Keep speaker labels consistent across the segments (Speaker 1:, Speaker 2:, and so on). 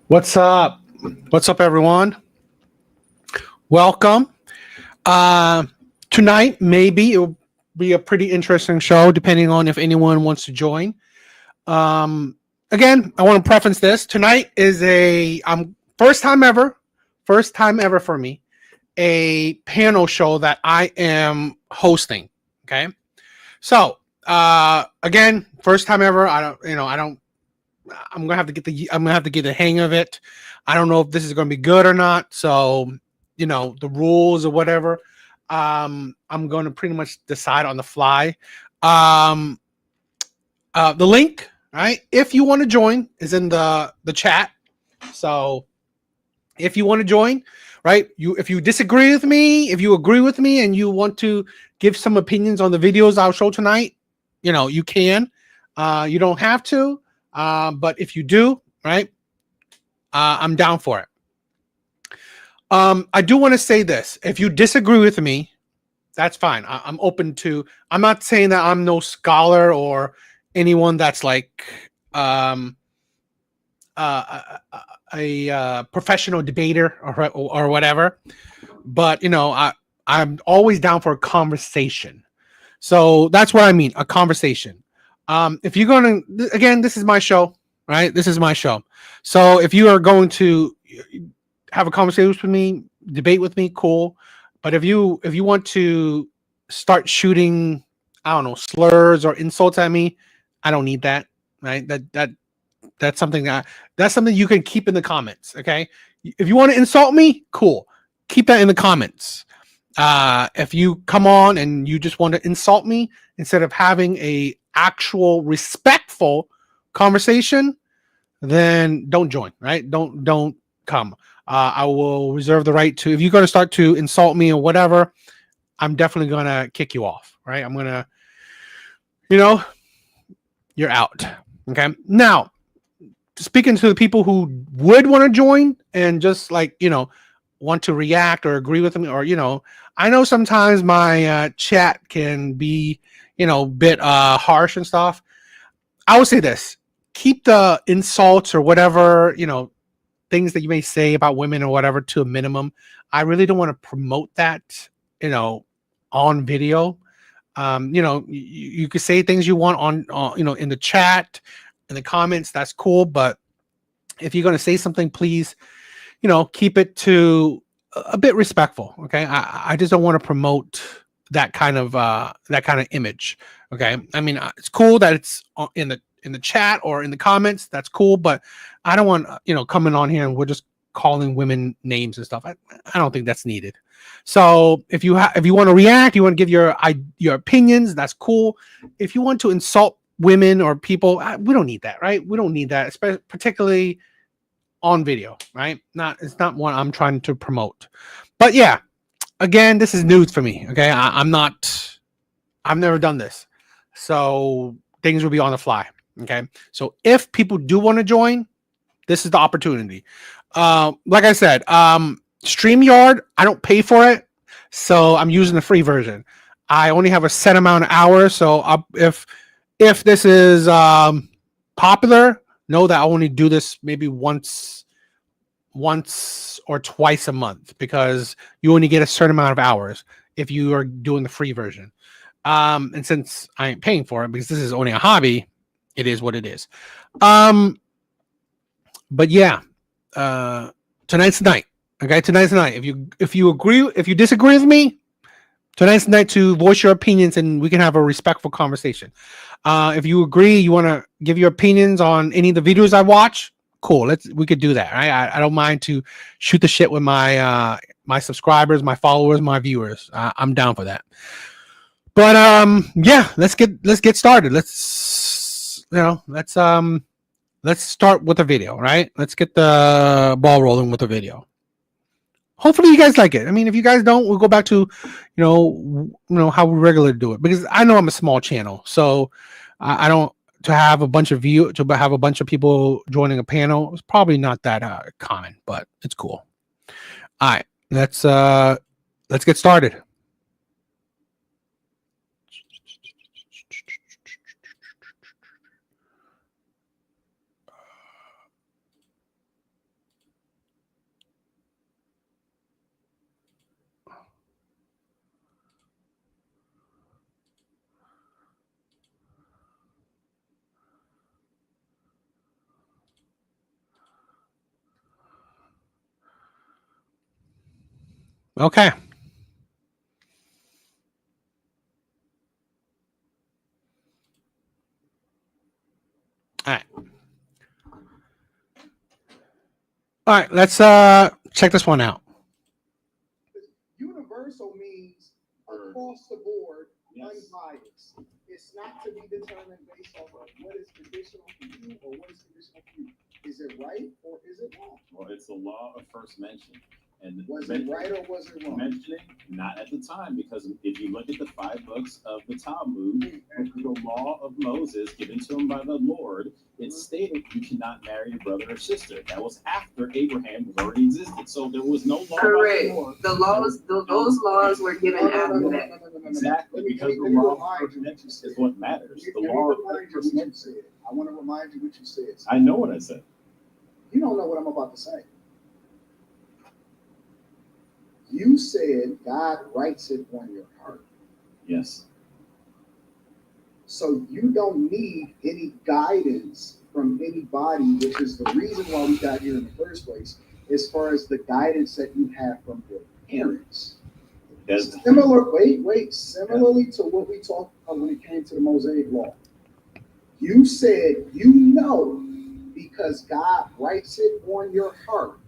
Speaker 1: What's up? What's up, everyone? Welcome. Uh, Tonight, maybe it will be a pretty interesting show, depending on if anyone wants to join. Again, I want to preface this. Tonight is a first time ever for me, a panel show that I am hosting. Okay, so again, first time ever. I'm gonna have to get the hang of it. I don't know if this is gonna be good or not. So, the rules or whatever. I'm gonna pretty much decide on the fly. Um, the link, right? If you want to join, is in the chat. So if you want to join, right? If you disagree with me, if you agree with me, and you want to give some opinions on the videos I'll show tonight, you can. You don't have to. But if you do, right, I'm down for it. I do want to say this. If you disagree with me, that's fine. I'm open to. I'm not saying that I'm no scholar or anyone that's like a professional debater or whatever. But I'm always down for a conversation. So that's what I mean, a conversation. If you're going to, again, this is my show, right? This is my show. So if you are going to have a conversation with me, debate with me, cool. But if you want to start shooting, I don't know, slurs or insults at me, I don't need that, right? That's something that's something you can keep in the comments. Okay, if you want to insult me, cool, keep that in the comments. If you come on and you just want to insult me instead of having a actual respectful conversation, then don't join, right? Don't come. I will reserve the right to, if you're going to start to insult me or whatever, I'm definitely going to kick you off, right? I'm going to, you're out. Okay. Now, speaking to the people who would want to join and just want to react or agree with me, or I know sometimes my chat can be bit harsh and stuff. I would say this: keep the insults or whatever things that you may say about women or whatever to a minimum. I really don't want to promote that on video. You could say things you want on in the chat, in the comments. That's cool, but if you're going to say something, please keep it to a bit respectful. Okay, I just don't want to promote that kind of image. Okay, I mean, it's cool that it's in the chat or in the comments. That's cool, but I don't want coming on here and we're just calling women names and stuff. I don't think that's needed. So if you want to react, you want to give your opinions, that's cool. If you want to insult women or people, we don't need that, right? We don't need that, especially particularly on video, right? It's not what I'm trying to promote. But yeah, again, this is news for me. Okay, I've never done this, so things will be on the fly. Okay, so if people do want to join, this is the opportunity. Like I said, StreamYard, I don't pay for it, so I'm using the free version. I only have a set amount of hours, so if this is popular, know that I only do this maybe once or twice a month, because you only get a certain amount of hours if you are doing the free version. And since I ain't paying for it because this is only a hobby, it is what it is. But yeah, tonight's the night. Okay, tonight's the night. If you disagree with me, tonight's the night to voice your opinions and we can have a respectful conversation. If you agree, you want to give your opinions on any of the videos I watch, cool. We could do that. Right? I don't mind to shoot the shit with my my subscribers, my followers, my viewers. I'm down for that. But yeah, let's get started. Let's start with a video, right? Let's get the ball rolling with a video. Hopefully you guys like it. I mean, if you guys don't, we'll go back to how we regularly do it, because I know I'm a small channel, so I don't to have a bunch of people joining a panel. It's probably not that common, but it's cool. All right, let's get started. Okay. All right. All right. Let's check this one out.
Speaker 2: Universal means across the board, unbiased. It's not to be determined based off of what is conditional for you or what is conditional for you. Is it right or is it wrong?
Speaker 3: Well, it's the law of first mention. And
Speaker 2: was it right or was it wrong?
Speaker 3: Mentioning, not at the time, because if you look at the 5 books of the Talmud, the law of Moses given to him by the Lord, it stated you cannot marry your brother or sister. That was after Abraham was already existed, so there was no law.
Speaker 4: Correct. Those laws were given after that.
Speaker 3: Exactly, because the law of first mention is what matters. The law of first mention.
Speaker 2: I want to remind you what you said.
Speaker 3: I know what I said.
Speaker 2: You don't know what I'm about to say. You said God writes it on your heart.
Speaker 3: Yes.
Speaker 2: So you don't need any guidance from anybody, which is the reason why we got here in the first place, as far as the guidance that you have from your parents. Similarly to what we talked about when it came to the Mosaic Law. You said you know because God writes it on your heart.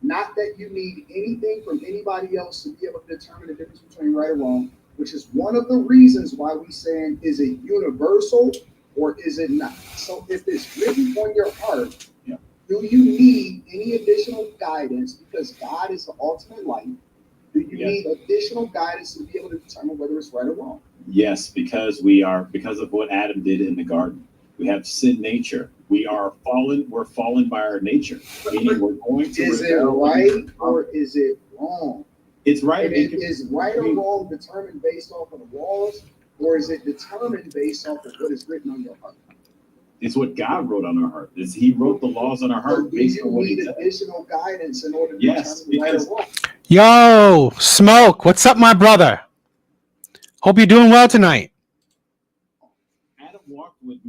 Speaker 2: Not that you need anything from anybody else to be able to determine the difference between right or wrong, which is one of the reasons why we saying, is it universal or is it not? So if it's written on your heart, do you need any additional guidance because God is the ultimate light? Do you need additional guidance to be able to determine whether it's right or wrong?
Speaker 3: Yes, because of what Adam did in the garden. We have sin nature. We are fallen. We're fallen by our nature. Meaning we're going to.
Speaker 2: Is it right or is it wrong?
Speaker 3: It's right.
Speaker 2: Is right or wrong determined based off of the laws, or is it determined based off of what is written on your heart?
Speaker 3: It's what God wrote on our heart. He wrote the laws on our heart.
Speaker 2: So based on what he said. Additional guidance in order to
Speaker 3: determine
Speaker 2: right or wrong.
Speaker 1: Yo, Smoke, what's up, my brother? Hope you're doing well tonight.
Speaker 3: Adam walked with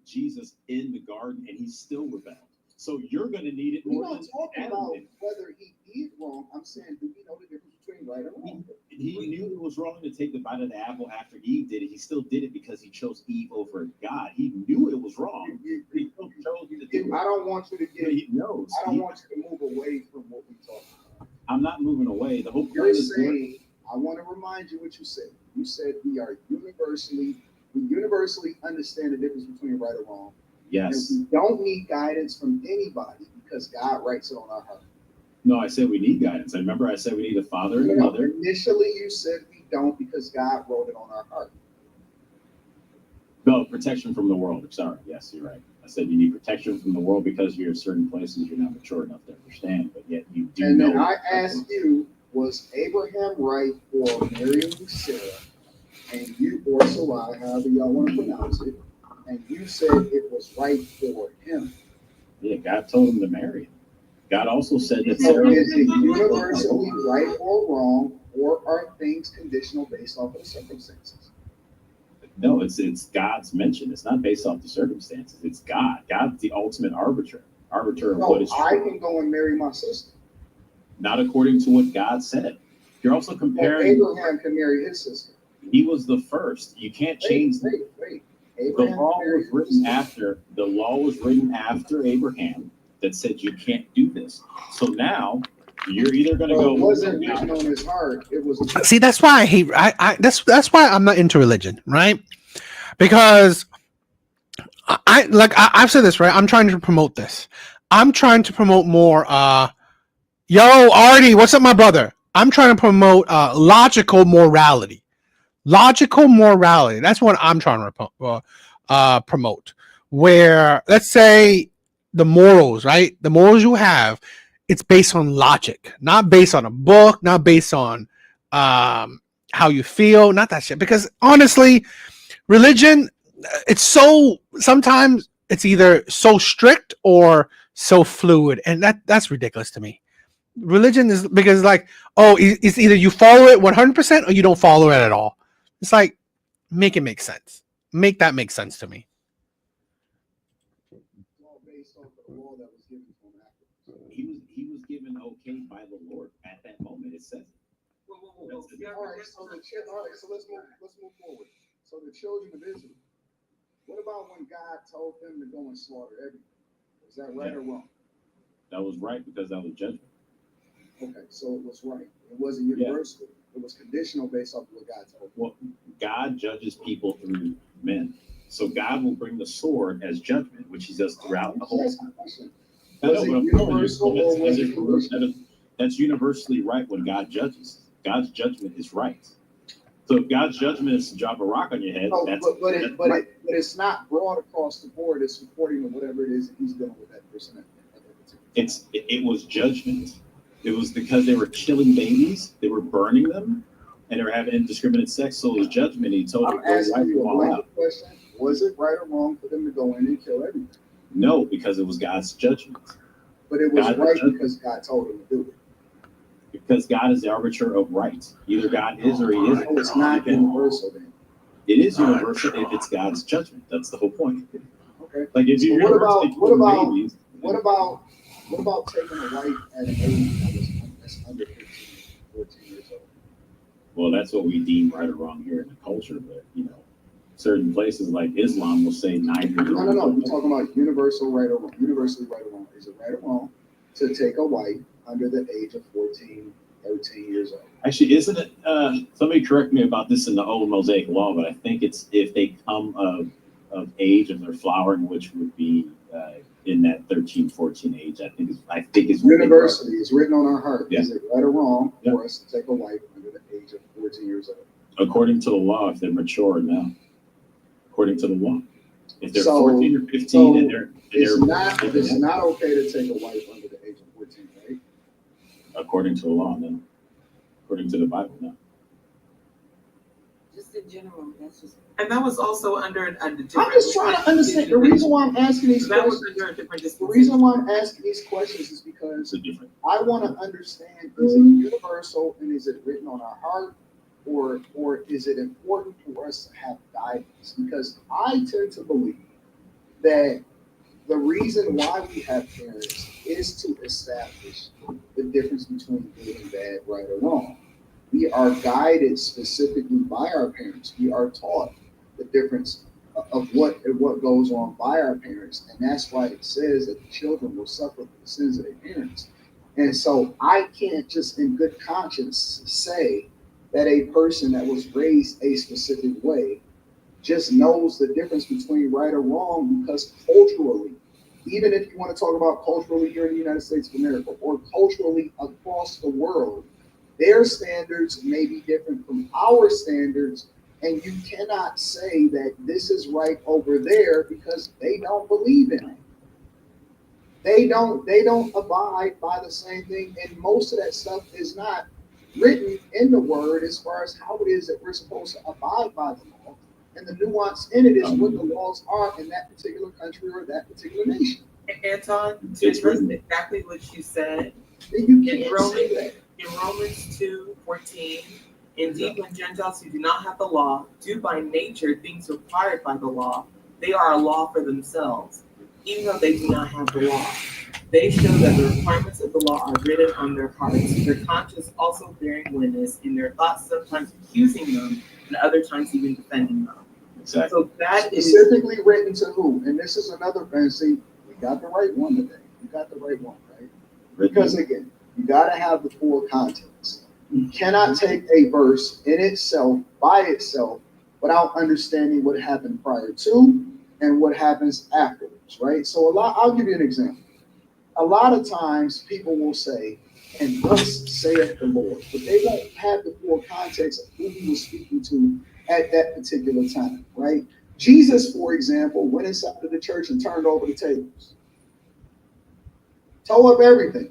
Speaker 3: Jesus in the garden, and he still rebelled. So you're going to need it more.
Speaker 2: We're not talking about whether he did wrong. I'm saying, do we know the difference between right and wrong?
Speaker 3: He knew it was wrong to take the bite of the apple after Eve did it. He still did it because he chose Eve over God. He knew it was wrong. He still chose to do it.
Speaker 2: I don't want you to get.
Speaker 3: He knows.
Speaker 2: I don't want you to move away from what we talked about.
Speaker 3: I'm not moving away. The whole point
Speaker 2: You're saying. I want to remind you what you said. You said we universally understand the difference between right or wrong.
Speaker 3: Yes.
Speaker 2: And we don't need guidance from anybody because God writes it on our heart.
Speaker 3: No, I said we need guidance. I remember I said we need a father and a mother.
Speaker 2: Initially, you said we don't because God wrote it on our heart.
Speaker 3: No, protection from the world. Sorry. Yes, you're right. I said you need protection from the world because you're in certain places you're not mature enough to understand, but yet you do know.
Speaker 2: And then I asked you, was Abraham right for marrying Sarah? And you, or Sarai, however y'all want to pronounce it, and you said it was right for him.
Speaker 3: Yeah, God told him to marry him. God also said that
Speaker 2: Sarah is it universally right or wrong, or are things conditional based off of the circumstances?
Speaker 3: No, it's God's mention. It's not based off the circumstances. It's God. God's the ultimate arbiter of what is true.
Speaker 2: I can go and marry my sister.
Speaker 3: Not according to what God said. You're also comparing.
Speaker 2: Well, Abraham can marry his sister.
Speaker 3: He was the first. You can't change.
Speaker 2: Wait.
Speaker 3: The law was written after. The law was written after Abraham that said you can't do this. So now you're either going to go.
Speaker 2: It wasn't written on his heart. It was.
Speaker 1: See, that's why I hate. That's why I'm not into religion, right? Because I've said this, right? I'm trying to promote this. I'm trying to promote more. Yo, Artie, what's up, my brother? I'm trying to promote logical morality. Logical morality. That's what I'm trying to promote. Where, let's say, the morals, right? The morals you have, it's based on logic, not based on a book, not based on how you feel, not that shit. Because honestly, religion, sometimes it's either so strict or so fluid, and that's ridiculous to me. Religion is because it's either you follow it 100% or you don't follow it at all. It's like, make it make sense. Make that make sense to me.
Speaker 2: Based on the law that was given to him after.
Speaker 3: He was given okay by the Lord at that moment. It says.
Speaker 2: All right, so let's move forward. So the children of Israel. What about when God told them to go and slaughter everything? Is that right or wrong?
Speaker 3: That was right because that was judgment.
Speaker 2: Okay, so it was right. It wasn't universal. It was conditional based off of what God told them.
Speaker 3: Well, God judges people through men. So God will bring the sword as judgment, which he does throughout the whole time.
Speaker 2: Was it universal or was it conditional?
Speaker 3: That's universally right when God judges. God's judgment is right. So if God's judgment is to drop a rock on your head,
Speaker 2: No,
Speaker 3: that's
Speaker 2: but
Speaker 3: right.
Speaker 2: it's not broad across the board. It's according to whatever it is that he's dealing with that person at that particular time.
Speaker 3: It was judgment. It was because they were killing babies, they were burning them, and they were having indiscriminate sex. So it was judgment. He told
Speaker 2: I'm
Speaker 3: them to
Speaker 2: asking
Speaker 3: wipe
Speaker 2: you
Speaker 3: them
Speaker 2: a
Speaker 3: all
Speaker 2: blanket
Speaker 3: out.
Speaker 2: question. Was it right or wrong for them to go in and kill everything?
Speaker 3: No, because it was God's judgment.
Speaker 2: But it was
Speaker 3: God
Speaker 2: right
Speaker 3: judged.
Speaker 2: because God told them to do it.
Speaker 3: Because God is the arbiter of right. Either God is or he isn't.
Speaker 2: So it's not universal then.
Speaker 3: It is universal if it's God's judgment. That's the whole point.
Speaker 2: Okay.
Speaker 3: Like if you
Speaker 2: So what about-
Speaker 3: universally
Speaker 2: what
Speaker 3: kill
Speaker 2: about-
Speaker 3: babies,
Speaker 2: What about taking a wife at an age that's under 15, 14 years old?
Speaker 3: well, that's what we deem right or wrong here in the culture. But certain places like Islam will say 9 years old.
Speaker 2: No. We're talking about universal right or wrong. Universally right or wrong. Is it right or wrong to take a wife under the age of 14, 13 years old?
Speaker 3: Actually, isn't it? Somebody correct me about this in the old Mosaic law, but I think it's if they come of age of their flowering, which would be in that 13, 14 age. I think is what they-
Speaker 2: Universally, it's written on our heart.
Speaker 3: Yeah.
Speaker 2: Is it right or wrong
Speaker 3: Yeah.
Speaker 2: for us to take a wife under the age of 14 years old?
Speaker 3: according to the law, if they're mature now. According to the law, if they're
Speaker 2: So-
Speaker 3: 14 or 15
Speaker 2: so
Speaker 3: and they're
Speaker 2: It's not okay to take a wife under the age of 14, right?
Speaker 3: according to the law, no. According to the Bible, no.
Speaker 4: Just in general, that's just.
Speaker 5: And that was also under a different.
Speaker 2: I'm just trying to understand. The reason why I'm asking these
Speaker 5: That was
Speaker 2: questions,
Speaker 5: under a different
Speaker 2: the
Speaker 5: dispensation.
Speaker 2: reason why I'm asking these questions is because
Speaker 3: It's a different.
Speaker 2: I want to understand, is it universal and is it written on our heart, or is it important for us to have guidance? Because I tend to believe that the reason why we have parents is to establish the difference between good and bad, right or wrong. We are guided specifically by our parents. We are taught the difference of what goes on by our parents, and that's why it says that the children will suffer for the sins of their parents. And so I can't just in good conscience say that a person that was raised a specific way just knows the difference between right or wrong, because culturally, even if you want to talk about culturally here in the United States of America or culturally across the world, their standards may be different from our standards, and you cannot say that this is right over there because they don't believe in it. They don't abide by the same thing, and most of that stuff is not written in the word as far as how it is that we're supposed to abide by the law. And the nuance in it is what the laws are in that particular country or that particular nation.
Speaker 5: Anton, to
Speaker 3: It's
Speaker 5: address
Speaker 3: written.
Speaker 5: exactly what you said,
Speaker 2: And you
Speaker 5: In
Speaker 2: can't say that.
Speaker 5: in Romans 2:14, indeed, when Gentiles who do not have the law do by nature things required by the law, they are a law for themselves, even though they do not have the law. They show that the requirements of the law are written on their hearts, their conscience also bearing witness, in their thoughts sometimes accusing them, and other times even defending them.
Speaker 3: Exactly.
Speaker 5: So that is
Speaker 2: Specifically written to who? And this is another fancy. We got the right one today. We got the right one, right? Because again, you got to have the full context. You cannot take a verse in itself, by itself, without understanding what happened prior to and what happens afterwards, right? So I'll give you an example. A lot of times people will say, and thus saith the Lord, but they won't have the full context of who he was speaking to at that particular time, right? Jesus, for example, went inside of the church and turned over the tables. Tore up everything.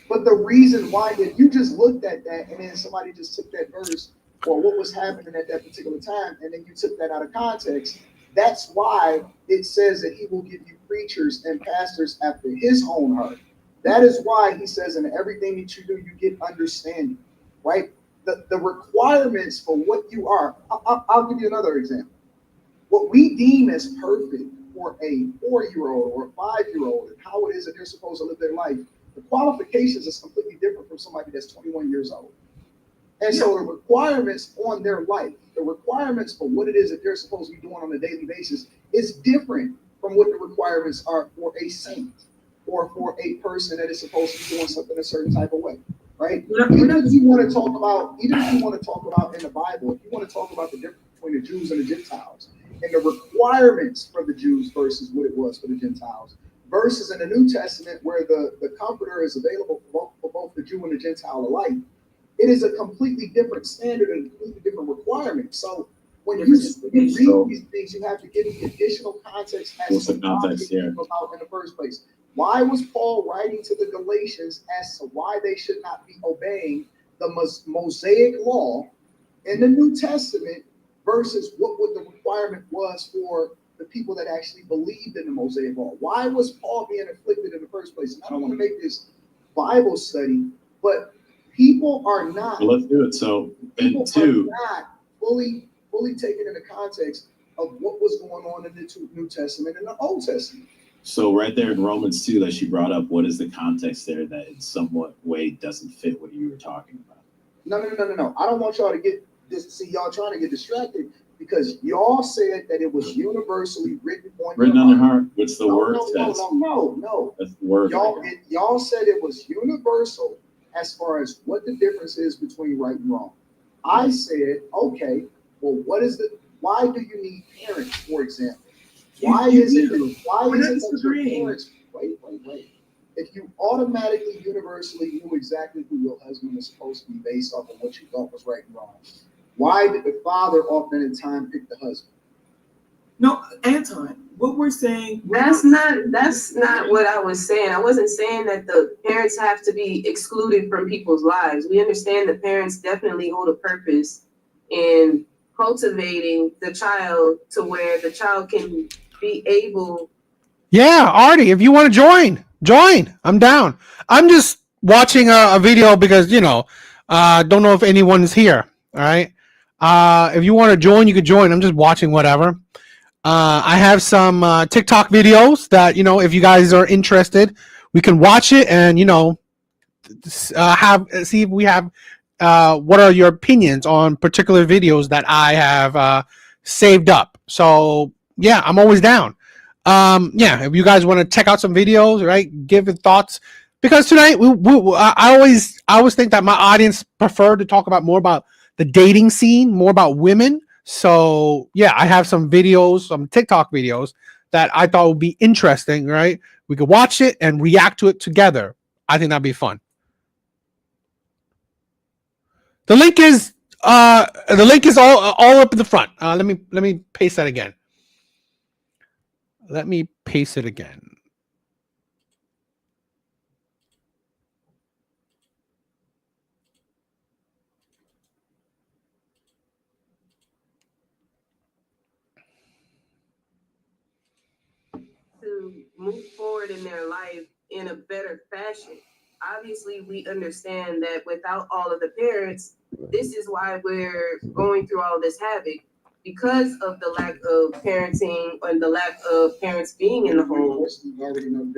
Speaker 2: But the reason why, if you just looked at that and then somebody just took that verse or what was happening at that particular time and then you took that out of context, that's why it says that he will give you preachers and pastors after his own heart. That is why he says in everything that you do, you get understanding, right? The requirements for what you are. I'll give you another example. What we deem as perfect for a 4-year-old or a 5-year-old and how it is that they're supposed to live their life, the qualifications is completely different from somebody that's 21 years old. And so the requirements on their life, the requirements for what it is that they're supposed to be doing on a daily basis is different from what the requirements are for a saint or for a person that is supposed to be doing something a certain type of way, right? Even if you want to talk about in the Bible, if you want to talk about the difference between the Jews and the Gentiles and the requirements for the Jews versus what it was for the Gentiles, versus in the New Testament where the Comforter is available for both the Jew and the Gentile alike, it is a completely different standard and a completely different requirement. So when you read these things, you have to give the additional context as to why they came about in the first place. Why was Paul writing to the Galatians as to why they should not be obeying the Mosaic law in the New Testament versus what the requirement was for the people that actually believed in the Mosaic law? Why was Paul being afflicted in the first place? And I don't want to make this Bible study, but people are not.
Speaker 3: Well, let's do it. So,
Speaker 2: people
Speaker 3: and two,
Speaker 2: are not fully taken in the context of what was going on in the New Testament and the Old Testament.
Speaker 3: So right there in Romans 2 that you brought up, what is the context there that in somewhat way doesn't fit what you were talking about?
Speaker 2: No. I don't want y'all to get this. See, y'all trying to get distracted because y'all said that it was universally written on
Speaker 3: your heart. What's the word says?
Speaker 2: No.
Speaker 3: That's the word.
Speaker 2: Y'all said it was universal as far as what the difference is between right and wrong. I said, okay, well, why do you need parents, for example? Why is it that your parents, wait. If you automatically, universally knew exactly who your husband was supposed to be based off of what you thought was right and wrong, why did the father often in time pick the husband?
Speaker 5: No, Anton, what we're saying.
Speaker 4: That's not what I was saying. I wasn't saying that the parents have to be excluded from people's lives. We understand that parents definitely hold a purpose in cultivating the child to where the child can be able.
Speaker 1: Yeah, Artie, if you want to join. I'm down. I'm just watching a video because, don't know if anyone's here. All right. If you want to join, you could join. I'm just watching whatever. I have some TikTok videos that, if you guys are interested, we can watch it and, see if we have what are your opinions on particular videos that I have saved up. So, yeah, I'm always down. If you guys want to check out some videos, right, give your thoughts. Because tonight, I always think that my audience prefer to talk more about the dating scene, more about women. So, yeah, I have some videos, some TikTok videos that I thought would be interesting, right? We could watch it and react to it together. I think that'd be fun. The link is all up in the front. Let me paste that again. Let me paste it again.
Speaker 4: To move forward in their life in a better fashion. Obviously, we understand that without all of the parents, this is why we're going through all this havoc because of the lack of parenting and the lack of parents being in the home.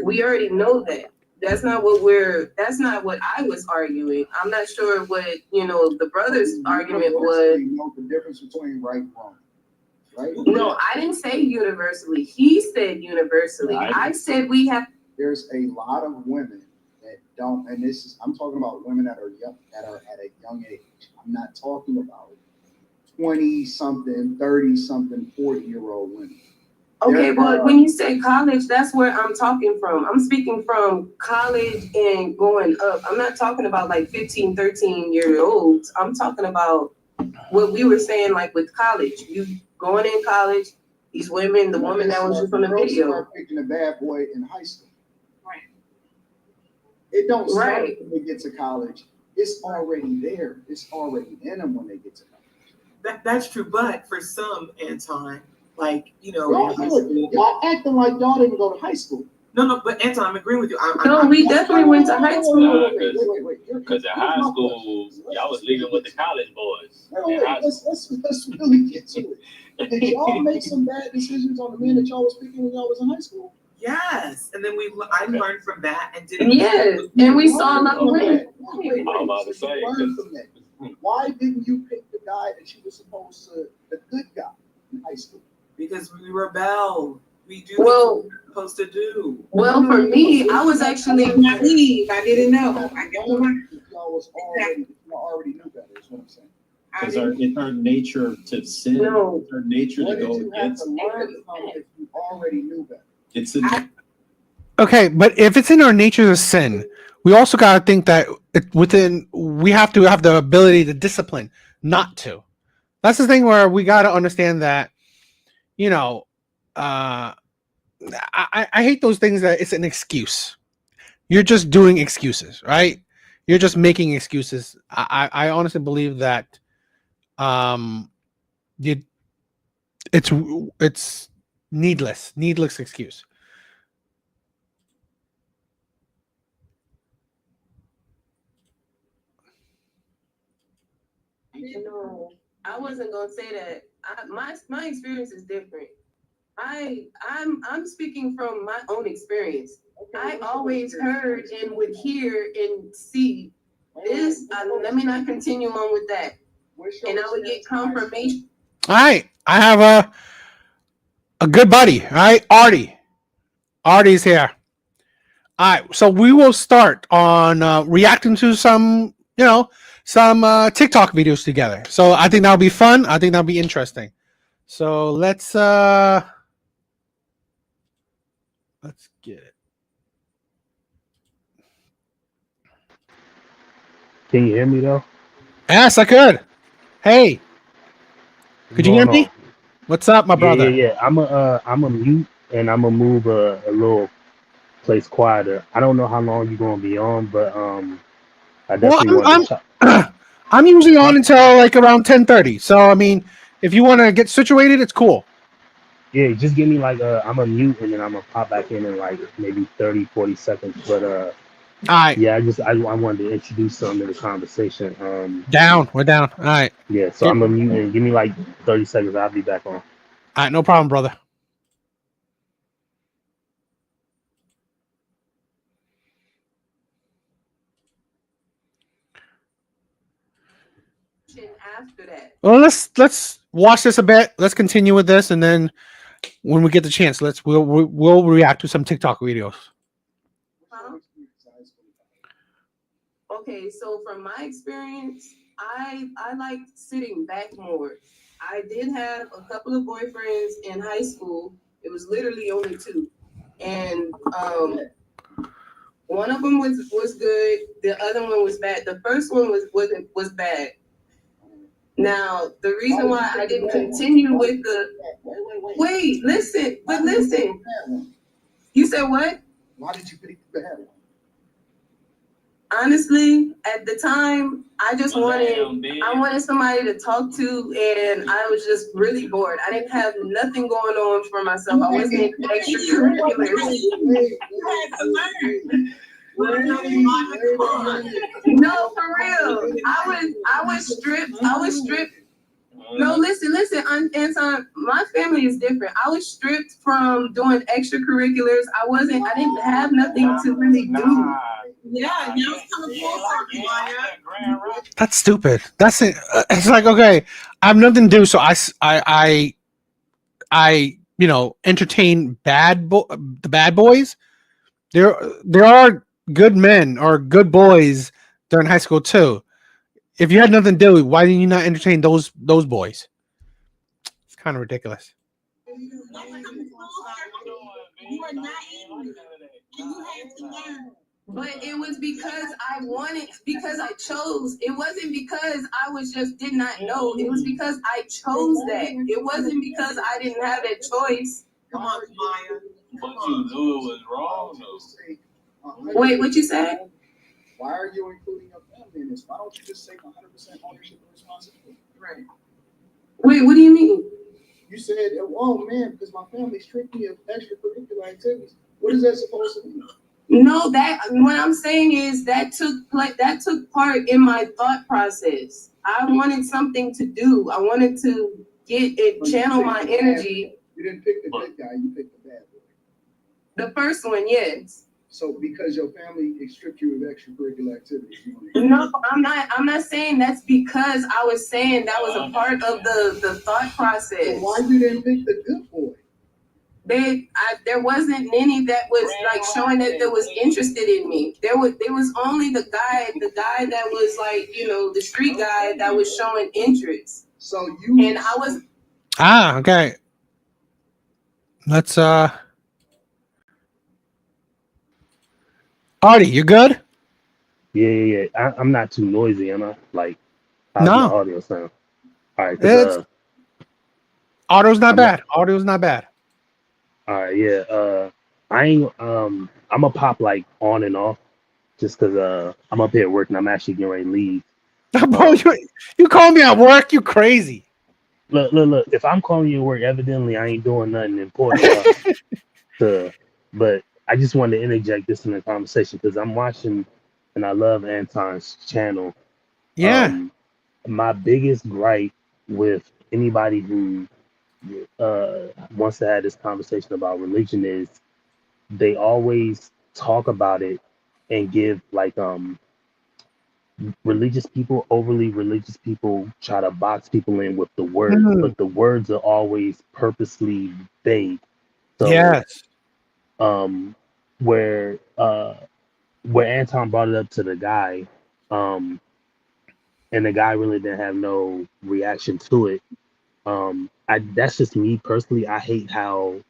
Speaker 4: We already know that. That's not what I was arguing. I'm not sure what, the brother's argument was.
Speaker 2: You know the difference between right and wrong. Right?
Speaker 4: No, I didn't say universally. He said universally. I said we have.
Speaker 2: There's a lot of women that don't, and I'm talking about women that are young, that are at a young age. I'm not talking about 20-something, 30-something, 40-year-old women.
Speaker 4: Okay, but when you say college, that's where I'm talking from. I'm speaking from college and going up. I'm not talking about like 15, 13-year-olds. I'm talking about what we were saying, like with college. You going in college, these women, the woman that was just on the video.
Speaker 2: Start picking a bad boy in high school. Right. It don't start when they get to college. It's already there. It's already in them when they get to college.
Speaker 5: That's true, but for some, Anton, like,
Speaker 2: y'all acting like y'all didn't go to high school.
Speaker 5: No, but Anton, I'm agreeing with you.
Speaker 4: We definitely went to high school.
Speaker 2: Wait.
Speaker 6: Because in high school, y'all was leaving with the college boys.
Speaker 2: Let's really get to it. Did y'all make some bad decisions on the men that y'all was speaking when y'all was in high school?
Speaker 5: Yes, and then I learned from that and didn't.
Speaker 4: Yes, and we saw enough women.
Speaker 6: I'm about to say,
Speaker 2: Why didn't you pick the guy that you were supposed to, the good guy in high school?
Speaker 5: Because we rebel. We do
Speaker 4: Well-
Speaker 5: what we're supposed to do.
Speaker 4: Well, for me, I was actually
Speaker 7: naive. I didn't know. I got
Speaker 2: If y'all already knew better, is what I'm saying.
Speaker 3: It's our nature to sin.
Speaker 4: No.
Speaker 3: It's our nature
Speaker 2: What
Speaker 3: to
Speaker 2: did
Speaker 3: go
Speaker 2: you have
Speaker 3: against.
Speaker 2: to learn from if you already knew better?
Speaker 3: It's a,
Speaker 1: Okay, but if it's in our nature to sin, we also got to think that we have to have the ability to discipline not to. That's the thing where we got to understand that, I hate those things that it's an excuse. You're just doing excuses, right? You're just making excuses. I honestly believe that it's needless excuse.
Speaker 4: No, I wasn't gonna say that. My experience is different. I'm speaking from my own experience. I always heard and would hear and see this. Let me not continue on with that. And I would get confirmation.
Speaker 1: All right, I have a good buddy. All right, Artie. Artie's here. All right, so we will start on reacting to some TikTok videos together. So I think that'll be fun. I think that'll be interesting. So let's get it.
Speaker 8: Can you hear me though?
Speaker 1: Yes, I could. Hey, could you hear
Speaker 8: Going
Speaker 1: me?
Speaker 8: on?
Speaker 1: What's up, my brother?
Speaker 8: Yeah. I'm a mute and I'm gonna move a little place quieter. I don't know how long you're gonna be on, but I definitely want to talk.
Speaker 1: I'm usually on until like around 10:30. So I mean, if you want to get situated, it's cool.
Speaker 8: Yeah, just give me like I'm a mute and then I'm gonna pop back in like maybe 30-40 seconds. But
Speaker 1: All right.
Speaker 8: yeah, I wanted to introduce something to the conversation.
Speaker 1: We're down. All right.
Speaker 8: Yeah, so I'm a mute and give me like 30 seconds. I'll be back on.
Speaker 1: All right, no problem, brother.
Speaker 4: After that.
Speaker 1: Well, let's watch this a bit. Let's continue with this, and then when we get the chance, we'll react to some TikTok videos.
Speaker 4: Huh? Okay, so from my experience, I liked sitting back more. I did have a couple of boyfriends in high school. It was literally only two, and one of them was good. The other one was bad. The first one was bad. Now the reason why I didn't continue with the listen. You said what?
Speaker 2: Why did you pick the bad one?
Speaker 4: Honestly, at the time, I wanted somebody to talk to, and I was just really bored. I didn't have nothing going on for myself. I wasn't in extracurriculars. No, for real. I was stripped. No, listen. Anton, my family is different. I was stripped from doing extracurriculars. I didn't have nothing to really do.
Speaker 7: Yeah, now it's coming full circle, Maya.
Speaker 1: That's stupid. That's it. It's like, okay, I have nothing to do, so I entertain the bad boys. There are good men or good boys during high school too. If you had nothing to do, why didn't you not entertain those boys? It's kind of ridiculous.
Speaker 7: You were naive, and you had to learn.
Speaker 4: But it was because I chose. It wasn't because I did not know. It was because I chose that. It wasn't because I didn't have that choice.
Speaker 5: Come on, Maya.
Speaker 6: But you knew it was wrong, though.
Speaker 4: Wait, what you said?
Speaker 2: Why are you including your family in this? Why don't you just take 100% ownership and responsibility?
Speaker 5: Right.
Speaker 4: Wait, what do you mean?
Speaker 2: You said, oh man, because my family stripped me of extracurricular activities. What is that supposed to mean?
Speaker 4: No, what I'm saying is that took part in my thought process. I wanted something to do. I wanted to channel my energy.
Speaker 2: You didn't pick the good guy, you picked the bad boy.
Speaker 4: The first one, yes.
Speaker 2: So because your family stripped you of extracurricular activities, you want to
Speaker 4: No, I'm not saying that's because I was saying that was a part of the thought
Speaker 2: So
Speaker 4: process.
Speaker 2: why you didn't pick the good boy?
Speaker 4: There wasn't many that was like showing that there was interested in me. There was only the guy that was like, you know, the street guy that was showing interest.
Speaker 2: So you
Speaker 4: And I was
Speaker 1: Okay. Let's Artie, you good?
Speaker 8: Yeah. I'm not too noisy, am I? Like, how's
Speaker 1: No.
Speaker 8: my audio sound? All right,
Speaker 1: It's audio's not
Speaker 8: I'm
Speaker 1: bad. Audio's not bad.
Speaker 8: all right, yeah. I ain't. I'm a pop like on and off, just cause I'm up here at work and I'm actually getting ready to leave.
Speaker 1: Bro, you call me at work, you crazy.
Speaker 8: Look. If I'm calling you at work, evidently I ain't doing nothing important. But I just wanted to interject this in the conversation because I'm watching and I love Anton's channel.
Speaker 1: Yeah.
Speaker 8: My biggest gripe with anybody who wants to have this conversation about religion is they always talk about it and give like overly religious people try to box people in with the words, but the words are always purposely vague. So
Speaker 1: Yes.
Speaker 8: Where Anton brought it up to the guy, and the guy really didn't have no reaction to it. That's just me personally. I hate how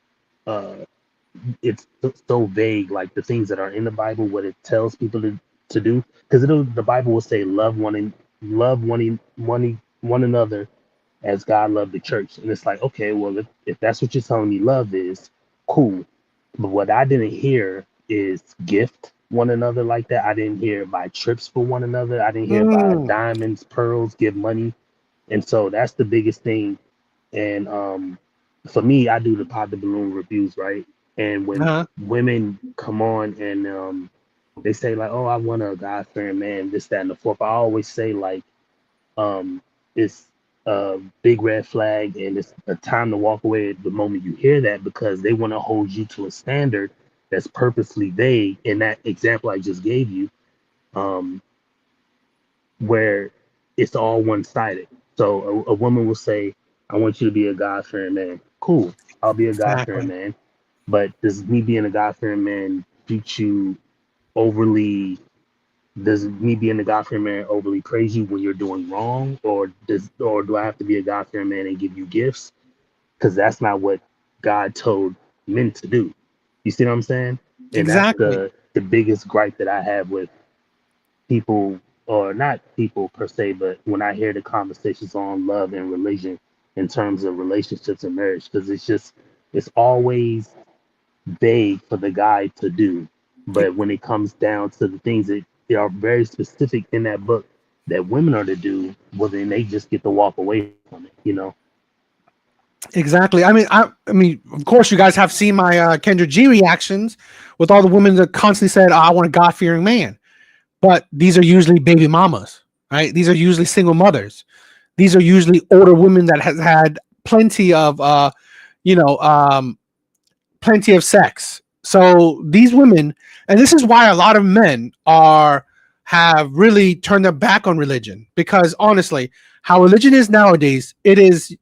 Speaker 8: it's so vague, like the things that are in the Bible, what it tells people to do. Because the Bible will say love one another as God loved the church. And it's like, okay, well, if that's what you're telling me love is, cool. But what I didn't hear is gift one another like that. I didn't hear buy trips for one another. I didn't hear buy diamonds, pearls, give money. And so that's the biggest thing. And for me, I do the Pop the Balloon reviews, right? And when women come on and they say like, oh, I want a God-fearing man, this, that, and the fourth, I always say like, it's a big red flag and it's a time to walk away the moment you hear that, because they want to hold you to a standard that's purposely vague. In that example I just gave you, where it's all one-sided. So a woman will say, I want you to be a God-fearing man. Cool, I'll be a God-fearing man. But does me being a God-fearing man treat you overly? Does me being a God-fearing man overly praise you when you're doing wrong, or do I have to be a God-fearing man and give you gifts? Because that's not what God told men to do. You see what I'm saying? And
Speaker 1: exactly.
Speaker 8: That's the biggest gripe that I have with people, or not people per se, but when I hear the conversations on love and religion in terms of relationships and marriage, because it's always vague for the guy to do. But when it comes down to the things that they are very specific in that book that women are to do, well, then they just get to walk away from it, you know?
Speaker 1: Exactly. I mean, of course, you guys have seen my Kendra G reactions with all the women that constantly said, oh, I want a God-fearing man. But these are usually baby mamas, right? These are usually single mothers. These are usually older women that has had plenty of, plenty of sex. So these women, and this is why a lot of men have really turned their back on religion, because honestly, how religion is nowadays, it is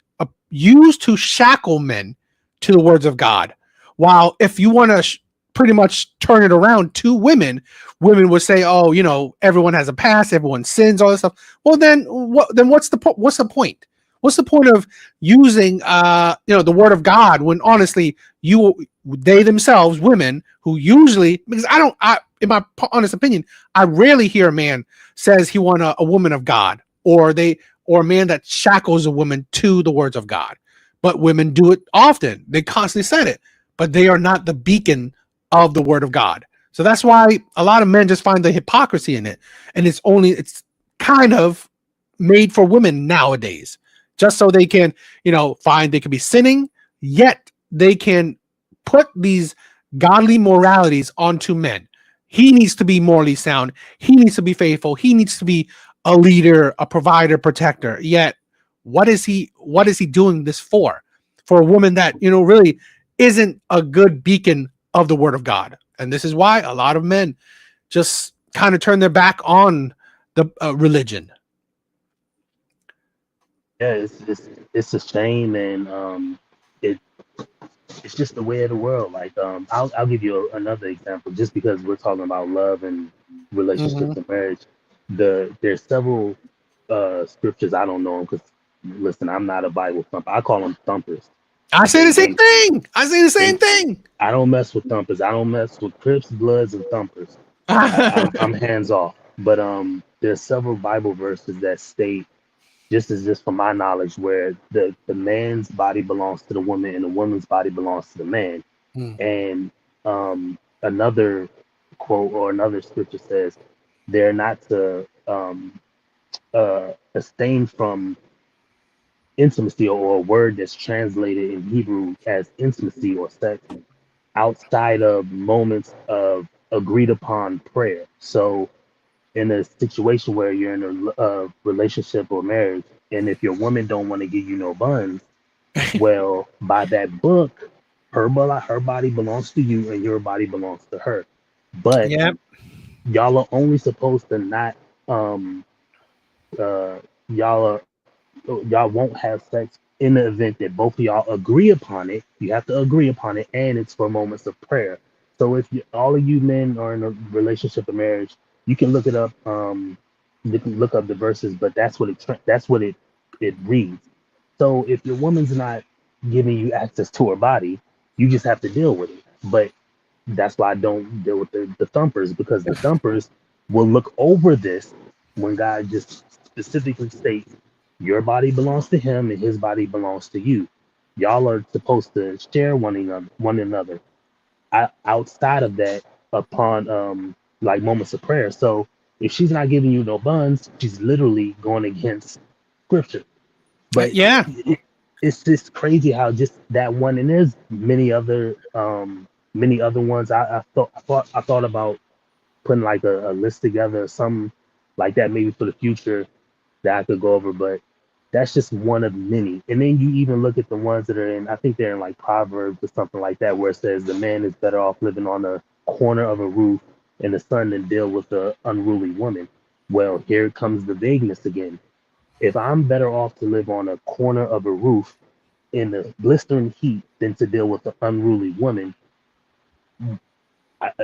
Speaker 1: used to shackle men to the words of God. While if you want to pretty much turn it around to women would say, oh, everyone has a past, everyone sins, all this stuff. Well, then what's the point? What's the point of using the word of God when honestly they themselves, women who usually, because in my honest opinion, I rarely hear a man says he want a woman of God, or a man that shackles a woman to the words of God. But women do it often. They constantly said it, but they are not the beacon of the word of God. So that's why a lot of men just find the hypocrisy in it. And it's kind of made for women nowadays, just so they can, find they could be sinning, yet they can put these godly moralities onto men. He needs to be morally sound. He needs to be faithful. He needs to be a leader, a provider, protector. Yet, what is he doing this for? For a woman that, really isn't a good beacon of the word of God. And this is why a lot of men just kind of turn their back on the religion.
Speaker 8: Yeah, it's a shame, and it it's just the way of the world. Like, I'll give you another example, just because we're talking about love and relationships and marriage. There's several scriptures. I don't know them because, listen, I'm not a Bible thumper. I call them thumpers.
Speaker 1: I say the same
Speaker 8: They-
Speaker 1: thing. I say the same thing.
Speaker 8: I don't mess with thumpers. I don't mess with Crips, Bloods, and thumpers. I'm hands off. But there's several Bible verses that state, just from my knowledge, where the man's body belongs to the woman and the woman's body belongs to the man. And another quote or another scripture says they're not to abstain from intimacy, or a word that's translated in Hebrew as intimacy or sex, outside of moments of agreed upon prayer. So in a situation where you're in a relationship or marriage, and if your woman don't want to give you no buns, well, by that book, her body belongs to you and your body belongs to her. But
Speaker 1: Yep.
Speaker 8: y'all are only supposed to not y'all won't have sex in the event that both of y'all agree upon it. You have to agree upon it, and it's for moments of prayer. So if all of you men are in a relationship or marriage, you can look it up. You can look up the verses, but that's what it reads. So if your woman's not giving you access to her body, you just have to deal with it. But that's why I don't deal with the thumpers, because the thumpers will look over this when God just specifically states your body belongs to him and his body belongs to you. Y'all are supposed to share one another. Outside of that, upon like moments of prayer. So if she's not giving you no buns, she's literally going against scripture. But
Speaker 1: Yeah.
Speaker 8: It's just crazy how just that one, and there's many other ones. I thought about putting like a list together, some like that maybe for the future that I could go over, but that's just one of many. And then you even look at the ones that are in, I think they're in like Proverbs or something like that, where it says the man is better off living on the corner of a roof in the sun than deal with the unruly woman. Well, here comes the vagueness again. If I'm better off to live on a corner of a roof in the blistering heat than to deal with the unruly woman,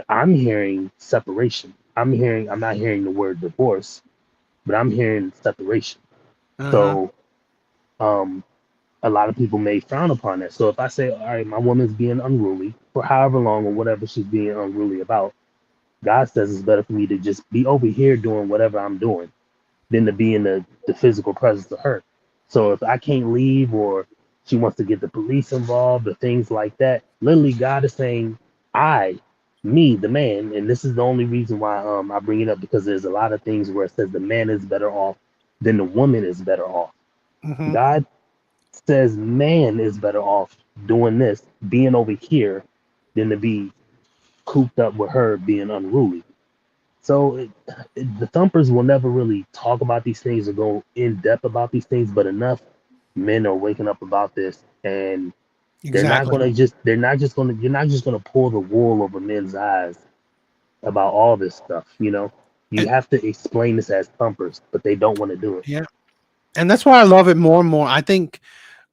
Speaker 8: I'm hearing separation. I'm not hearing the word divorce, but I'm hearing separation. So a lot of people may frown upon that. So if I say, all right, my woman's being unruly for however long or whatever she's being unruly about, God says it's better for me to just be over here doing whatever I'm doing than to be in the physical presence of her. So if I can't leave, or she wants to get the police involved or things like that, literally God is saying, me, the man, and this is the only reason why I bring it up, because there's a lot of things where it says the man is better off than the woman is better off. God says man is better off doing this, being over here, than to be cooped up with her being unruly. So the thumpers will never really talk about these things or go in depth about these things, but enough men are waking up about this, and you're not just gonna pull the wool over men's eyes about all this stuff. You have to explain this as thumpers, but they don't want to do it.
Speaker 1: Yeah. And that's why I love it more and more. I think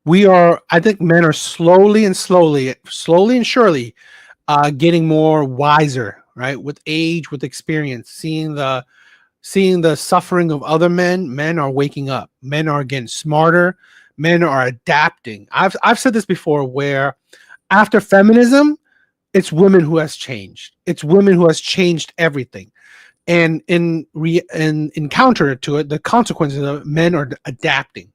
Speaker 1: men are slowly and surely getting more wiser, right? With age, with experience, seeing the suffering of other men. Men are waking up. Men are getting smarter. Men are adapting. I've said this before, where after feminism, it's women who has changed. It's women who has changed everything. And in counter to it, the consequences of men are adapting.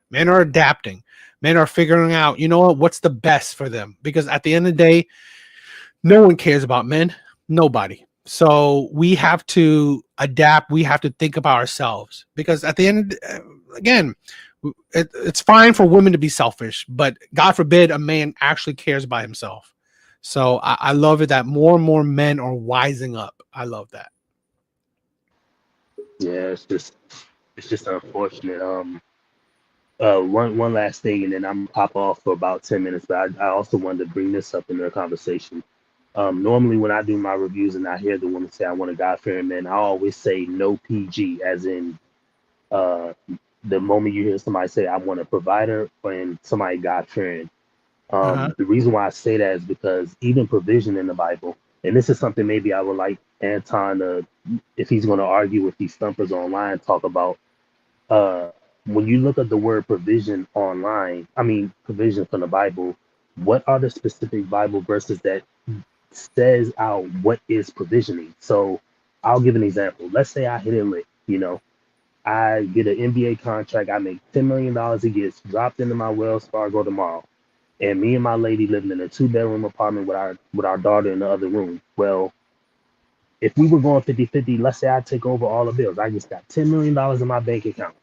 Speaker 1: Men are adapting. Men are figuring out, what's the best for them. Because at the end of the day, no one cares about men. Nobody. So we have to adapt. We have to think about ourselves. Because at the end, again, it's fine for women to be selfish, but God forbid a man actually cares about himself. So I love it that more and more men are wising up. I love that.
Speaker 8: Yeah, it's just unfortunate. One last thing, and then I'm gonna pop off for about 10 minutes. But I also wanted to bring this up in the conversation. Normally when I do my reviews and I hear the woman say I want a God-fearing man, I always say no PG, as in the moment you hear somebody say I want a provider and somebody God-fearing.
Speaker 1: Uh-huh.
Speaker 8: The reason why I say that is because even provision in the Bible, and this is something maybe I would like Anton to, if he's going to argue with these stumpers online, talk about. Uh, when you look at the word provision online, I mean provision from the Bible, what are the specific Bible verses that says out what is provisioning? So I'll give an example. Let's say I hit a lick, I get an NBA contract, I make $10 million, it gets dropped into my Wells Fargo tomorrow. And me and my lady living in a 2-bedroom apartment with our daughter in the other room. Well, if we were going 50-50, let's say I take over all the bills. I just got $10 million in my bank account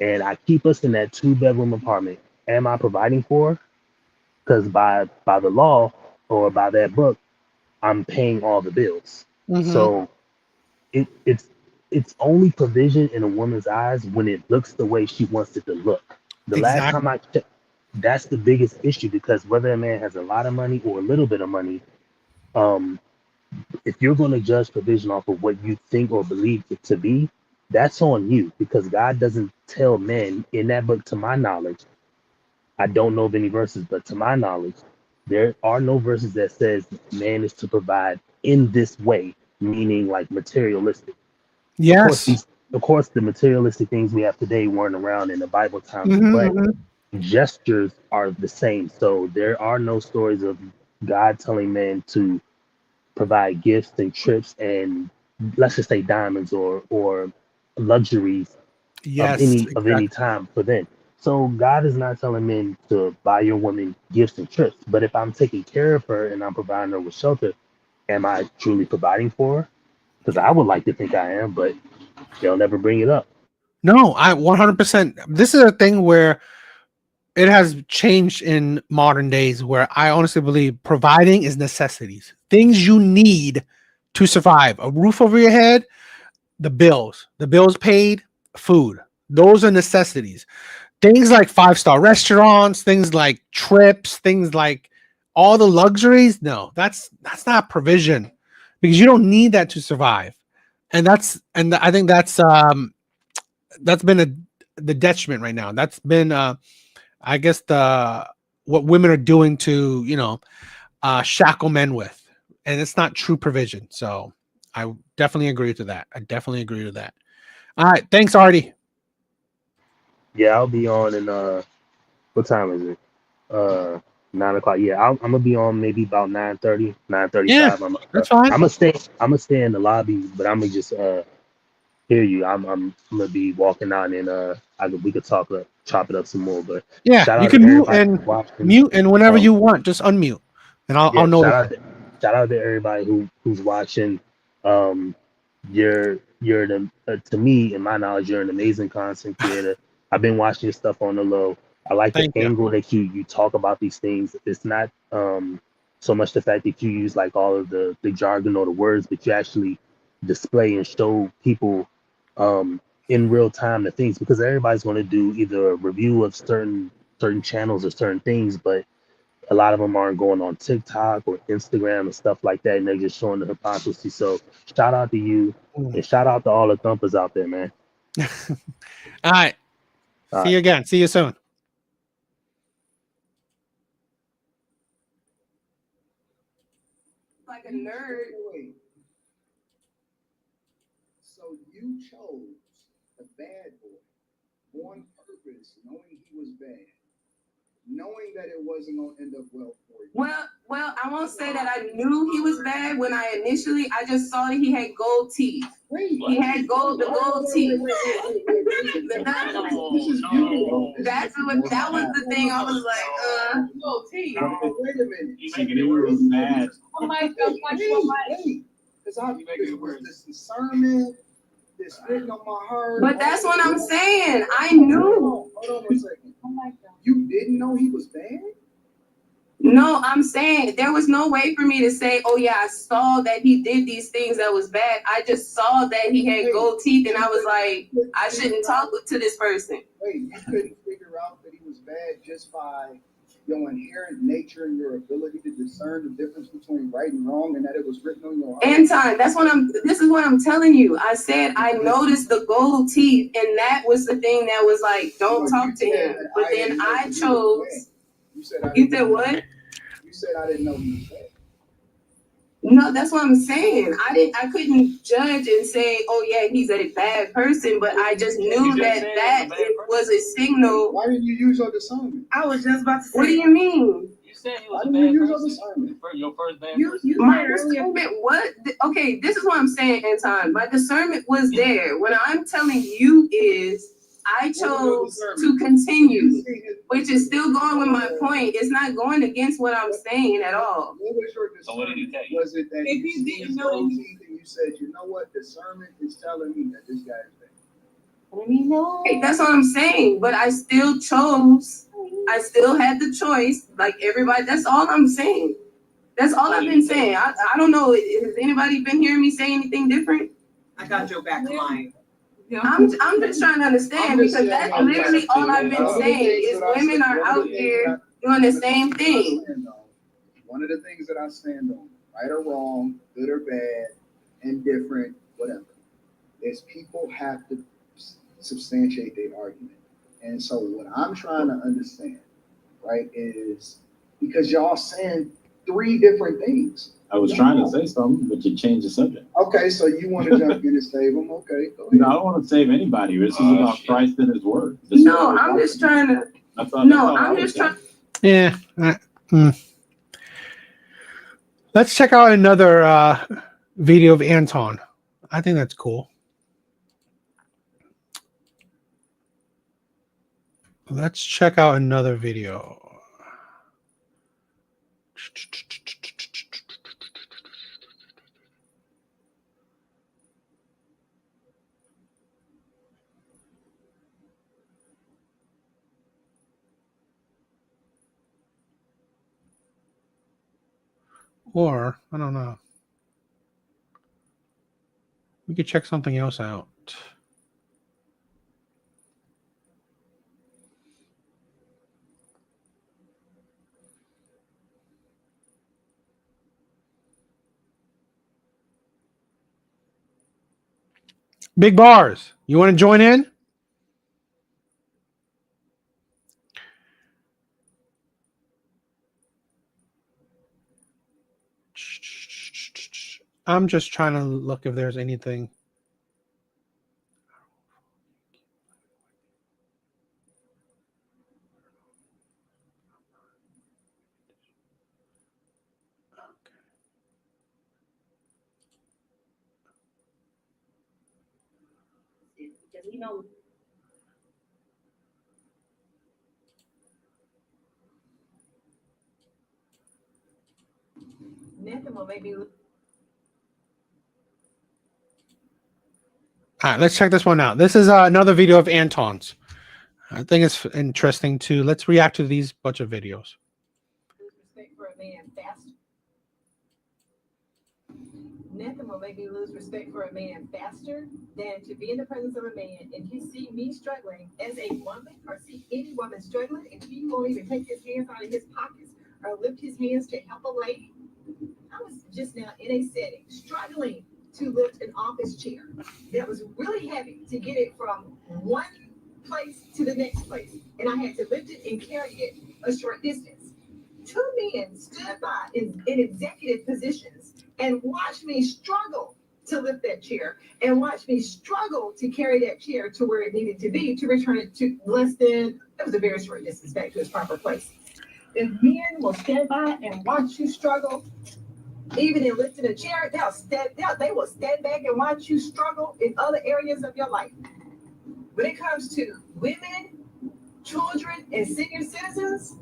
Speaker 8: and I keep us in that 2-bedroom apartment. Am I providing for her? Because by the law or by that book, I'm paying all the bills.
Speaker 1: Mm-hmm.
Speaker 8: So it's only provision in a woman's eyes when it looks the way she wants it to look. The last time
Speaker 1: Exactly.
Speaker 8: I checked, that's the biggest issue, because whether a man has a lot of money or a little bit of money, um, if you're going to judge provision off of what you think or believe it to be, that's on you, because God doesn't tell men in that book, to my knowledge. I don't know of any verses, but to my knowledge, there are no verses that says man is to provide in this way, meaning like materialistic. Of course,
Speaker 1: Yes.
Speaker 8: the materialistic things we have today weren't around in the Bible times,
Speaker 1: Mm-hmm,
Speaker 8: but
Speaker 1: mm-hmm.
Speaker 8: gestures are the same. So there are no stories of God telling men to provide gifts and trips and, let's just say, diamonds or luxuries
Speaker 1: Yes,
Speaker 8: of any
Speaker 1: exactly.
Speaker 8: time for them. So God is not telling men to buy your woman gifts and trips. But if I'm taking care of her and I'm providing her with shelter, am I truly providing for her? Because I would like to think I am, but they'll never bring it up.
Speaker 1: No, I 100%. This is a thing where it has changed in modern days, where I honestly believe providing is necessities, things you need to survive. A roof over your head, the bills paid, food. Those are necessities. Things like 5-star restaurants, things like trips, things like all the luxuries. No, that's not provision, because you don't need that to survive. And I think that's been the detriment right now. That's been I guess the what women are doing to shackle men with, and it's not true provision. So I definitely agree to that. I definitely agree to that. All right, thanks, Artie.
Speaker 8: Yeah, I'll be on in what time is it? 9 o'clock. Yeah, I'm gonna be on maybe about 9:30,
Speaker 1: Yeah,
Speaker 8: 9:35.
Speaker 1: that's fine.
Speaker 8: I'm gonna stay in the lobby, but I'm gonna just hear you. I'm gonna be walking out, and we could chop it up some more. But
Speaker 1: Yeah,
Speaker 8: shout
Speaker 1: you
Speaker 8: out to
Speaker 1: can
Speaker 8: everybody who's watching.
Speaker 1: mute, and whenever
Speaker 8: Um,
Speaker 1: you want, just unmute, and I'll
Speaker 8: yeah,
Speaker 1: notify.
Speaker 8: shout out to everybody who's watching. Um, to me, in my knowledge, you're an amazing content creator. I've been watching your stuff on the low. I like the
Speaker 1: Thank you.
Speaker 8: angle that you talk about these things. It's not so much the fact that you use like all of the jargon or the words, but you actually display and show people in real time the things, because everybody's going to do either a review of certain channels or certain things, but a lot of them aren't going on TikTok or Instagram and stuff like that, and they're just showing the hypocrisy. So shout out to you,
Speaker 1: Mm.
Speaker 8: and shout out to all the thumpers out there, man.
Speaker 1: All right,
Speaker 8: All
Speaker 1: see
Speaker 8: right.
Speaker 1: you again. See you soon.
Speaker 4: Like a nerd.
Speaker 2: Wait. So you chose the bad boy on purpose, knowing he was bad, knowing that it wasn't gonna end up well for you.
Speaker 4: Well, I won't say that I knew he was bad when I just saw that he had gold teeth. He had gold teeth.
Speaker 2: This is beautiful.
Speaker 4: That was the thing. I was like, gold teeth.
Speaker 2: Wait a minute.
Speaker 3: You making it real bad.
Speaker 2: Because I this discernment, this written on my heart.
Speaker 4: But that's what I'm saying. I knew.
Speaker 2: Hold on 1 second. You didn't know he was bad?
Speaker 4: No, I'm saying there was no way for me to say, oh yeah, I saw that he did these things that was bad. I just saw that he had gold teeth, and I was like, I shouldn't talk to this person.
Speaker 2: Wait, you couldn't figure out that he was bad just by your inherent nature and your ability to discern the difference between right and wrong, and that it was written on your heart?
Speaker 4: Anton, this is what I'm telling you. I said I noticed the gold teeth, and that was the thing that was like, don't talk to him. But then I chose. You said what?
Speaker 2: You said I didn't know he was gay.
Speaker 4: No, that's what I'm saying. I couldn't judge and say, oh yeah, he's a bad person, but I just knew that was a signal.
Speaker 2: Why didn't you use your discernment?
Speaker 5: I was just about to say.
Speaker 4: What do you mean?
Speaker 6: You said he
Speaker 2: Why
Speaker 6: was a
Speaker 2: didn't you
Speaker 6: bad
Speaker 2: use your
Speaker 6: person.
Speaker 2: discernment?
Speaker 6: Your first bad
Speaker 5: You
Speaker 6: person.
Speaker 4: My discernment, what? Okay, this is what I'm saying, Anton. My discernment was there. What I'm telling you is I chose to continue, which is still going with my point. It's not going against what I'm saying at all.
Speaker 2: What was your
Speaker 6: So what did he
Speaker 2: discernment?
Speaker 6: tell you?
Speaker 2: Was it that
Speaker 5: If
Speaker 2: you
Speaker 5: you
Speaker 2: seen
Speaker 5: didn't
Speaker 2: his
Speaker 5: know
Speaker 2: gold
Speaker 5: that
Speaker 2: teeth and you said, you know what, discernment is telling me that this guy is bad?
Speaker 4: Hey, that's what I'm saying. But I still chose. I still had the choice, like everybody. That's all I'm saying. That's all I've been saying. I don't know. Has anybody been hearing me say anything different?
Speaker 5: I got your back line.
Speaker 4: I'm just trying to understand because that's literally all I've been saying is women are out here doing the same thing.
Speaker 2: One of the things that I stand on, right or wrong, good or bad, indifferent, whatever, is people have to substantiate their argument. And so what I'm trying to understand, right, is because y'all saying 3 different things.
Speaker 3: I was trying to say something, but you changed the subject.
Speaker 2: Okay, so you want to jump in and save them? Okay, go ahead.
Speaker 3: No, I don't want to save anybody. This is about Christ and His Word.
Speaker 4: No, I'm just trying to. No, I'm just trying.
Speaker 1: Yeah. Let's check out another video of Anton. I think that's cool. Let's check out another video. Or, I don't know. We could check something else out. Big Bars, you want to join in? I'm just trying to look if there's anything.
Speaker 7: Because we know
Speaker 5: Nothing will make me look.
Speaker 1: All right, let's check this one out. This is another video of Anton's. I think it's interesting too. Let's react to these bunch of videos.
Speaker 7: respect for a man faster. Nothing will make me lose respect for a man faster than to be in the presence of a man and he see me struggling as a woman or see any woman struggling and he won't even take his hands out of his pockets or lift his hands to help a lady. I was just now in a setting struggling to lift an office chair that was really heavy to get it from one place to the next place. And I had to lift it and carry it a short distance. 2 men stood by in executive positions and watched me struggle to lift that chair and watch me struggle to carry that chair to where it needed to be to return it to less than, it was a very short distance back to its proper place. If men will stand by and watch you struggle, even in lifting a chair, they will stand back and watch you struggle in other areas of your life. When it comes to women, children, and senior citizens,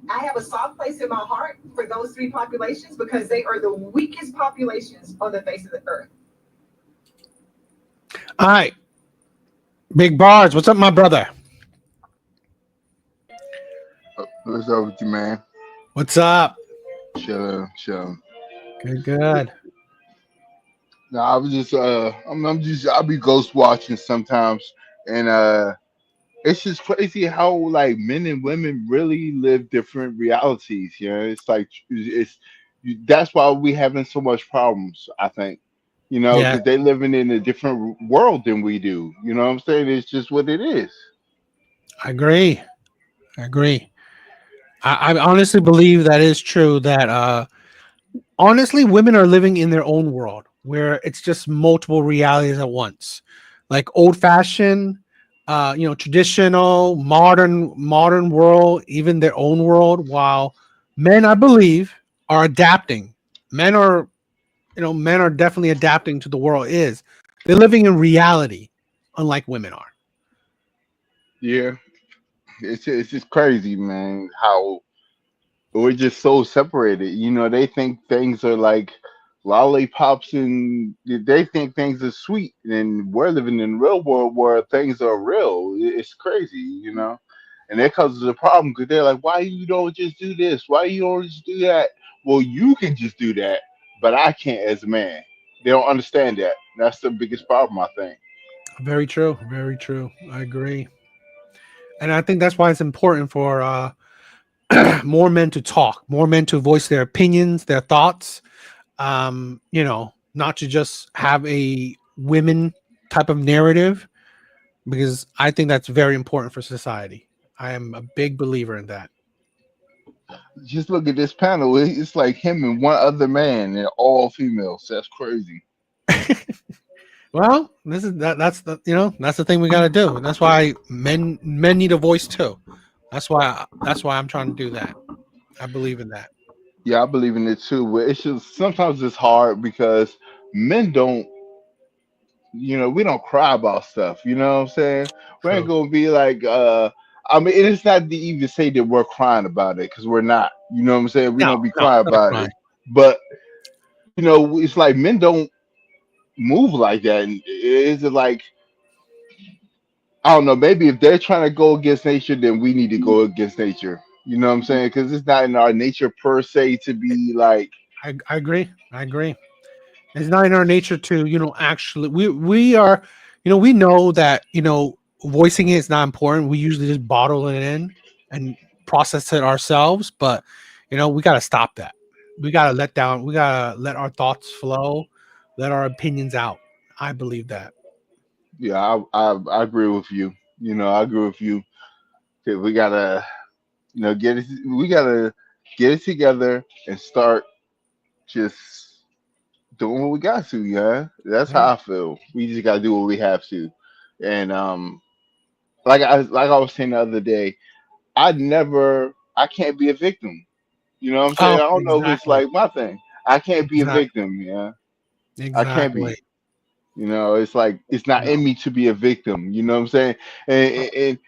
Speaker 7: I have a soft place in my heart for those 3 populations because they are the weakest populations on the face of the earth.
Speaker 1: All right. Big Bars, what's up, my brother?
Speaker 9: What's up with you, man?
Speaker 1: What's up?
Speaker 9: Chill.
Speaker 1: Good.
Speaker 9: No, I was just, I'll be ghost watching sometimes, and it's just crazy how like men and women really live different realities. You know, it's like that's why we having so much problems. I think, you know,
Speaker 1: Yeah,
Speaker 9: because they living in a different world than we do. You know what I'm saying? It's just what it is.
Speaker 1: I agree. I agree. I honestly believe that is true. That honestly, women are living in their own world where it's just multiple realities at once, like old fashioned, traditional, modern world, even their own world. While men, I believe, are adapting. Men are, men are definitely adapting to the world is. They're living in reality, unlike women are.
Speaker 9: Yeah, it's just crazy, man. How we're just so separated. You know, they think things are like lollipops and they think things are sweet. And we're living in the real world where things are real. It's crazy, you know. And that causes a problem because they're like, why you don't just do this? Why you don't just do that? Well, you can just do that, but I can't as a man. They don't understand that. That's the biggest problem, I think.
Speaker 1: Very true. Very true. I agree. And I think that's why it's important for more men to talk, more men to voice their opinions, their thoughts. Not to just have a women type of narrative, because I think that's very important for society. I am a big believer in that.
Speaker 9: Just look at this panel. It's like him and one other man, and all females. That's crazy.
Speaker 1: Well, this is that's the thing we got to do. And that's why men need a voice too. That's why I'm trying to do that. I believe in that.
Speaker 9: Yeah, I believe in it too. But it's just sometimes it's hard because men don't, you know, we don't cry about stuff. You know what I'm saying? We ain't
Speaker 1: True.
Speaker 9: gonna be like, I mean, it's not to even say that we're crying about it because we're not. You know what I'm saying? We
Speaker 1: No,
Speaker 9: don't be
Speaker 1: no,
Speaker 9: crying
Speaker 1: not a
Speaker 9: about
Speaker 1: crime.
Speaker 9: it. But you know, it's like men don't move like that. And is it like I don't know? Maybe if they're trying to go against nature, then we need to go against nature. You know what I'm saying? Because it's not in our nature per se to be like.
Speaker 1: I agree. I agree. It's not in our nature to, actually we are, we know that, voicing it is not important. We usually just bottle it in and process it ourselves, but we got to stop that. We got to let our thoughts flow, let our opinions out. I believe that.
Speaker 9: Yeah, I agree with you. You know, I agree with you. That we gotta, you know, we gotta get it together and start just doing what we got to. Yeah, that's
Speaker 1: Yeah.
Speaker 9: how I feel. We just gotta do what we have to. And like I was saying the other day, I can't be a victim. You know what I'm saying? I
Speaker 1: Oh,
Speaker 9: don't know if it's
Speaker 1: exactly.
Speaker 9: like my thing. I can't be a
Speaker 1: Exactly.
Speaker 9: victim. Yeah, I can't
Speaker 1: Exactly.
Speaker 9: be. You know, it's like it's not
Speaker 1: No.
Speaker 9: in me to be a victim. You know what I'm saying? And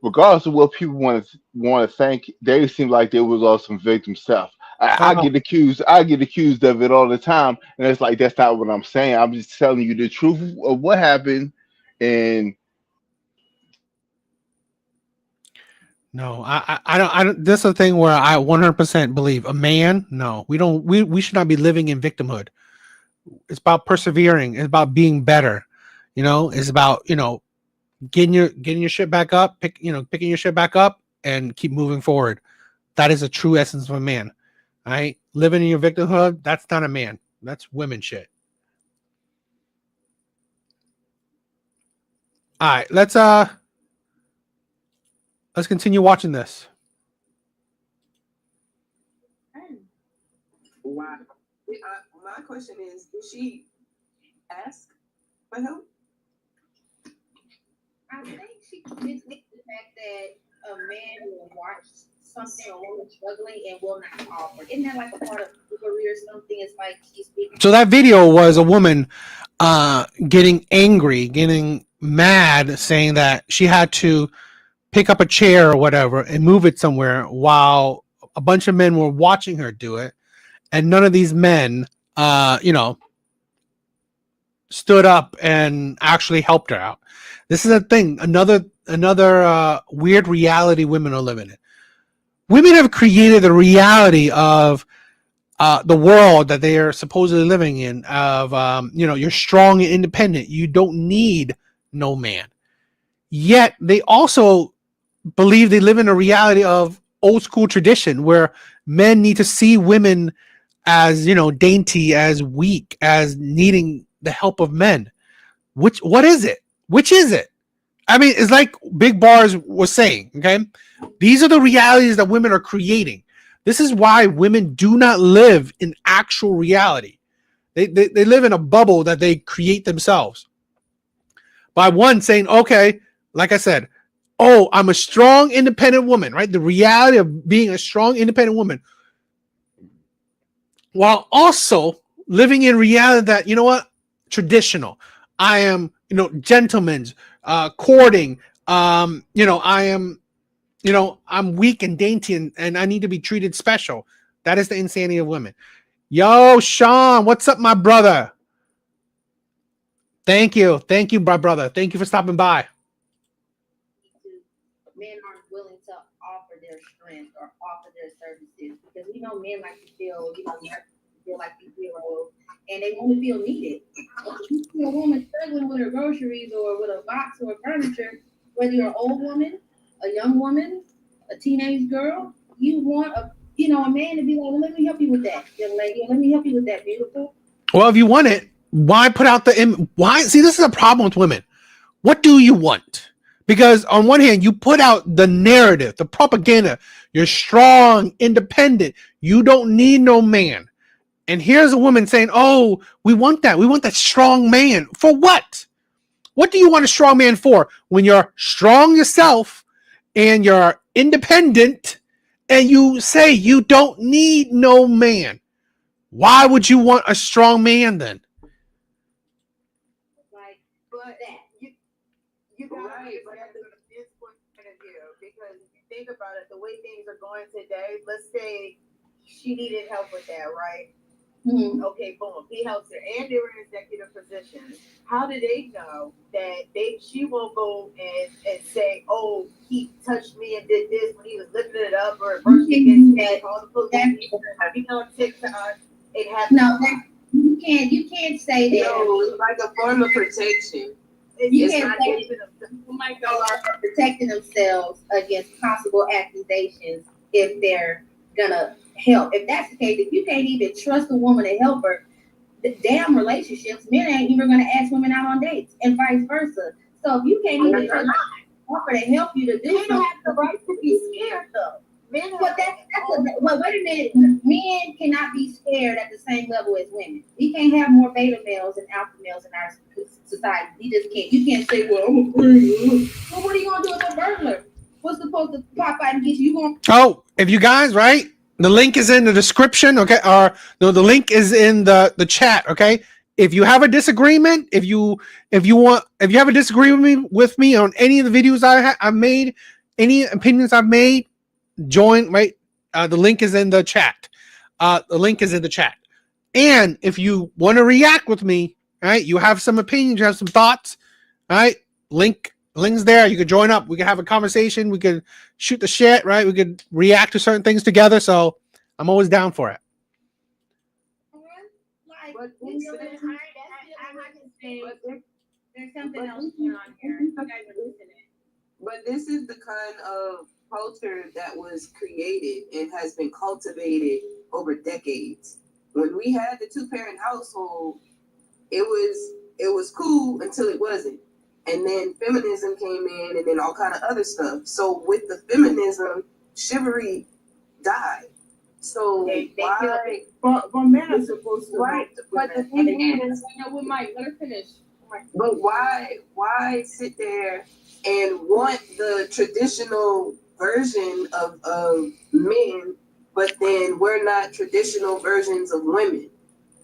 Speaker 9: regardless of what people want to think, they seem like there was all some victim stuff. I
Speaker 1: Oh,
Speaker 9: get accused. I get accused of it all the time, and it's like that's not what I'm saying. I'm just telling you the truth of what happened. And
Speaker 1: no, I don't. This is a thing where I 100% believe a man. No, we don't. We should not be living in victimhood. It's about persevering. It's about being better. It's about getting your shit back up. Picking your shit back up and keep moving forward. That is a true essence of a man. All right, living in your victimhood. That's not a man. That's women shit. All right, let's continue watching this.
Speaker 4: Why? My question is, did she ask for help?
Speaker 7: I think she just the fact that a man will watch something or woman struggling and will not offer. Isn't that like a part of chivalry or something? It's like she's speaking.
Speaker 1: So that video was a woman getting angry, getting mad, saying that she had to pick up a chair or whatever and move it somewhere while a bunch of men were watching her do it, and none of these men stood up and actually helped her out. This is a thing, another weird reality women are living in. Women have created the reality of the world that they are supposedly living in, of you're strong and independent, you don't need no man. yet they also believe they live in a reality of old school tradition where men need to see women as, dainty, as weak, as needing the help of men. What is it? Which is it? I mean, it's like Big Bars was saying, okay? These are the realities that women are creating. This is why women do not live in actual reality. They live in a bubble that they create themselves. By one saying, okay, like I said, oh, I'm a strong, independent woman, right? The reality of being a strong, independent woman, while also living in reality that, you know what? Traditional. I am, gentleman's, courting. I am, I'm weak and dainty and I need to be treated special. That is the insanity of women. Yo, Sean, what's up, my brother? Thank you, my brother. Thank you for stopping by.
Speaker 10: Men aren't willing to offer their strength or offer their services because we know men like to feel, feel like the hero, and they want to feel needed. If you see a woman struggling with her groceries or with a box or furniture, whether you're an old woman, a young woman, a teenage girl, you want a man to be like, well, let me help you with that, young lady. Let me help you with that, beautiful.
Speaker 1: Well, if you want it, why put out why? See, this is a problem with women. What do you want? Because on one hand, you put out the narrative, the propaganda. You're strong, independent. You don't need no man. And here's a woman saying, oh, we want that. We want that strong man. For what? What do you want a strong man for? When you're strong yourself and you're independent and you say you don't need no man. Why would you want a strong man then?
Speaker 7: But you gotta understand from this point of view, because if you think about it, the way things are going today, let's say she needed help with that, right?
Speaker 10: Mm-hmm.
Speaker 7: Okay, boom, he helps her, and they were in executive positions. How do they know that she won't go and say, oh, he touched me and did this when he was lifting it up, or brushing against me, call the police, TikTok, it happens.
Speaker 10: No, you can't say that.
Speaker 4: No, like a form of protection.
Speaker 10: You can't say that are protecting themselves against possible accusations if they're gonna help. If that's the case, if you can't even trust a woman to help her, the damn relationships, men ain't even gonna ask women out on dates, and vice versa. So if you can't even offer to help you to do something, don't have the right to be scared though. But wait a minute. Men cannot be scared at the same level as women. We can't have more beta males and alpha males in our society. We just can't. You can't say, well, I'm a queen. Well, what are you gonna do with a burglar? What's supposed to pop out and get you?
Speaker 1: Oh, if you guys, right? The link is in the description, okay? Or no, the link is in the chat, okay? If you have a disagreement, if you have a disagreement with me on any of the videos I've made, any opinions I've made, join, right? The link is in the chat. And if you want to react with me, right? You have some opinions, you have some thoughts, right? Link's there. You can join up. We can have a conversation. We can shoot the shit, right? We could react to certain things together. So I'm always down for it.
Speaker 10: But there's something else going on here. You guys are listening.
Speaker 4: But this is the kind of culture that was created and has been cultivated over decades. When we had the two-parent household, it was cool until it wasn't. And then feminism came in, and then all kind of other stuff. So with the feminism, chivalry died. So why?
Speaker 5: But men are supposed to.
Speaker 4: Right. But the thing is,
Speaker 10: we might let her finish.
Speaker 4: but why sit there and want the traditional version of men, but then we're not traditional versions of women?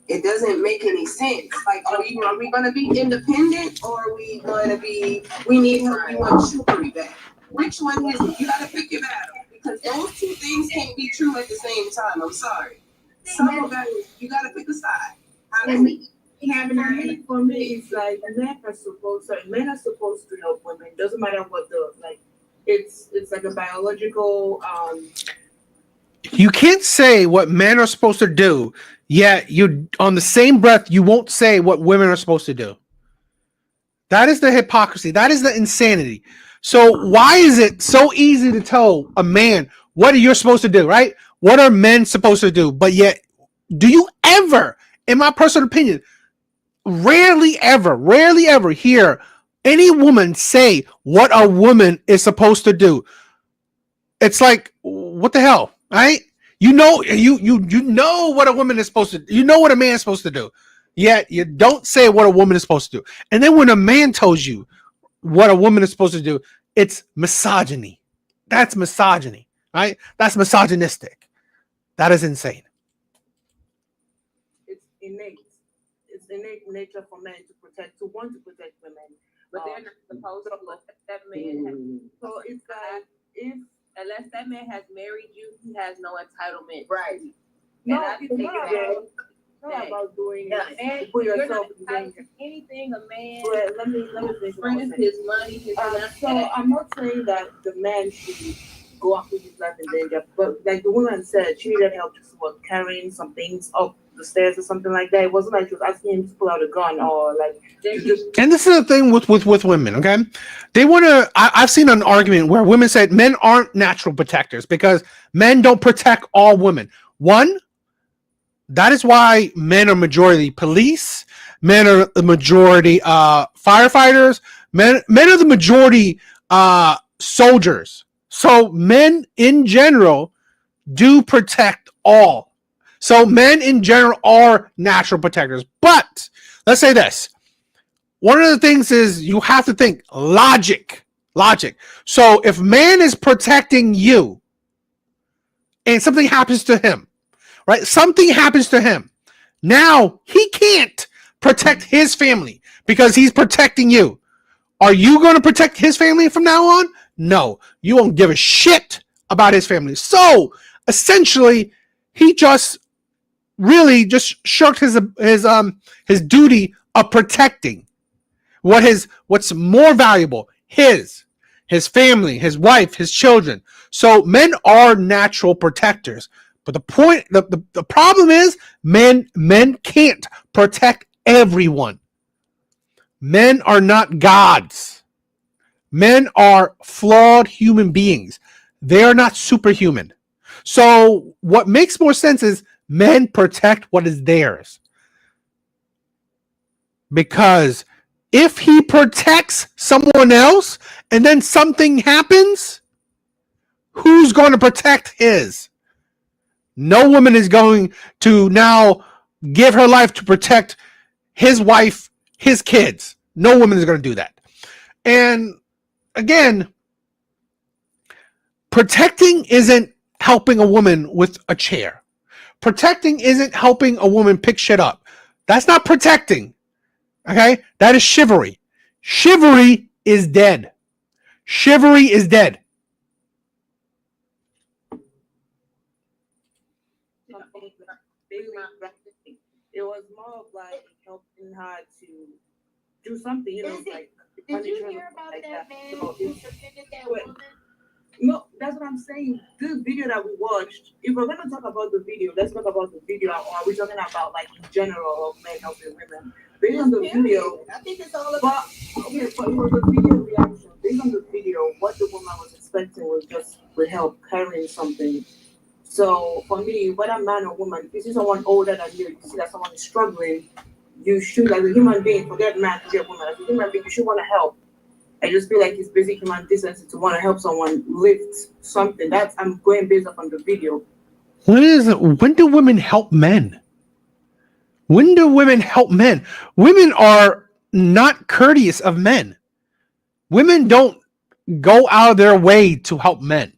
Speaker 4: It doesn't make any sense. Like, are we going to be independent, or are we going to be, we need help, we want chivalry back? Which one is it? You got to pick your battle, because those two things can't be true at the same time. I'm sorry. You got to pick a side.
Speaker 5: For me, it's like men are supposed to help women. Doesn't matter what it's like a biological.
Speaker 1: You can't say what men are supposed to do, yet you on the same breath you won't say what women are supposed to do. That is the hypocrisy. That is the insanity. So why is it so easy to tell a man what are you supposed to do, right? What are men supposed to do? But yet, do you ever, in my personal opinion, rarely ever hear any woman say what a woman is supposed to do? It's like, what the hell, right? You know what a woman is supposed to do. You know what a man is supposed to do. Yet you don't say what a woman is supposed to do. And then when a man tells you what a woman is supposed to do, it's misogyny. That's misogyny, right? That's misogynistic. That is insane.
Speaker 11: It's innate. It's innate nature for men to want to protect women.
Speaker 12: But they're not supposed to let that man.
Speaker 11: So it's like
Speaker 12: unless that man has married you, he has no entitlement.
Speaker 11: Right.
Speaker 12: And I think
Speaker 11: not about doing
Speaker 12: and
Speaker 11: put
Speaker 12: you're
Speaker 11: yourself
Speaker 12: not
Speaker 11: in
Speaker 12: entitled
Speaker 11: danger.
Speaker 12: to anything a man
Speaker 11: But let me think
Speaker 12: brings
Speaker 11: about it.
Speaker 12: his money, his
Speaker 11: So I'm not saying that the man should go after his life in danger, but like the woman said, she needed help just with carrying some things up the stairs or something like that. It wasn't like she was asking him to pull out a gun or like just.
Speaker 1: And this is the thing with women, okay? They want to. I've seen an argument where women said men aren't natural protectors because men don't protect all women. One, that is why men are majority police, men are the majority firefighters, men are the majority soldiers. So men in general do protect all. So men in general are natural protectors. But let's say this. One of the things is you have to think logic. So if man is protecting you and something happens to him, right? Something happens to him. Now he can't protect his family because he's protecting you. Are you going to protect his family from now on? No, you won't give a shit about his family. So essentially, he just shirked his duty of protecting what's more valuable, his family, his wife, his children. So men are natural protectors. But the problem is men can't protect everyone. Men are not gods. Men are flawed human beings. They are not superhuman. So what makes more sense is men protect what is theirs. Because if he protects someone else and then something happens, who's going to protect his? No woman is going to now give her life to protect his wife, his kids. No woman is going to do that. And again, protecting isn't helping a woman with a chair. Protecting isn't helping a woman pick shit up. That's not protecting. Okay? That is chivalry. Chivalry is dead. Chivalry is dead.
Speaker 11: It was more of like helping her to do something,
Speaker 10: Did you hear about that man who defended that woman?
Speaker 11: No, that's what I'm saying. The video that we watched, if we're going to talk about the video, let's talk about the video. Or are we talking about like in general of men helping women? Based on the video,
Speaker 10: I think it's all about.
Speaker 11: but it was a video reaction. Based on the video, what the woman was expecting was just with help carrying something. So for me, whether man or woman, if you see someone older than you see that someone is struggling, you should, as a human being, forget man, forget woman, as a human being, you should want to help. I just feel like it's basic human decency to want to help someone lift something. I'm going based off on the video.
Speaker 1: When do women help men? When do women help men? Women are not courteous of men. Women don't go out of their way to help men.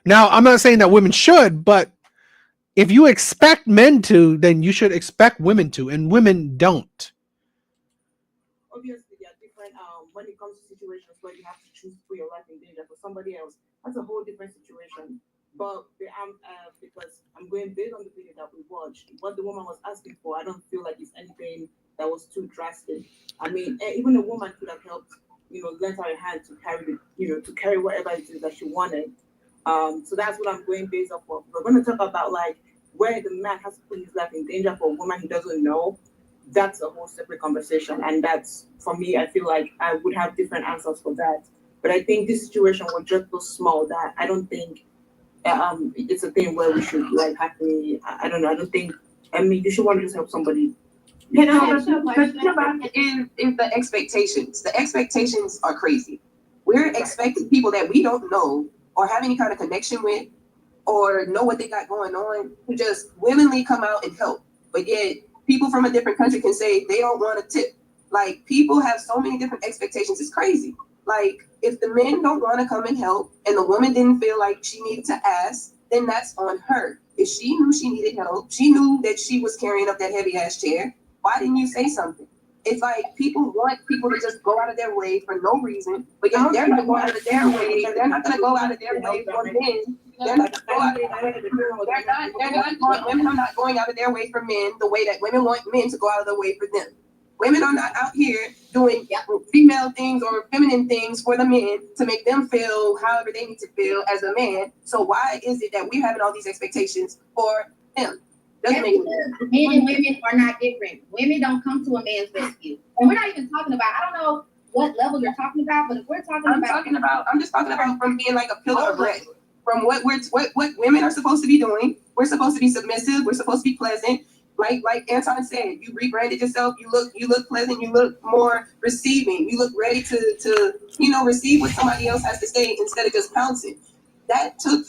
Speaker 1: Now, I'm not saying that women should, but if you expect men to, then you should expect women to, and women don't.
Speaker 11: Obviously, there are different, when it comes to situations where you have to choose to put your life in danger for somebody else, that's a whole different situation. But because I'm going based on the video that we watched, what the woman was asking for, I don't feel like it's anything that was too drastic. I mean, even a woman could have helped, lent her a hand to carry to carry whatever it is that she wanted. So that's what I'm going based off of. We're going to talk about like where the man has to put his life in danger for a woman he doesn't know. that's a whole separate conversation. And that's, for me, I feel like I would have different answers for that. But I think this situation was just so small that I don't think it's a thing where we should like happily. I don't know. I don't think. I mean, you should want to just help somebody.
Speaker 4: You know, but think about it in the expectations. The expectations are crazy. We're expecting people that we don't know or have any kind of connection with or know what they got going on to just willingly come out and help. But yet people from a different country can say they don't want to tip. Like, people have so many different expectations. It's crazy. Like, if the men don't want to come and help and the woman didn't feel like she needed to ask, then that's on her. If she knew she needed help, she knew that she was carrying up that heavy ass chair, why didn't you say something? It's like people want people to just go out of their way for no reason, but yet they're not going out of their way. They're not going to go out of their way for men. They're not going to go out of their way. Women are not going out of their way for men the way that women want men to go out of their way for them. Women are not out here doing female things or feminine things for the men to make them feel however they need to feel as a man. So why is it that we're having all these expectations for them?
Speaker 10: Men and women are not different. Women don't come to a man's rescue. And we're not even talking about, I don't know what level you're talking about, but if we're talking
Speaker 4: I'm just talking about from being like a pillar of bread. From what women are supposed to be doing. We're supposed to be submissive, we're supposed to be pleasant. Like Anton said, you rebranded yourself, you look pleasant, you look more receiving, you look ready to receive what somebody else has to say instead of just pouncing. That took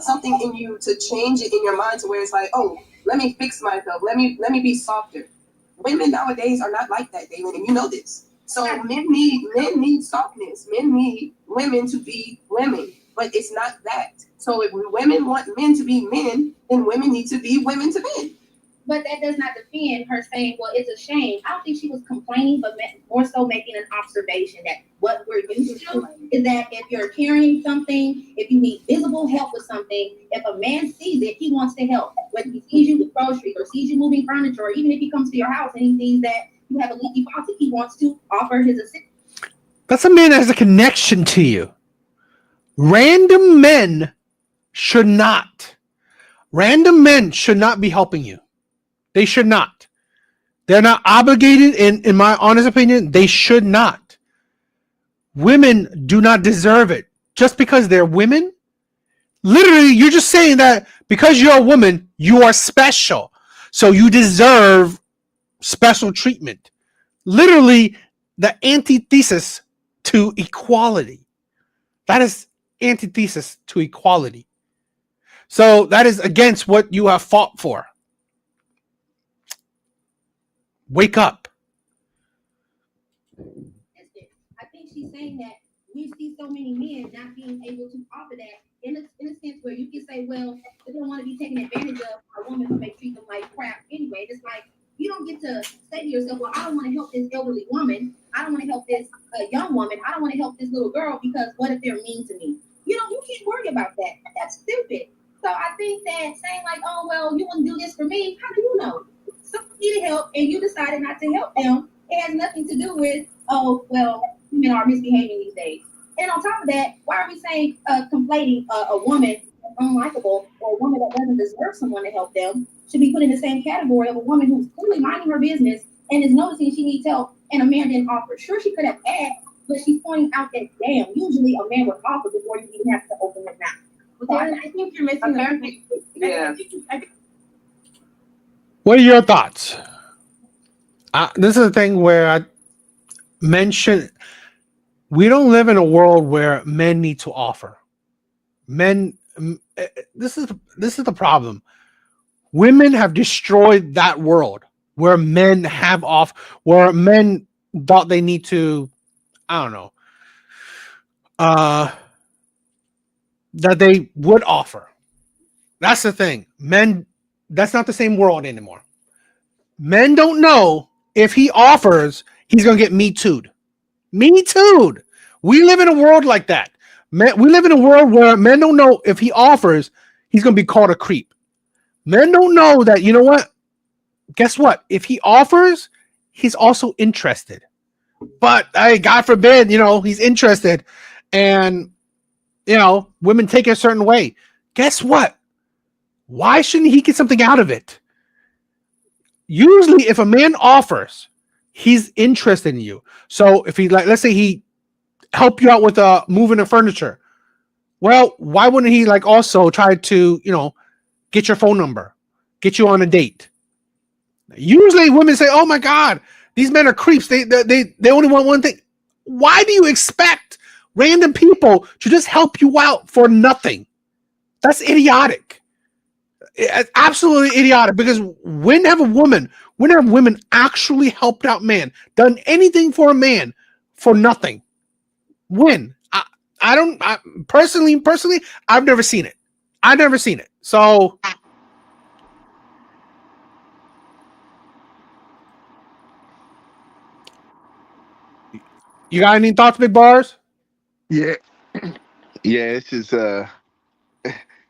Speaker 4: something in you to change it in your mind to where it's like, oh, let me fix myself, let me be softer. Women nowadays are not like that, Daylin, and you know this. So men need softness. Men need women to be women, but it's not that. So if women want men to be men, then women need to be women to men.
Speaker 10: But that does not defend her saying, well, it's a shame. I don't think she was complaining, but more so making an observation that what we're used to is that if you're carrying something, if you need visible help with something, if a man sees it, he wants to help. Whether he sees you with groceries or sees you moving furniture, or even if he comes to your house and he sees that you have a leaky faucet, he wants to offer his assistance.
Speaker 1: That's a man that has a connection to you. Random men should not be helping you. They should not. They're not obligated, in my honest opinion, they should not. Women do not deserve it. Just because they're women, literally, you're just saying that because you're a woman, you are special. So you deserve special treatment. Literally, the antithesis to equality. That is antithesis to equality. So that is against what you have fought for. Wake up.
Speaker 10: I think she's saying that we see so many men not being able to offer that in a sense where you can say, well, they don't want to be taken advantage of by a woman who may treat them like crap anyway. It's like, you don't get to say to yourself, well, I don't want to help this elderly woman. I don't want to help this young woman. I don't want to help this little girl because what if they're mean to me? You can't worry about that. That's stupid. So I think that saying like, oh, well, you wouldn't do this for me. How do you know? Somebody needed help and you decided not to help them. It has nothing to do with, oh, well, women are misbehaving these days. And on top of that, why are we saying conflating a woman unlikable or a woman that doesn't deserve someone to help them should be put in the same category of a woman who's clearly minding her business and is noticing she needs help and a man didn't offer? Sure, she could have asked, but she's pointing out that, damn, usually a man would offer before you even have to open your mouth. So I think you're missing the
Speaker 4: Yeah.
Speaker 1: What are your thoughts? This is a thing where I mentioned we don't live in a world where men need to offer. This is the problem. Women have destroyed that world where men have where men thought they need to, I don't know, that they would offer. That's the thing. Men, that's not the same world anymore. Men don't know if he offers, he's going to get Me Too'd. Me Too'd. We live in a world like that. We live in a world where men don't know if he offers, he's going to be called a creep. Men don't know that, you know what? Guess what? If he offers, he's also interested. But God forbid, he's interested and, women take it a certain way. Guess what? Why shouldn't he get something out of it? usually if a man offers, he's interested in you. So if he, like, let's say he help you out with moving the furniture, well, why wouldn't he like also try to, you know, get your phone number, get you on a date? Usually women say, oh my God, these men are creeps. They only want one thing. Why do you expect random people to just help you out for nothing? That's idiotic. It's absolutely idiotic, because when have women actually helped out man, done anything for a man for nothing? When? I personally, I've never seen it. So you got any thoughts, Big Bars?
Speaker 9: Yeah, yeah. It's just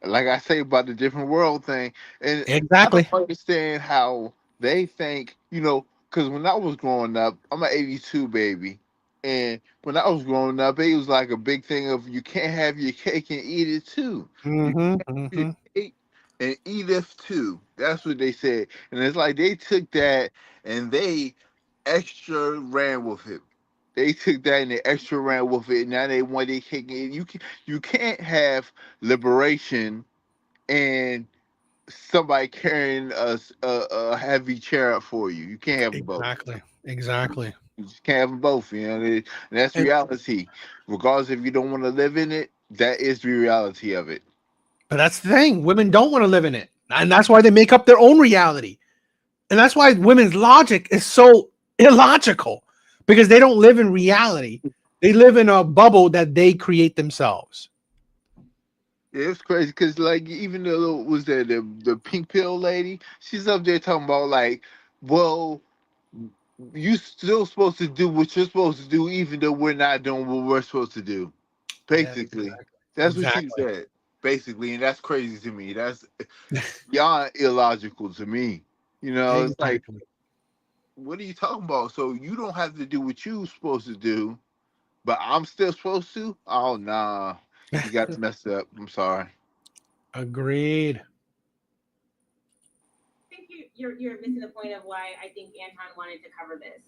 Speaker 9: like I say about the different world thing, and I don't
Speaker 1: Exactly.
Speaker 9: understand how they think. You know, because when I was growing up, I'm an '82 baby, and when I was growing up, it was like a big thing of you can't have your cake and eat it too. You can't have your cake and eat it too. That's what they said, and it's like they took that and they extra ran with it. They took that and they extra ran with it. Now they want their cake. And you can't have liberation and somebody carrying a heavy chair up for you. You can't have them both.
Speaker 1: Exactly.
Speaker 9: You just can't have them both. You know, and that's
Speaker 1: And-
Speaker 9: reality. Regardless if you don't want to live in it, that is the reality of it.
Speaker 1: But that's the thing. Women don't want to live in it. And that's why they make up their own reality. And that's why women's logic is so illogical, because they don't live in reality. They live in a bubble that they create themselves.
Speaker 9: Yeah, it's crazy because, like, even the little, was that the pink pill lady? She's up there talking about, like, well, you still supposed to do what you're supposed to do, even though we're not doing what we're supposed to do. Basically, that's what she said. Basically, and that's crazy to me. That's beyond illogical to me. You know, it's like, what are you talking about? So you don't have to do what you're supposed to do, but I'm still supposed to? Oh, nah. You got messed up. I'm sorry.
Speaker 1: Agreed.
Speaker 10: I think you're missing the point of why I think Anton wanted to cover this.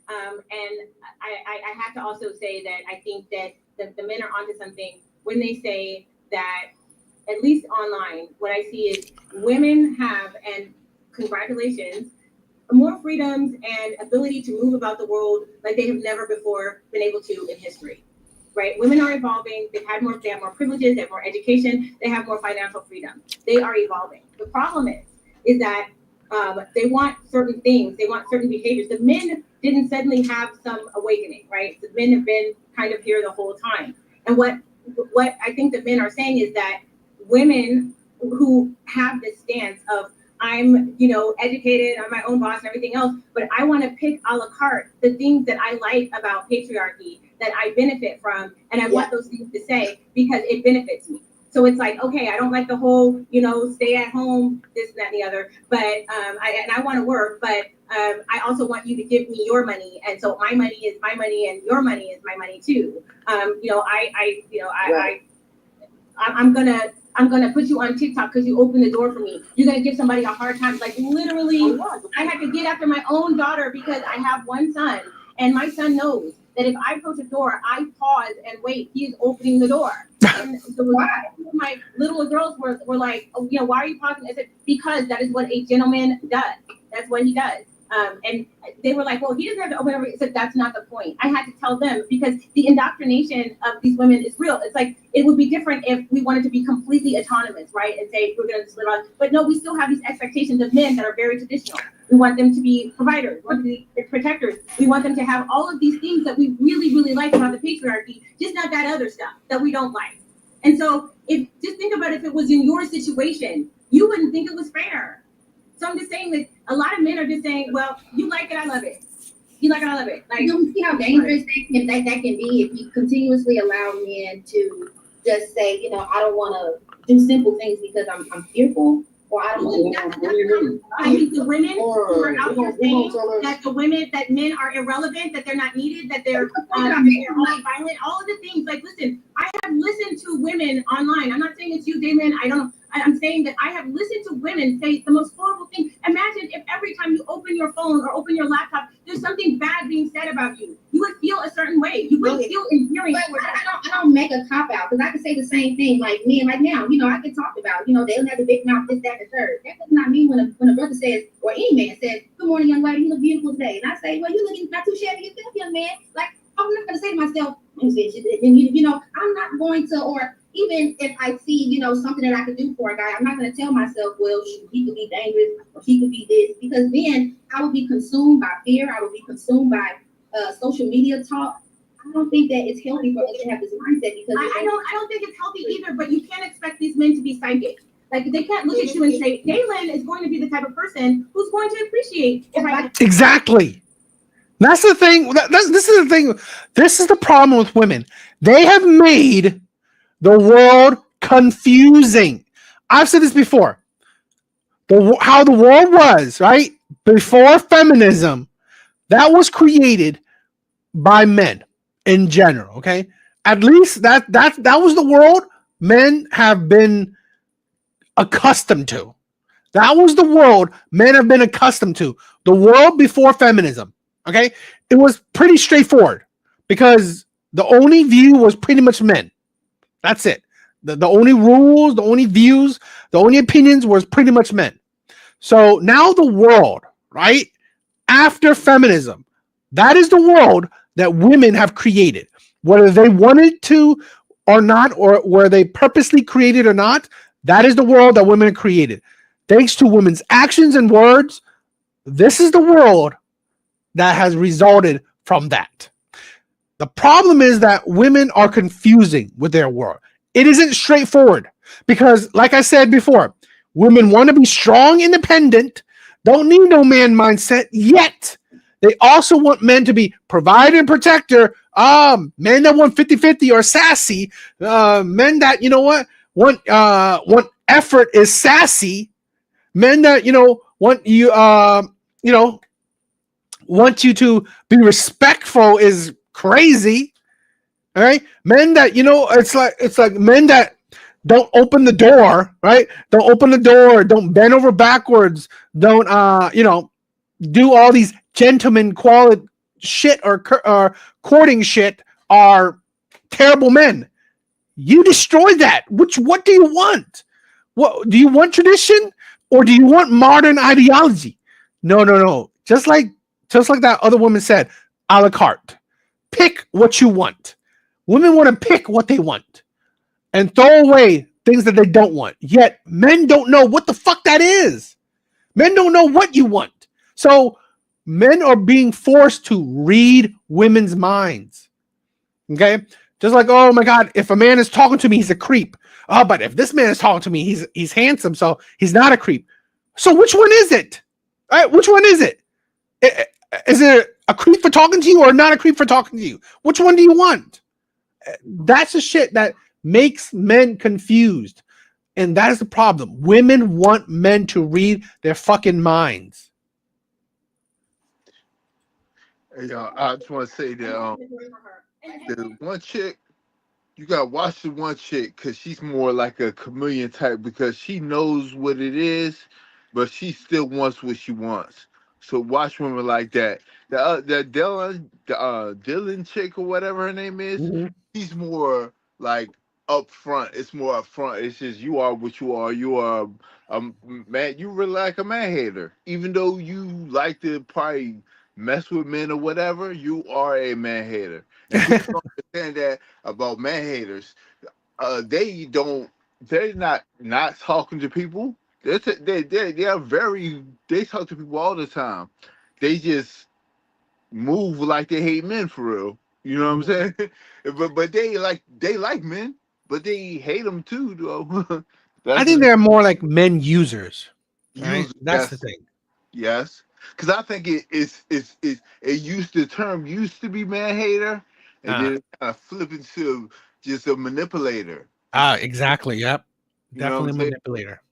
Speaker 10: And I have to also say that I think that the men are onto something when they say that, at least online, what I see is women have, and congratulations, more freedoms and ability to move about the world like they have never before been able to in history. Right? Women are evolving. They have more privileges, they have more education, they have more financial freedom. They are evolving. The problem is that they want certain things, they want certain behaviors. The men didn't suddenly have some awakening, right? The men have been kind of here the whole time. And what I think the men are saying is that women who have this stance of, I'm, educated, I'm my own boss and everything else, but I want to pick a la carte the things that I like about patriarchy, that I benefit from, and I want those things to say because it benefits me. So it's like, okay, I don't like the whole, stay at home, this, that, and the other, but I want to work, but I also want you to give me your money, and so my money is my money, and your money is my money too. I'm gonna put you on TikTok because you opened the door for me. You're gonna give somebody a hard time. Like, literally, I had to get after my own daughter because I have one son, and my son knows that if I approach a door, I pause and wait. He is opening the door. And so my little girls were like, oh, why are you pausing? I said, because that is what a gentleman does. That's what he does. And they were like, well, he doesn't have to open everything. I said, that's not the point. I had to tell them because the indoctrination of these women is real. It's like, it would be different if we wanted to be completely autonomous, right? And say, we're going to just live on. But no, we still have these expectations of men that are very traditional. We want them to be providers, we want them to be protectors. We want them to have all of these things that we really, really like about the patriarchy, just not that other stuff that we don't like. And so just think about if it was in your situation, you wouldn't think it was fair. So I'm just saying that a lot of men are just saying, well, you like it, I love it. You like it, I love it. Like, you see how dangerous that can be if you continuously allow men to just say, I don't want to do simple things because I'm fearful, or I don't want to. I think the women who are out here saying that that men are irrelevant, that they're not needed, that they're all violent, all of the things. Like, listen, I have listened to women online. I'm not saying it's you, Damon. I don't know. I'm saying that I have listened to women say the most horrible thing. Imagine if every time you open
Speaker 13: open your phone or open your laptop, there's something bad being said about you. You would feel a certain way. You would feel inferior.
Speaker 10: But I don't make a cop out, because I can say the same thing like me and right now. You know, I can talk about, you know, they have a big mouth, this, that, and the third. That does not mean when a brother says, or any man says, good morning, young lady, you look beautiful today. And I say, well, you looking not too shabby yourself, young man. Like, I'm not going to say to myself, you know, I'm not going to, or even if I see, you know, something that I could do for a guy, I'm not going to tell myself, well, he could be dangerous or he could be this, because then I would be consumed by fear. I would be consumed by social media talk. I don't think that it's healthy for us to have this mindset, because
Speaker 13: I don't think it's healthy either, but you can't expect these men to be psychic. Like, they can't look at you and say, Galen is going to be the type of person who's going to appreciate if I
Speaker 1: Exactly. That's the thing. This is the thing. This is the problem with women. They have made the world confusing. I've said this before. How the world was, right? Before feminism, that was created by men in general, okay? At least that was the world men have been accustomed to. That was the world men have been accustomed to. The world before feminism, okay? It was pretty straightforward because the only view was pretty much men. That's it. The only rules, the only views, the only opinions was pretty much men. So now the world, right? After feminism, that is the world that women have created. Whether they wanted to or not, or were they purposely created or not, that is the world that women created. Thanks to women's actions and words, this is the world that has resulted from that. The problem is that women are confusing with their world. It isn't straightforward because, like I said before, women want to be strong, independent, don't need no man mindset, yet they also want men to be provider and protector. Men that want 50-50 are sassy. Men that, you know what, want effort is sassy. Men that, you know, want you, you know, want you to be respectful is crazy. All right, men that, you know, it's like men that don't open the door, right? Don't open the door, don't bend over backwards, don't you know, do all these gentleman quality shit or courting shit are terrible men. You destroy that. What do you want? What do you want, tradition or do you want modern ideology? No. Just like that other woman said, a la carte. Pick what you want. Women want to pick what they want and throw away things that they don't want. Yet men don't know what the fuck that is. Men don't know what you want. So men are being forced to read women's minds. Okay? Just like, oh my God, if a man is talking to me, he's a creep. Oh, but if this man is talking to me, he's handsome, so he's not a creep. So which one is it? All right, which one is it? Is it a creep for talking to you or not a creep for talking to you? Which one do you want? That's the shit that makes men confused. And that is the problem. Women want men to read their fucking minds.
Speaker 9: Hey, I just want to say that the one chick, you gotta watch the one chick because she's more like a chameleon type because she knows what it is, but she still wants what she wants. So watch women like that. The Dylan chick or whatever her name is, she's more like upfront. It's more upfront. It's just you are what you are. You are man. You really like a man hater, even though you like to probably mess with men or whatever. You are a man hater. And people don't understand that about man haters. They're not talking to people. They talk to people all the time. They just move like they hate men for real. You know what I'm saying? but they like men, but they hate them too, though.
Speaker 1: I think they're more like men users. Right? That's the thing.
Speaker 9: Yes, because I think the term used to be man hater, and then it kind of flip into just a manipulator.
Speaker 1: Exactly. Yep. Definitely a manipulator.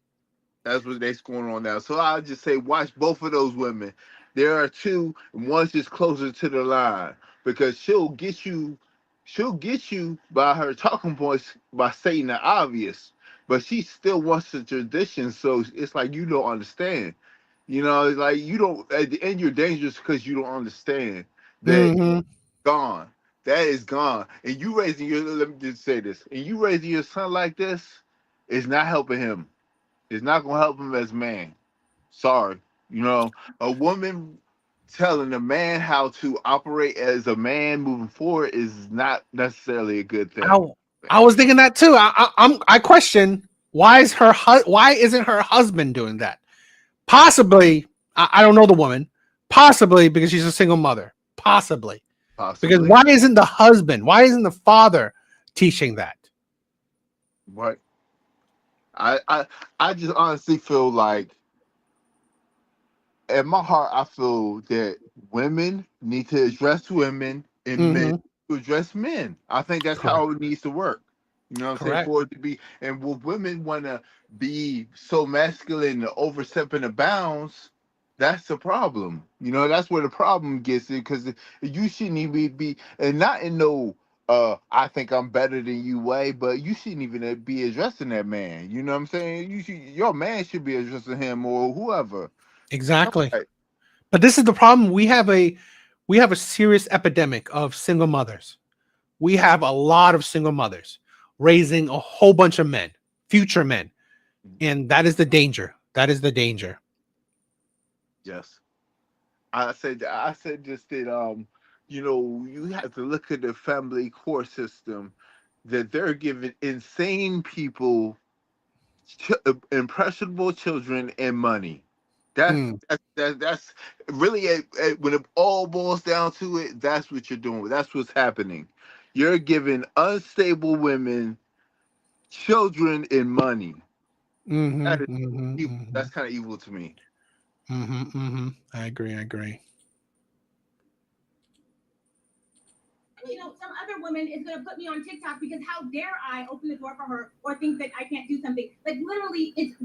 Speaker 9: That's what's going on now. So I'll just say, watch both of those women. There are two, and one's just closer to the line because she'll get you by her talking points by saying the obvious, but she still wants the tradition. So it's like you don't understand. You know, it's like you don't. At the end, you're dangerous because you don't understand that
Speaker 1: Hmm.
Speaker 9: gone. That is gone. And you raising your. Let me just say this. And you raising your son like this is not helping him. It's not gonna help him as man. Sorry. You know, a woman telling a man how to operate as a man moving forward is not necessarily a good
Speaker 1: I,
Speaker 9: thing.
Speaker 1: I was thinking that too. I question why isn't her husband doing that? Possibly, I don't know the woman. Possibly because she's a single mother. Possibly because
Speaker 9: Possibly.
Speaker 1: why isn't the husband? Why isn't the father teaching that?
Speaker 9: But I just honestly feel like in my heart, I feel that women need to address women and men
Speaker 1: Hmm.
Speaker 9: to address men. I think that's
Speaker 1: Correct.
Speaker 9: how it needs to work. You know what I'm saying?
Speaker 1: Correct.
Speaker 9: For it to be, and when women want to be so masculine and overstepping the bounds, that's the problem. You know, that's where the problem gets in because you shouldn't even be, and not in no, I think I'm better than you way, but you shouldn't even be addressing that man. You know what I'm saying? Your man should be addressing him or whoever.
Speaker 1: Exactly.
Speaker 9: Right.
Speaker 1: But this is the problem. We have a serious epidemic of single mothers. We have a lot of single mothers raising a whole bunch of men, future men, and that is the danger. That is the danger.
Speaker 9: Yes. I said just that you know, you have to look at the family court system that they're giving insane people impressionable children and money. That's
Speaker 1: Mm,
Speaker 9: that's really when it all boils down to it, that's what you're doing. That's what's happening. You're giving unstable women children and money.
Speaker 1: mm-hmm,
Speaker 9: That is
Speaker 1: mm-hmm,
Speaker 9: evil.
Speaker 1: mm-hmm,
Speaker 9: That's kind of evil to me.
Speaker 1: mm-hmm, mm-hmm. I agree. I agree.
Speaker 13: Some other woman is gonna put me on TikTok because how dare I open the door for her or think that I can't do something? Like literally, it's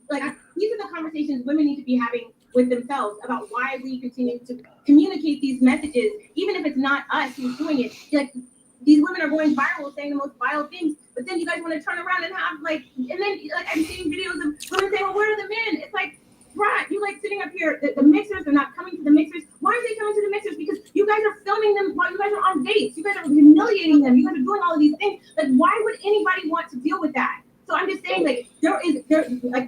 Speaker 13: like these are the conversations women need to be having with themselves about why we continue to communicate these messages, even if it's not us who's doing it. Like these women are going viral saying the most vile things, but then you guys want to turn around and have and then I'm seeing videos of women saying, "Well, where are the men?" It's like, right, you sitting up here. The mixers are not coming to the mixers. Why are they coming to the mixers? Because you guys are filming them while you guys are on dates. You guys are humiliating them. You guys are doing all of these things. Like, why would anybody want to deal with that? So I'm just saying,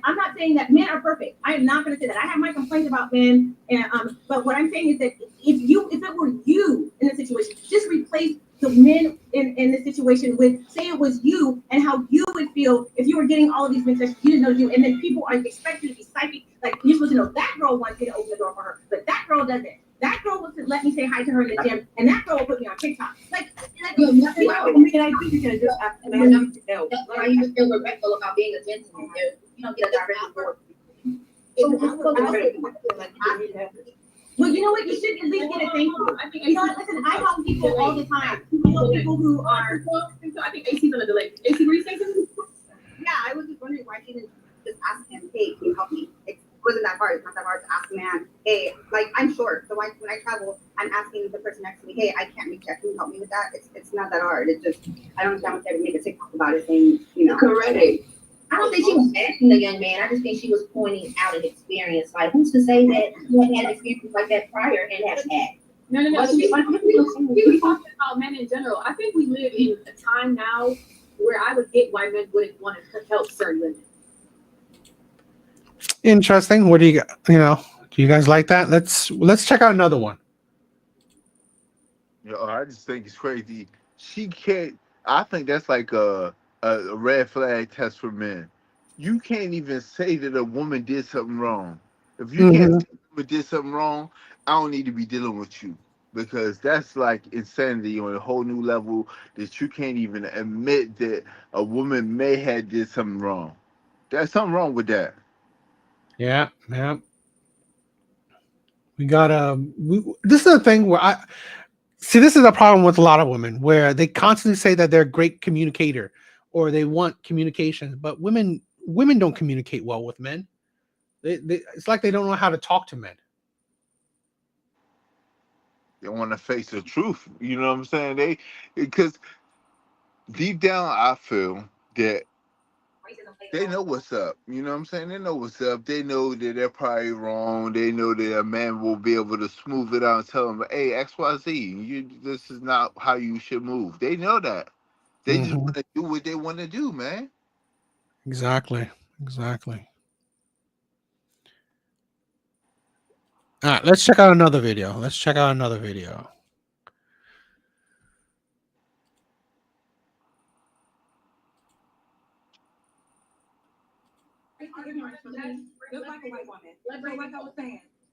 Speaker 13: I'm not saying that men are perfect. I am not going to say that. I have my complaints about men, and but what I'm saying is that if it were you in the situation, just replace the men in the situation with, say it was you and how you would feel if you were getting all of these mixed you didn't know you, and then people are expected to be psychic. Like you're supposed to know that girl wants me to open the door for her, but that girl doesn't. That girl will let me say hi to her in the gym, and that girl will put me on TikTok.
Speaker 10: You nothing wrong.
Speaker 13: I think you should just
Speaker 10: That's why you just feel regretful about being a gentleman. You don't get a direct report.
Speaker 13: Well, you know what? You should at least get a thank you. You know what? Listen, I help people all the time. I help people who are.
Speaker 12: I think AC's on a delay. AC, were you saying something?
Speaker 10: Yeah, I was just wondering why she didn't just ask him, hey, can you help me? It wasn't that hard. It's not that hard to ask a man, hey, I'm short. So when I travel, I'm asking the person next to me, hey, I can't reach that. Can you help me with that? It's not that hard. It's just, I don't understand what they would make a TikTok about it saying,
Speaker 12: Correct.
Speaker 10: I don't think she was asking the young man. I just think she was pointing out an experience. Like, who's to say that you had had experiences like that prior and had had?
Speaker 12: No. He was talking about men in general. I think we live in a time now where I would get why men wouldn't want to help certain women.
Speaker 1: Interesting. What do you got? Do you guys like that? Let's check out another one.
Speaker 9: I just think it's crazy. She can't. I think that's like a red flag test for men. You can't even say that a woman did something wrong. If you can't say a woman did something wrong, I don't need to be dealing with you because that's like insanity on a whole new level that you can't even admit that a woman may have did something wrong. There's something wrong with that.
Speaker 1: Yeah. We got this is a thing where I see this is a problem with a lot of women where they constantly say that they're a great communicator or they want communication, but women don't communicate well with men. It's like they don't know how to talk to men.
Speaker 9: They want to face the truth. You know what I'm saying? Because deep down, I feel that They know what's up. You know what I'm saying? They know what's up. They know that they're probably wrong. They know that a man will be able to smooth it out and tell them, hey, XYZ, this is not how you should move. They know that. They just want to do what they want to do, man.
Speaker 1: Exactly. All right, let's check out another video.
Speaker 7: Just like a white woman.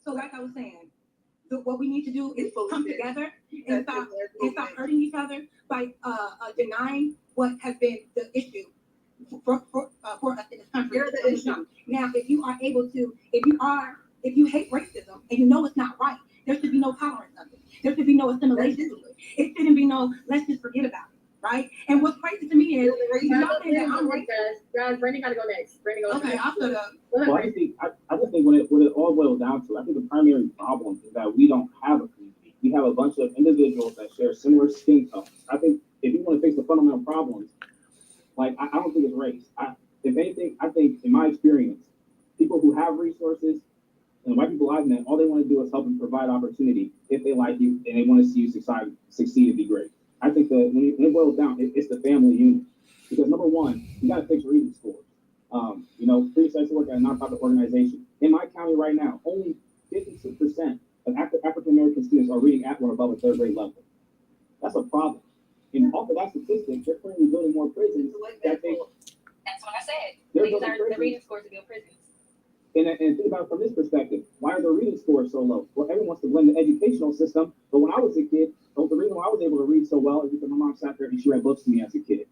Speaker 7: So like I was saying, what we need to do is come together and stop hurting each other by denying what has been the issue for us in this country. Now, if you are able to, if you hate racism and you know it's not right, there should be no tolerance of it. There should be no assimilation to it. It shouldn't be no, let's just forget about it. Right? And what's crazy to me is, y'all saying that I'm racist.
Speaker 12: Guys, Brandon gotta go next.
Speaker 7: Okay, I'll shut up.
Speaker 3: Well, I just think when it all boils down to, I think the primary problem is that we don't have a community. We have a bunch of individuals that share similar skin tones. I think if you want to fix the fundamental problems, like I don't think it's race. If anything, I think in my experience, people who have resources and white people I've met, all they want to do is help and provide opportunity if they like you and they want to see you succeed and be great. I think that when it boils down, it's the family unit. Because number one, you got to fix reading scores. Free sex work at a nonprofit organization. In my county right now, only 52% of African American students are reading at or above a third grade level. That's a problem. And off of that statistic, they're currently building more prisons.
Speaker 12: That's what I said. The reading scores to build prisons.
Speaker 3: And think about it from this perspective. Why are the reading scores so low? Well, everyone wants to blame the educational system. But when I was a kid, the reason why I was able to read so well is because my mom sat there and she read books to me as a kid.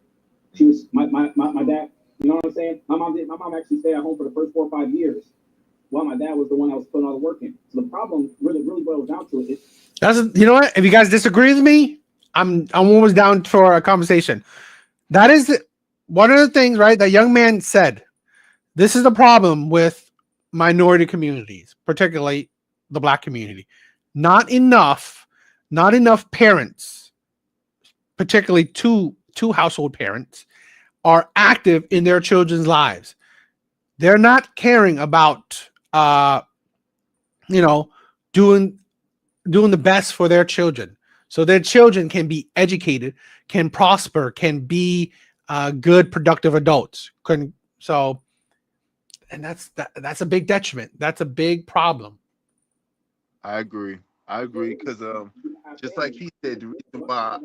Speaker 3: She was my dad. You know what I'm saying? My mom actually stayed at home for the first 4 or 5 years, while my dad was the one that was putting all the work in. So the problem really boils down to it.
Speaker 1: You know what? If you guys disagree with me, I'm almost down for a conversation. That is one of the things, right? That young man said. This is the problem with minority communities, particularly the Black community. Not enough parents, particularly two household parents, are active in their children's lives. They're not caring about doing the best for their children, so their children can be educated, can prosper, can be good, productive adults. And that's a big detriment. That's a big problem.
Speaker 9: I agree because just like he said, the reason why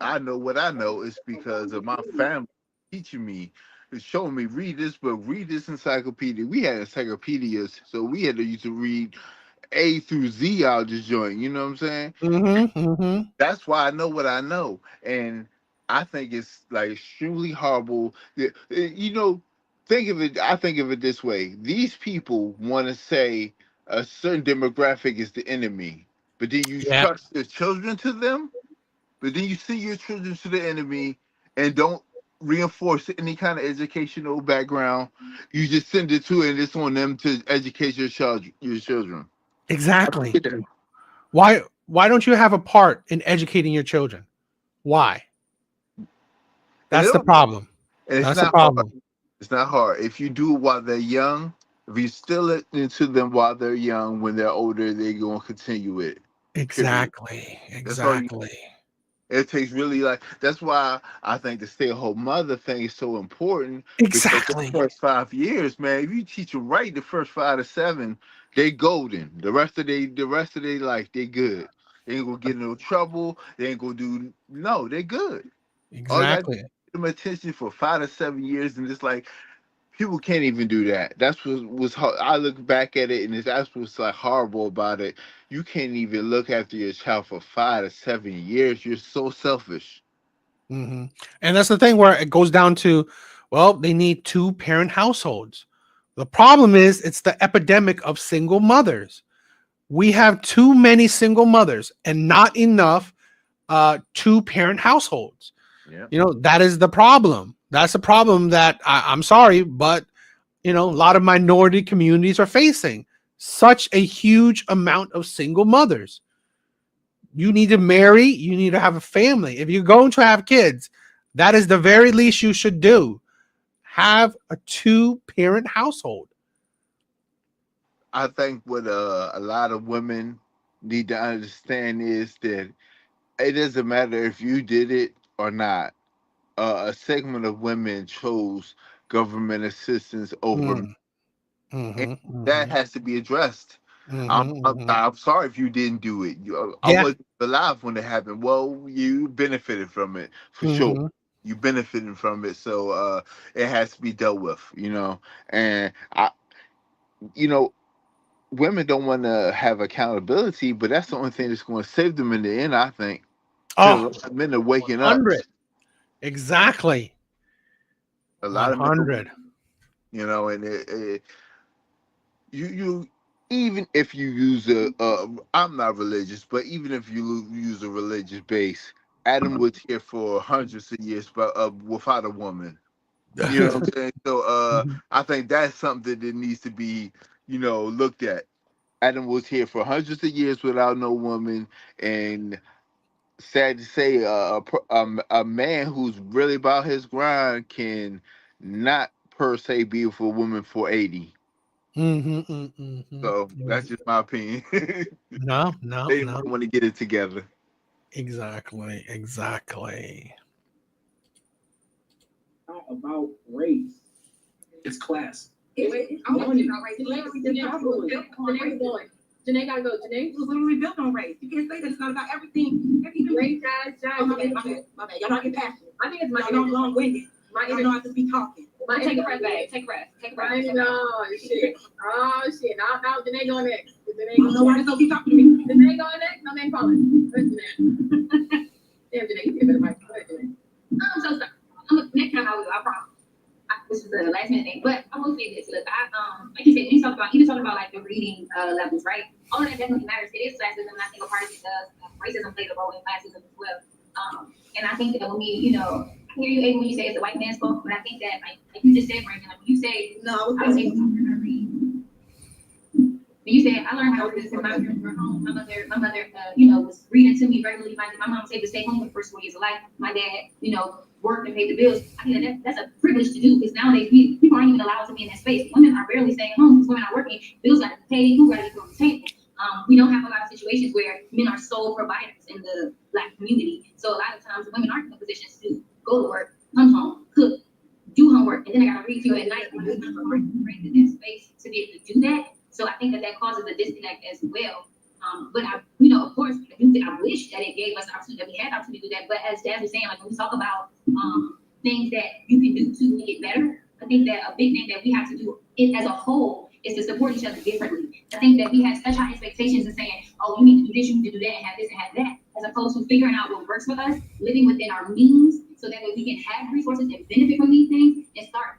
Speaker 9: I know what I know is because of my family teaching me, showing me read this book, read this encyclopedia. We had encyclopedias, so we had to used to read A through Z out of this joint. You know what I'm saying? That's why I know what I know, and I think it's like extremely horrible. Think of it. I think of it this way: these people want to say a certain demographic is the enemy, but then you trust your children to them, but then you send your children to the enemy and don't reinforce any kind of educational background. You just send it to it, and it's on them to educate your children.
Speaker 1: Exactly. Why don't you have a part in educating your children? Why? That's the problem. That's the problem.
Speaker 9: It's not hard. If you do it while they're young, if you still it into them while they're young, when they're older, they're going to continue it.
Speaker 1: Exactly.
Speaker 9: It takes really that's why I think the stay-at-home mother thing is so important.
Speaker 1: Exactly.
Speaker 9: Because the first 5 years, man, if you teach them right, the first 5 to 7, they golden. The rest of their life, they good. They ain't gonna get in no trouble. They ain't gonna they're good.
Speaker 1: Exactly.
Speaker 9: Give them attention for 5 to 7 years, and it's like people can't even do that. That's what was hard. I look back at it, and that's what's like horrible about it. You can't even look after your child for 5 to 7 years. You're so selfish.
Speaker 1: And that's the thing where it goes down to, well, they need 2-parent households. The problem is it's the epidemic of single mothers. We have too many single mothers and not enough 2-parent households. Yeah. That is the problem. That's a problem that I'm sorry, but a lot of minority communities are facing. Such a huge amount of single mothers. You need to marry, you need to have a family. If you're going to have kids, that is the very least you should do. have a 2-parent household.
Speaker 9: I think what a lot of women need to understand is that it doesn't matter if you did it or not. A segment of women chose government assistance over, and that has to be addressed. I'm sorry if you didn't do it. I
Speaker 1: Yeah.
Speaker 9: wasn't alive when it happened. Well, you benefited from it for sure. You benefited from it, so it has to be dealt with. And women don't want to have accountability, but that's the only thing that's going to save them in the end. I think.
Speaker 1: Oh,
Speaker 9: Men are waking up.
Speaker 1: 100. Exactly.
Speaker 9: A lot of men,
Speaker 1: 100.
Speaker 9: and you even if you use I'm not religious, but even if you use a religious base, Adam was here for hundreds of years, but without a woman. You know what I'm saying? So I think that's something that needs to be, looked at. Adam was here for hundreds of years without no woman, and sad to say, a man who's really about his grind can not per se be with a woman for 80. So that's just my opinion.
Speaker 1: No.
Speaker 9: They want to get it together.
Speaker 1: Exactly.
Speaker 14: Not about race. It's class.
Speaker 12: Janae gotta go. Janae
Speaker 13: was literally built on race. You can't say that it's not about everything.
Speaker 12: Race,
Speaker 13: my bad. Y'all not get passionate.
Speaker 12: I think it's my
Speaker 13: y'all long-winded. Y'all know how to be talking.
Speaker 12: Take a breath, babe. Take a breath. No, shit. Oh, shit. Now Janae going next.
Speaker 13: I don't know why this don't keep talking to me.
Speaker 12: Janae going next? No name calling. Damn, Janae, you get better mic. Go ahead, Janae.
Speaker 15: I'm so sorry. I'm a next time I promise. This is the last minute thing, but I will say this. Look, like you said, when you talk about like the reading levels, right? All of that definitely matters. It is classism, and I think a part of it does. Racism plays a role in classism as well. And I think that when we, I hear you, Aiden, when you say it's the white man's fault, but I think that like you just said, Brandon, like when you say I was able to learn how to read. When you said I learned how to read because my parents were home. My mother, was reading to me regularly. My mom said to stay home for the first 4 years of life. My dad, worked and paid the bills. I mean, that's a privilege to do because nowadays people aren't even allowed to be in that space. Women are barely staying home because women are working. Bills got to be paid. Who got to be on the table? We don't have a lot of situations where men are sole providers in the Black community. So a lot of times women aren't in the positions to go to work, come home, cook, do homework, and then I got to read to you at night. Women aren't in that space to be able to do that. So I think that causes a disconnect as well. But of course, I wish that it gave us the opportunity, that we had the opportunity to do that. But as Dad was saying, like when we talk about things that you can do to make it better, I think that a big thing that we have to do as a whole is to support each other differently. I think that we have such high expectations and saying, oh, you need to do this, you need to do that, and have this and have that, as opposed to figuring out what works for us, living within our means, so that way we can have resources and benefit from these things and start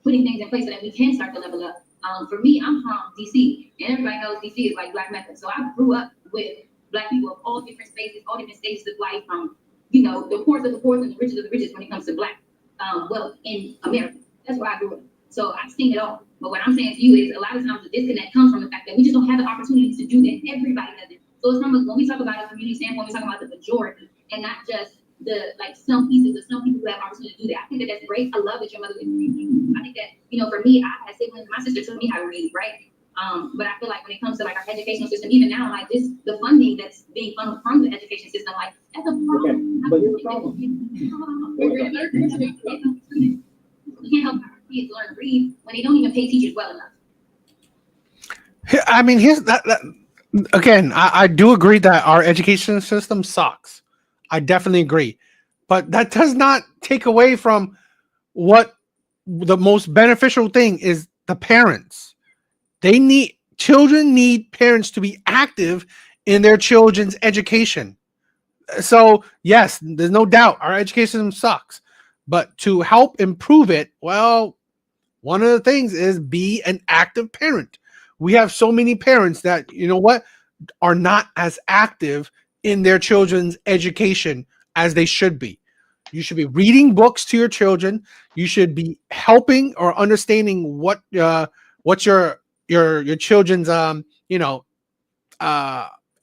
Speaker 15: putting things in place so that we can start to level up. For me, I'm from DC, and everybody knows DC is like Black Mecca. So I grew up with Black people of all different spaces, all different stages of life, from the poorest of the poorest and the richest of the richest when it comes to Black wealth in America. That's where I grew up. So I've seen it all. But what I'm saying to you is a lot of times the disconnect comes from the fact that we just don't have the opportunity to do that. Everybody does it. So it's when we talk about a community standpoint, we're talking about the majority and not just some pieces of some people who have opportunity to do that. I think that's great. I love that your mother can read. I think that, for me, I had siblings. My sister taught me how to read, right? But I feel like when it comes to our educational system, even now, the funding that's being funneled from the education system, that's a problem.
Speaker 14: But here's the problem.
Speaker 15: We can't help our kids learn to read when they don't even pay teachers well enough.
Speaker 1: I mean, here's that again, I do agree that our education system sucks. I definitely agree. But that does not take away from what the most beneficial thing is. The parents. Children need parents to be active in their children's education. So yes, there's no doubt our education system sucks. But to help improve it, well, one of the things is be an active parent. We have so many parents that, are not as active in their children's education as they should be. You should be reading books to your children. You should be helping or understanding what's your children's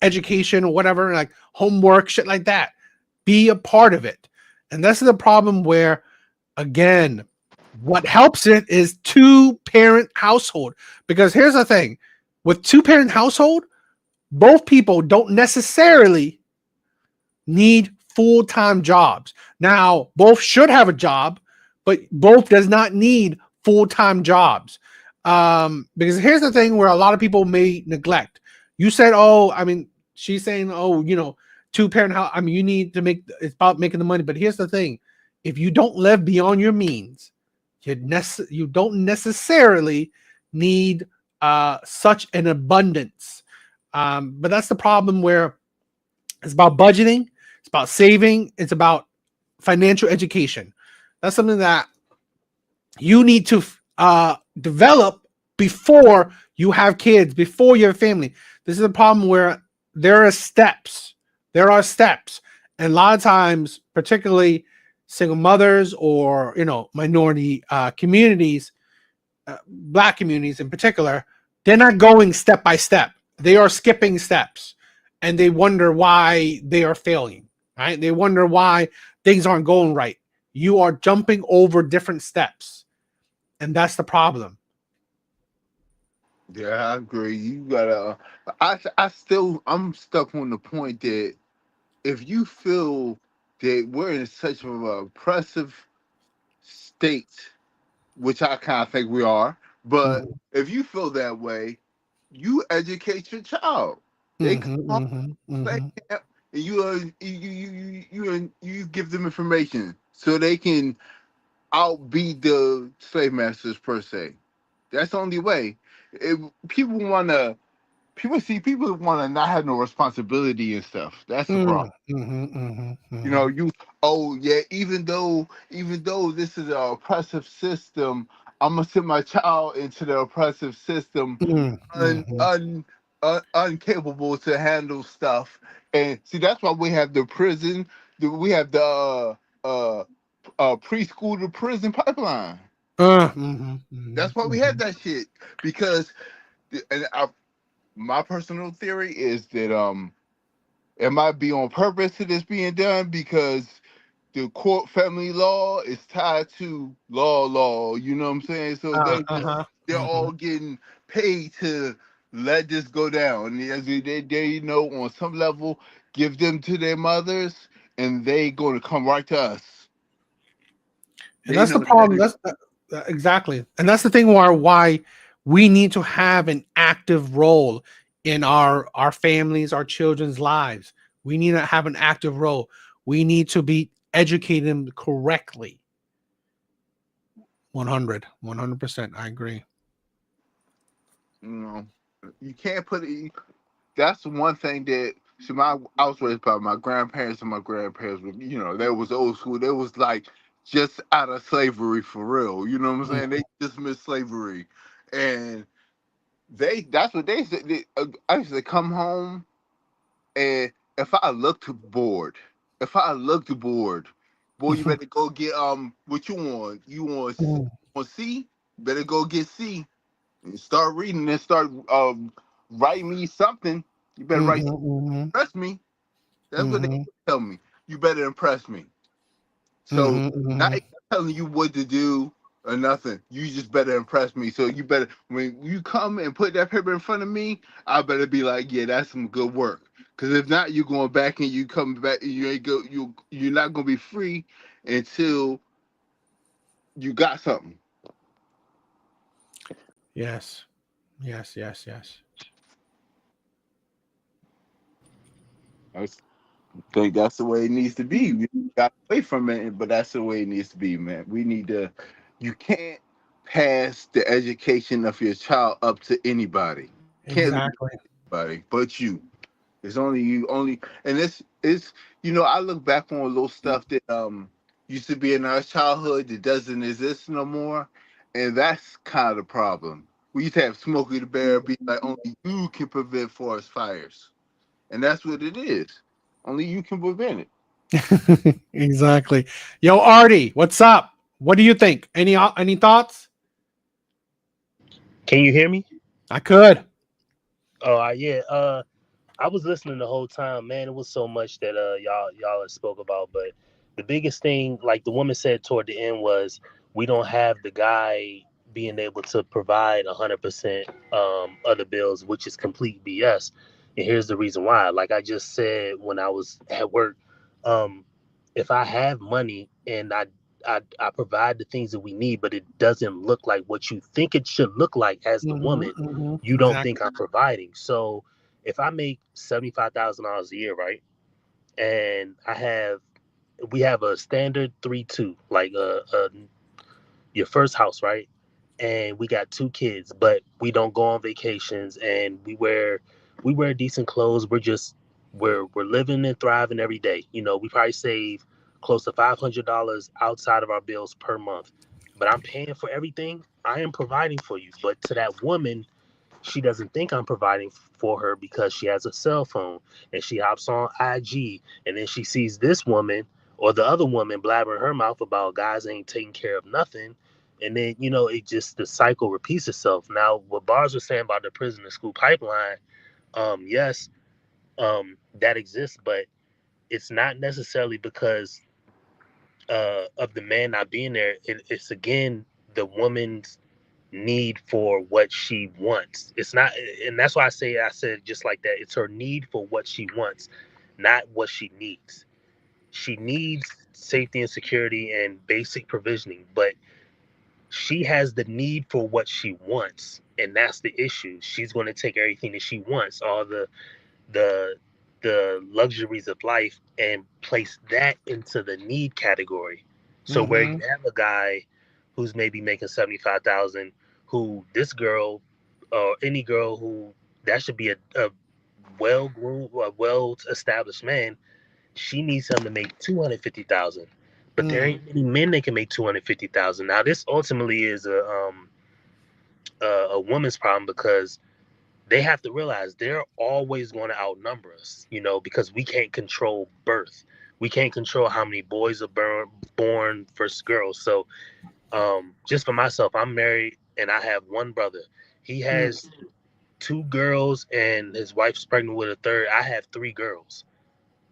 Speaker 1: education or whatever, like homework, shit like that. Be a part of it. And this is the problem where, again, What helps it is 2-parent household. Because here's the thing, with 2-parent household, both people don't necessarily need full-time jobs. Now, both should have a job, but both does not need full-time jobs. Because here's the thing where a lot of people may neglect. You said, oh, I mean, she's saying, oh, 2-parent house. I mean, you need to it's about making the money. But here's the thing. If you don't live beyond your means, you don't necessarily need such an abundance. But that's the problem where it's about budgeting. It's about saving. It's about financial education. That's something that you need to develop before you have kids, before you have family. This is a problem where there are steps. And a lot of times, particularly single mothers or, minority communities, Black communities in particular, they're not going step by step. They are skipping steps and they wonder why they are failing, right? They wonder why things aren't going right. You are jumping over different steps. And that's the problem.
Speaker 9: Yeah, I agree. You gotta. I'm stuck on the point that if you feel that we're in such an oppressive state, which I kind of think we are, but if you feel that way, you educate your child. They come home, and you give them information so they can outbeat the slave masters per se. That's the only way. People want to not have no responsibility and stuff. That's the problem. Even though this is an oppressive system, I'm gonna send my child into the oppressive system, uncapable to handle stuff. And see, that's why we have the prison. We have the preschool to prison pipeline. That's why we have that shit, because my personal theory is that it might be on purpose to this being done, because the court family law is tied to law, you know what I'm saying? So they're all getting paid to let this go down. As they on some level, give them to their mothers, and they going to come right to us.
Speaker 1: And that's the problem. Exactly. And that's the thing why we need to have an active role in our families, our children's lives. We need to have an active role. We need to be educating them correctly. 100%. I agree.
Speaker 9: You can't put it. That's one thing that I was raised by my grandparents, and my grandparents were, they was old school. They was like just out of slavery for real. You know what I'm saying? They just missed slavery, and that's what they said. I used to come home, and if I looked bored, boy, you better go get what you want. You want C? Better go get C and start reading and start writing me something. You better write something. Impress me. That's what they tell me. You better impress me. So not telling you what to do or nothing. You just better impress me. So you better, when you come and put that paper in front of me, I better be like, yeah, that's some good work. Because if not, you're going back and you come back and you're not gonna be free until you got something.
Speaker 1: Yes.
Speaker 9: I think that's the way it needs to be. We got away from it, but that's the way it needs to be, man. You can't pass the education of your child up to anybody.
Speaker 1: Exactly.
Speaker 9: Anybody but you. It's only you, and it's I look back on little stuff that used to be in our childhood that doesn't exist no more, and that's kind of the problem. We used to have Smokey the Bear be like, only you can prevent forest fires, and that's what it is. Only you can prevent
Speaker 1: it. Exactly. Yo, Artie, what's up? What do you think? Any thoughts?
Speaker 8: Can you hear me?
Speaker 1: I could.
Speaker 8: Oh, yeah. I was listening the whole time, man. It was so much that y'all spoke about, but the biggest thing, like the woman said toward the end, was we don't have the guy being able to provide 100% of the bills, which is complete BS. And here's the reason why. Like I just said when I was at work, if I have money and I provide the things that we need, but it doesn't look like what you think it should look like as the woman, you don't think I'm providing. So if I make $75,000 a year, right, and we have a standard 3-2, like your first house, right, and we got 2 kids, but we don't go on vacations, and we wear decent clothes. We're living and thriving every day. You know, we probably save close to $500 outside of our bills per month. But I'm paying for everything. I am providing for you. But to that woman, she doesn't think I'm providing for her because she has a cell phone and she hops on IG, and then she sees this woman or the other woman blabbering her mouth about guys ain't taking care of nothing. And then, you know, the cycle repeats itself. Now, what Bars was saying about the prison to school pipeline, yes, that exists, but it's not necessarily because of the man not being there. It's again the woman's need for what she wants. It's not, and that's why I said just like that. It's her need for what she wants, not what she needs. She needs safety and security and basic provisioning, but she has the need for what she wants, and that's the issue. She's going to take everything that she wants, all the luxuries of life, and place that into the need category. So where you have a guy who's maybe making 75,000, who this girl or any girl who that should be a well-groomed, a well-established man, she needs him to make 250,000. But there ain't many men that can make 250,000. Now this ultimately is a woman's problem, because they have to realize they're always going to outnumber us, you know, because we can't control birth. We can't control how many boys are born versus girls. So just for myself, I'm married and I have one brother. He has 2 girls and his wife's pregnant with a third. I have 3 girls.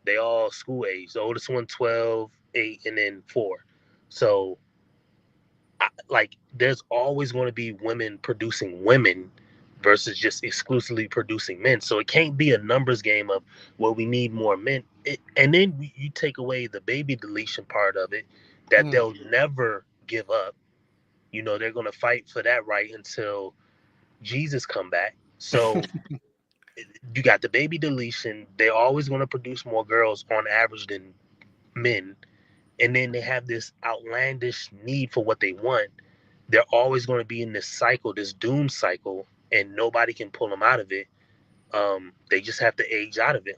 Speaker 8: They all school age. The oldest one 12, 8, and then 4. So there's always going to be women producing women versus just exclusively producing men. So it can't be a numbers game of, well, we need more men. And then you take away the baby deletion part of it, that they'll never give up. You know, they're going to fight for that right until Jesus come back. So you got the baby deletion. They're always going to produce more girls on average than men. And then they have this outlandish need for what they want. They're always going to be in this cycle, this doom cycle, and nobody can pull them out of it. They just have to age out of it.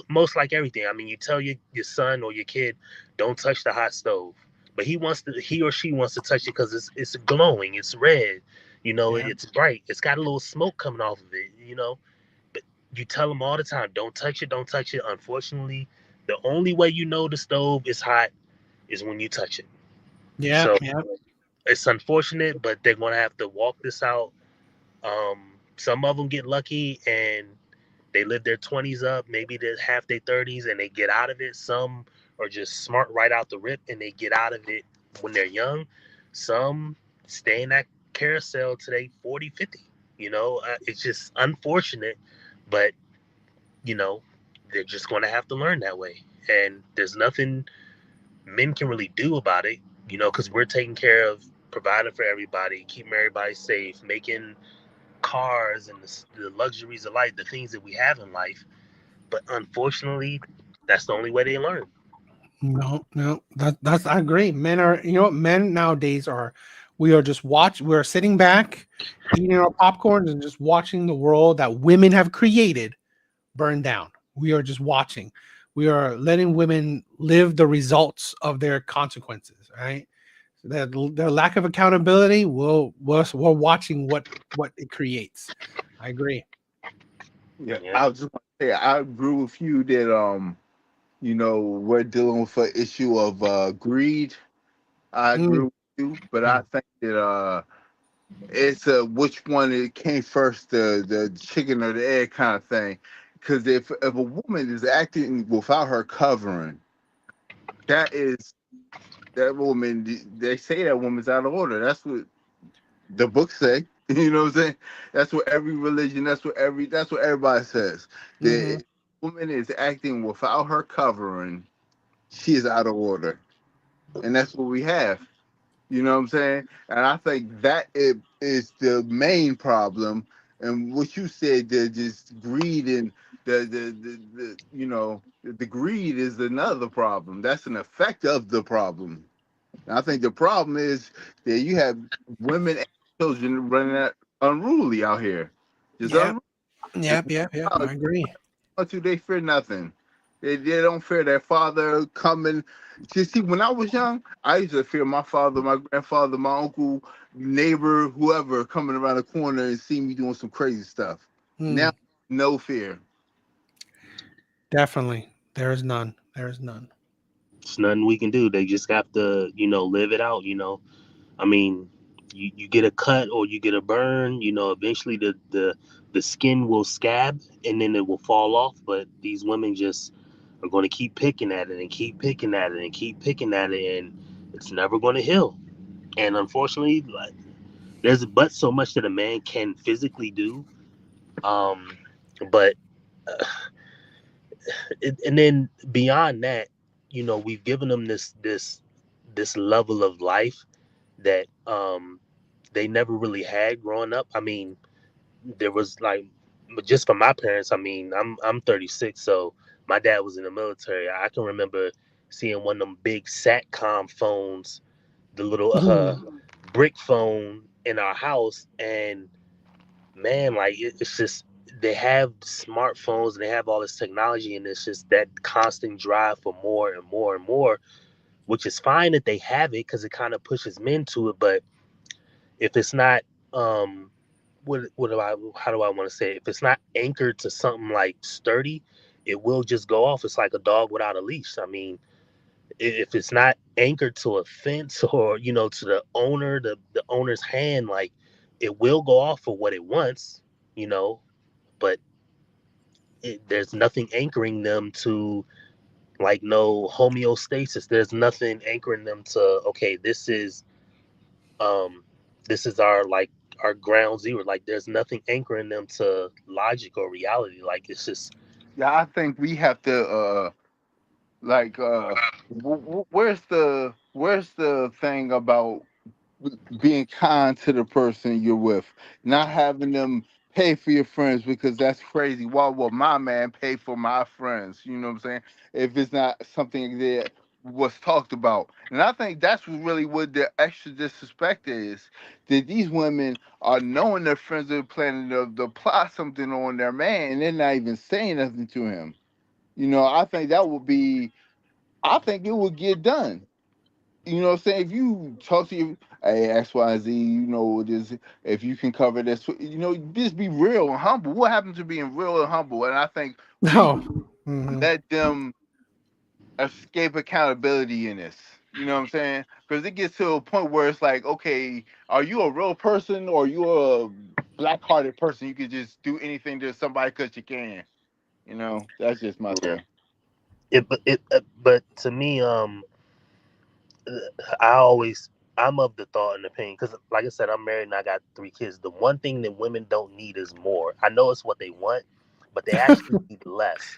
Speaker 8: Most like everything. I mean, you tell your son or your kid, don't touch the hot stove, but he or she wants to touch it because it's glowing, it's red, you know, it's bright, it's got a little smoke coming off of it, you know. But you tell them all the time, don't touch it, don't touch it. Unfortunately, the only way you know the stove is hot is when you touch it. So it's unfortunate, but they're going to have to walk this out. Some of them get lucky and they live their 20s up, maybe they're half their 30s and they get out of it. Some are just smart right out the rip and they get out of it when they're young. Some stay in that carousel today 40, 50. You know, it's just unfortunate, but you know, they're just going to have to learn that way. And there's nothing men can really do about it, you know, because we're taking care of providing for everybody, keeping everybody safe, making cars and the luxuries of life, the things that we have in life. But unfortunately, that's the only way they learn.
Speaker 1: No, that's I agree. Men are, you know what, men nowadays we are sitting back, eating our popcorn and just watching the world that women have created burn down. We are just watching. We are letting women live the results of their consequences, right? Their lack of accountability, we're watching what it creates. I agree.
Speaker 9: Yeah, I was just want to say I agree with you that you know, we're dealing with an issue of greed. I agree with you, but I think that it's which one it came first, the chicken or the egg kind of thing. Because if a woman is acting without her covering, that is that woman, they say that woman's out of order. That's what the books say. You know what I'm saying? That's what every religion, that's what everybody says.
Speaker 1: Mhm.
Speaker 9: The woman is acting without her covering, she is out of order. And that's what we have. You know what I'm saying? And I think that is the main problem. And what you said, the just greed and the you know, the greed is another problem. That's an effect of the problem. And I think the problem is that you have women and children running out unruly out here. Just
Speaker 1: Yep.
Speaker 9: unruly.
Speaker 1: Yep. I agree.
Speaker 9: They fear nothing. They don't fear their father coming. You see, when I was young, I used to fear my father, my grandfather, my uncle, neighbor, whoever coming around the corner and see me doing some crazy stuff. Now, no fear.
Speaker 1: Definitely. There is none.
Speaker 8: There's nothing we can do. They just have to, live it out. I mean, you get a cut or you get a burn, eventually the skin will scab and then it will fall off. But these women just are going to keep picking at it and keep picking at it and keep picking at it, and it's never going to heal. And unfortunately, like, there's but so much that a man can physically do. But and then beyond that, we've given them this level of life that they never really had growing up. I mean, there was like, just for my parents, I mean, I'm 36, so my dad was in the military. I can remember seeing one of them big SATCOM phones, the little brick phone in our house, and man, like it's just they have smartphones and they have all this technology, and it's just that constant drive for more and more and more, which is fine that they have it because it kind of pushes men to it. But if it's not how do I want to say it? If it's not anchored to something like sturdy, it will just go off. It's like a dog without a leash. I mean, if it's not anchored to a fence or to the owner, the owner's hand, like it will go off for what it wants, but there's nothing anchoring them to, like, no homeostasis. There's nothing anchoring them to, okay, this is our, like, our ground zero. Like, there's nothing anchoring them to logic or reality. Like, it's just,
Speaker 9: Yeah, I think we have to where's the thing about being kind to the person you're with, not having them pay for your friends, because that's crazy. Why will my man pay for my friends? You know what I'm saying? If it's not something that was talked about. And I think that's really what the extra disrespect is, that these women are knowing their friends are planning to plot something on their man and they're not even saying nothing to him. I think I think it would get done. You know what I'm saying? If you talk to your, hey, XYZ, this, if you can cover this, just be real and humble. What happened to being real and humble? And I think let them escape accountability in this. You know what I'm saying? Because it gets to a point where it's like, okay, are you a real person or are you a black-hearted person? You could just do anything to somebody because you can. That's just my thing.
Speaker 8: But to me, I'm of the thought and opinion, because like I said, I'm married and I got 3 kids. The one thing that women don't need is more. I know it's what they want, but they actually need less.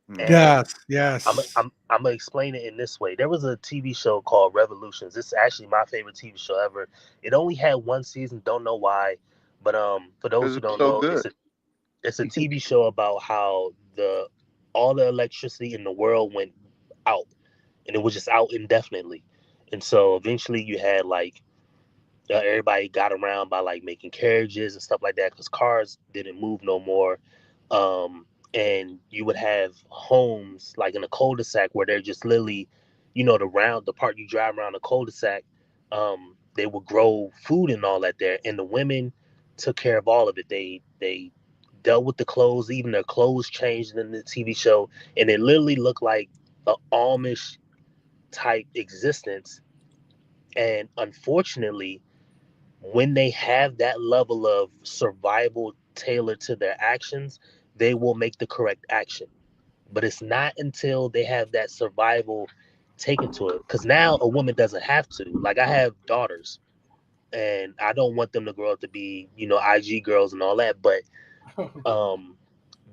Speaker 8: And
Speaker 1: Yes.
Speaker 8: I'm gonna explain it in this way. There was a TV show called Revolutions. It's actually my favorite TV show ever. It only had 1 season, don't know why, but for those who don't know, it's a TV show about how all the electricity in the world went out, and it was just out indefinitely. And so eventually you had, like, everybody got around by, like, making carriages and stuff like that, because cars didn't move no more. And you would have homes like in a cul-de-sac where they're just literally, the part you drive around the cul-de-sac, they would grow food and all that there. And the women took care of all of it. They dealt with the clothes, even their clothes changed in the TV show. And it literally looked like an Amish type existence. And unfortunately, when they have that level of survival tailored to their actions, they will make the correct action. But it's not until they have that survival taken to it. Because now a woman doesn't have to. Like, I have daughters, and I don't want them to grow up to be, IG girls and all that. But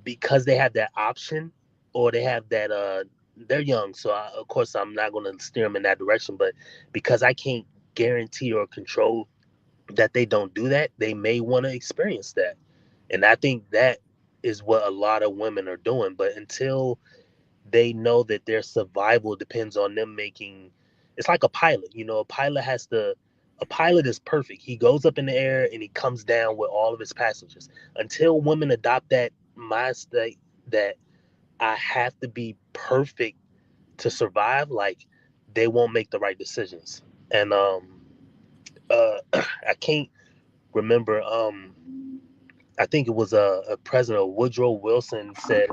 Speaker 8: because they have that option, or they have that, they're young, so of course I'm not going to steer them in that direction. But because I can't guarantee or control that they don't do that, they may want to experience that. And I think that is what a lot of women are doing. But until they know that their survival depends on them making, it's like a pilot. A pilot is perfect. He goes up in the air and he comes down with all of his passengers. Until women adopt that mindset that I have to be perfect to survive, like, they won't make the right decisions. And I can't remember. I think it was a President Woodrow Wilson said,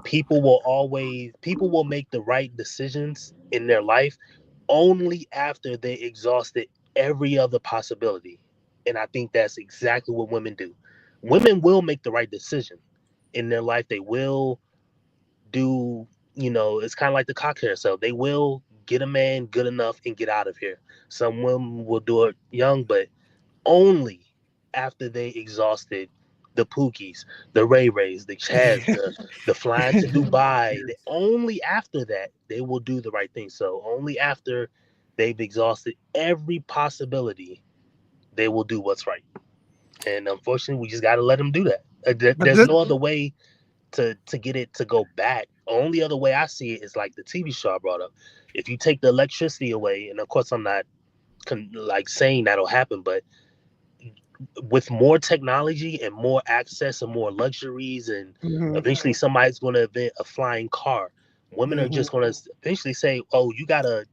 Speaker 8: people will make the right decisions in their life only after they exhausted every other possibility. And I think that's exactly what women do. Women will make the right decision in their life. They will do, it's kind of like the cock carousel. They will get a man good enough and get out of here. Some women will do it young, but only after they exhausted the Pookies, the Ray Rays, the Chaz, the flying to Dubai. Only after that they will do the right thing. So only after they've exhausted every possibility, they will do what's right. And unfortunately, we just got to let them do that. There's no other way to get it to go back. Only other way I see it is like the TV show I brought up. If you take the electricity away, and of course I'm not saying that'll happen, but with more technology and more access and more luxuries, and eventually somebody's going to invent a flying car. Women are just going to eventually say, "Oh, you got a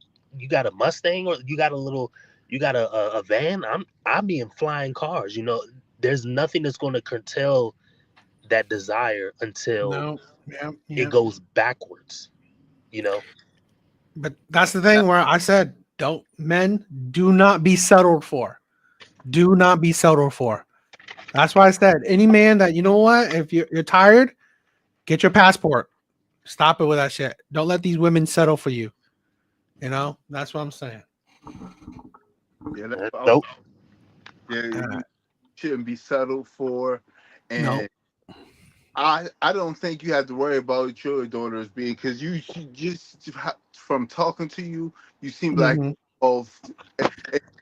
Speaker 8: Mustang, or you got a van? I'm in flying cars." There's nothing that's going to curtail that desire until it goes backwards.
Speaker 1: But that's the thing where I said, men do not be settled for. Do not be settled for. That's why I said, any man that, if you're tired, get your passport. Stop it with that shit. Don't let these women settle for you. That's what I'm saying.
Speaker 9: Yeah, that's you shouldn't be settled for. And I don't think you have to worry about your daughters being, because you just, from talking to you, you seem like,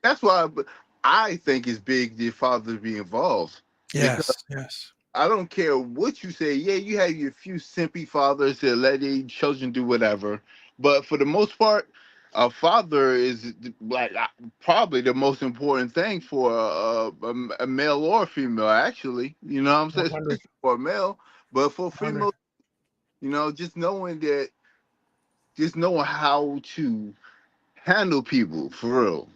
Speaker 9: that's why I think it's big the fathers be involved.
Speaker 1: Yes.
Speaker 9: I don't care what you say. Yeah, you have your few simpy fathers that let their children do whatever, but for the most part, a father is probably the most important thing for a male or a female. Actually, what I'm saying, especially for a male, but for female, just knowing how to handle people for real.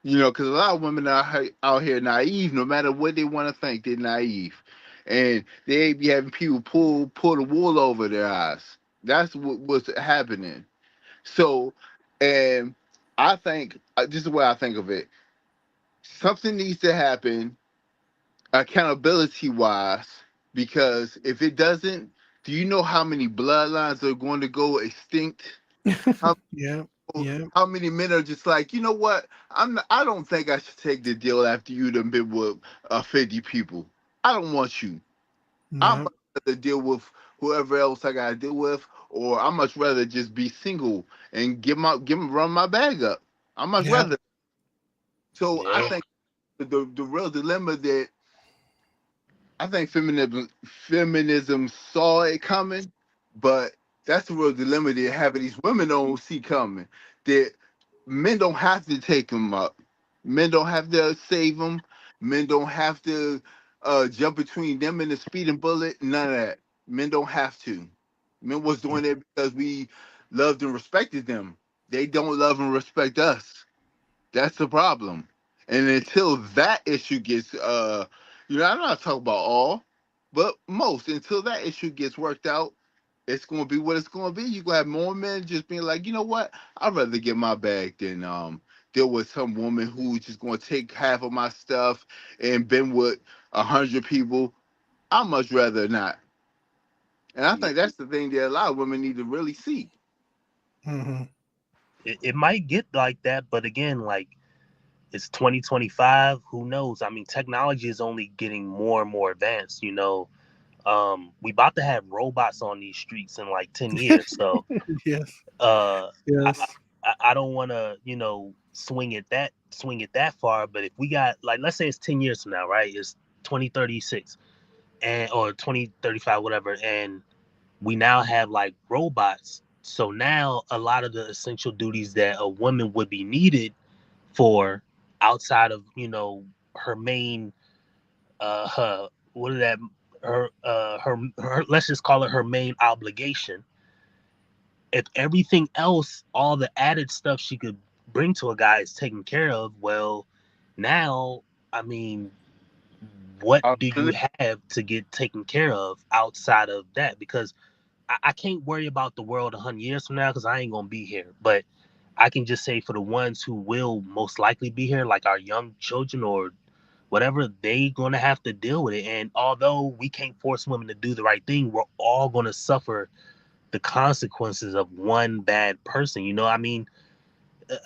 Speaker 9: Because a lot of women are out here naive. No matter what they want to think, they're naive, and they be having people pull the wool over their eyes. That's what's happening. So, and I think this is the way I think of it. Something needs to happen, accountability wise, because if it doesn't, do you know how many bloodlines are going to go extinct? How many men are just like, you know what? I don't think I should take the deal after you done been with 50 people. I don't want you. I'm rather deal with whoever else I gotta deal with, or I much rather just be single and run my bag up. I much rather. So I think the real dilemma that I think feminism saw it coming, but that's the real dilemma that having these women don't see coming. That men don't have to take them up. Men don't have to save them. Men don't have to jump between them and the speeding bullet. None of that. Men don't have to. Men was doing it because we loved and respected them. They don't love and respect us. That's the problem. And until that issue gets, I'm not talking about all, but most, until that issue gets worked out, it's going to be what it's going to be. You're going to have more men just being like, you know what? I'd rather get my bag than deal with some woman who's just going to take half of my stuff and been with 100 people. I'd much rather not. And I think that's the thing that a lot of women need to really see.
Speaker 8: it might get like that, but again, like it's 2025. Who knows? I mean, technology is only getting more and more advanced. You know, we about to have robots on these streets in like 10 years. So,
Speaker 1: Yes.
Speaker 8: I,
Speaker 1: Yes.
Speaker 8: I don't want to, you know, swing it that far. But if we got like, let's say it's 10 years from now, right? It's 2036 or 2035, whatever, and we now have like robots. So now a lot of the essential duties that a woman would be needed for outside of, you know, her main her what is that her let's just call it her main obligation. If everything else, all the added stuff she could bring to a guy is taken care of, well, now, I mean, what do you have to get taken care of outside of that? Because I can't worry about the world 100 years from now because I ain't gonna be here. But I can just say for the ones who will most likely be here, like our young children or whatever, they gonna have to deal with it. And although we can't force women to do the right thing, we're all gonna suffer the consequences of one bad person. You know, I mean,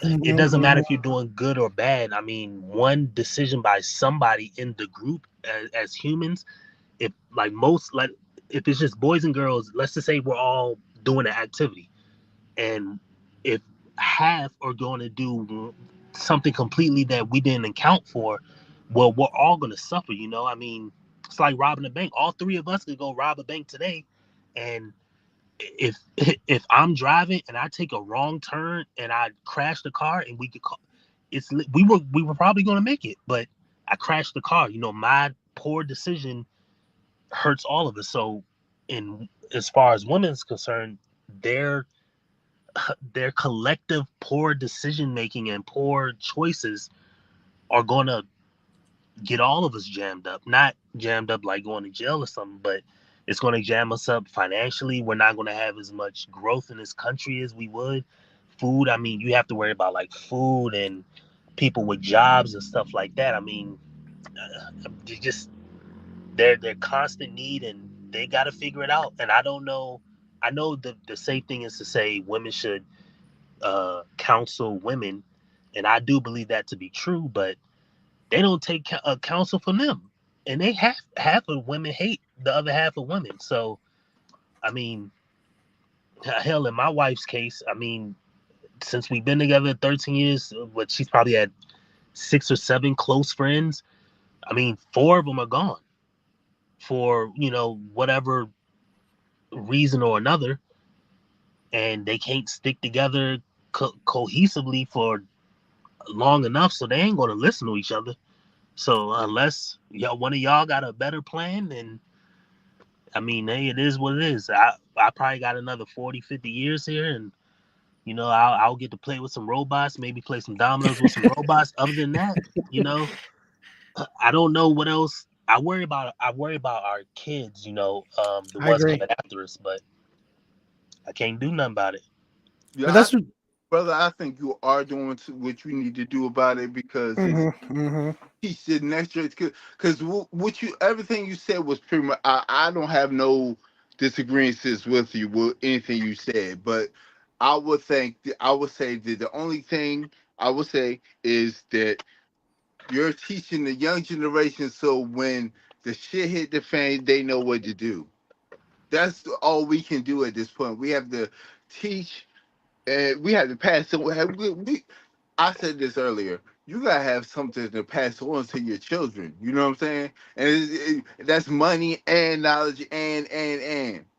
Speaker 8: it doesn't matter if you're doing good or bad. I mean, one decision by somebody in the group as humans, if like if it's just boys and girls, let's just say we're all doing an activity, and if half are going to do something completely that we didn't account for, well, we're all going to suffer. You know, I mean, it's like robbing a bank. All three of us could go rob a bank today, and if I'm driving and I take a wrong turn and I crash the car, and we could call, we were probably going to make it, but I crashed the car. You know, my poor decision hurts all of us. So, in as far as women's concerned, their collective poor decision making and poor choices are going to get all of us jammed up. Not jammed up like going to jail or something, but it's going to jam us up financially. We're not going to have as much growth in this country as we would. Food, I mean, you have to worry about like food and people with jobs and stuff like that. I mean, just their constant need, and they got to figure it out. And I don't know. I know the safe thing is to say women should counsel women, and I do believe that to be true, but they don't take counsel from them, and they half of women hate the other half of women. So, I mean, hell, in my wife's case, I mean, since we've been together 13 years, but she's probably had 6 or 7 close friends. I mean, 4 of them are gone for, you know, whatever reason or another, and they can't stick together cohesively for long enough, so they ain't going to listen to each other. So unless one of y'all got a better plan, then I mean, hey, it is what it is. I probably got another 40, 50 years here, and you know, I'll get to play with some robots, maybe play some dominoes with some robots. Other than that, you know, I don't know what else. I worry about our kids, you know, the ones coming after us, but I can't do nothing about it.
Speaker 9: Yeah, brother, I think you are doing what you need to do about it, because teach the next generation. Because everything you said was pretty much. I don't have no disagreements with you with anything you said, but I would say that the only thing I would say is that you're teaching the young generation, so when the shit hit the fan, they know what to do. That's all we can do at this point. We have to teach. And we have to pass it. I said this earlier. You gotta have something to pass on to your children. You know what I'm saying? And that's money and knowledge and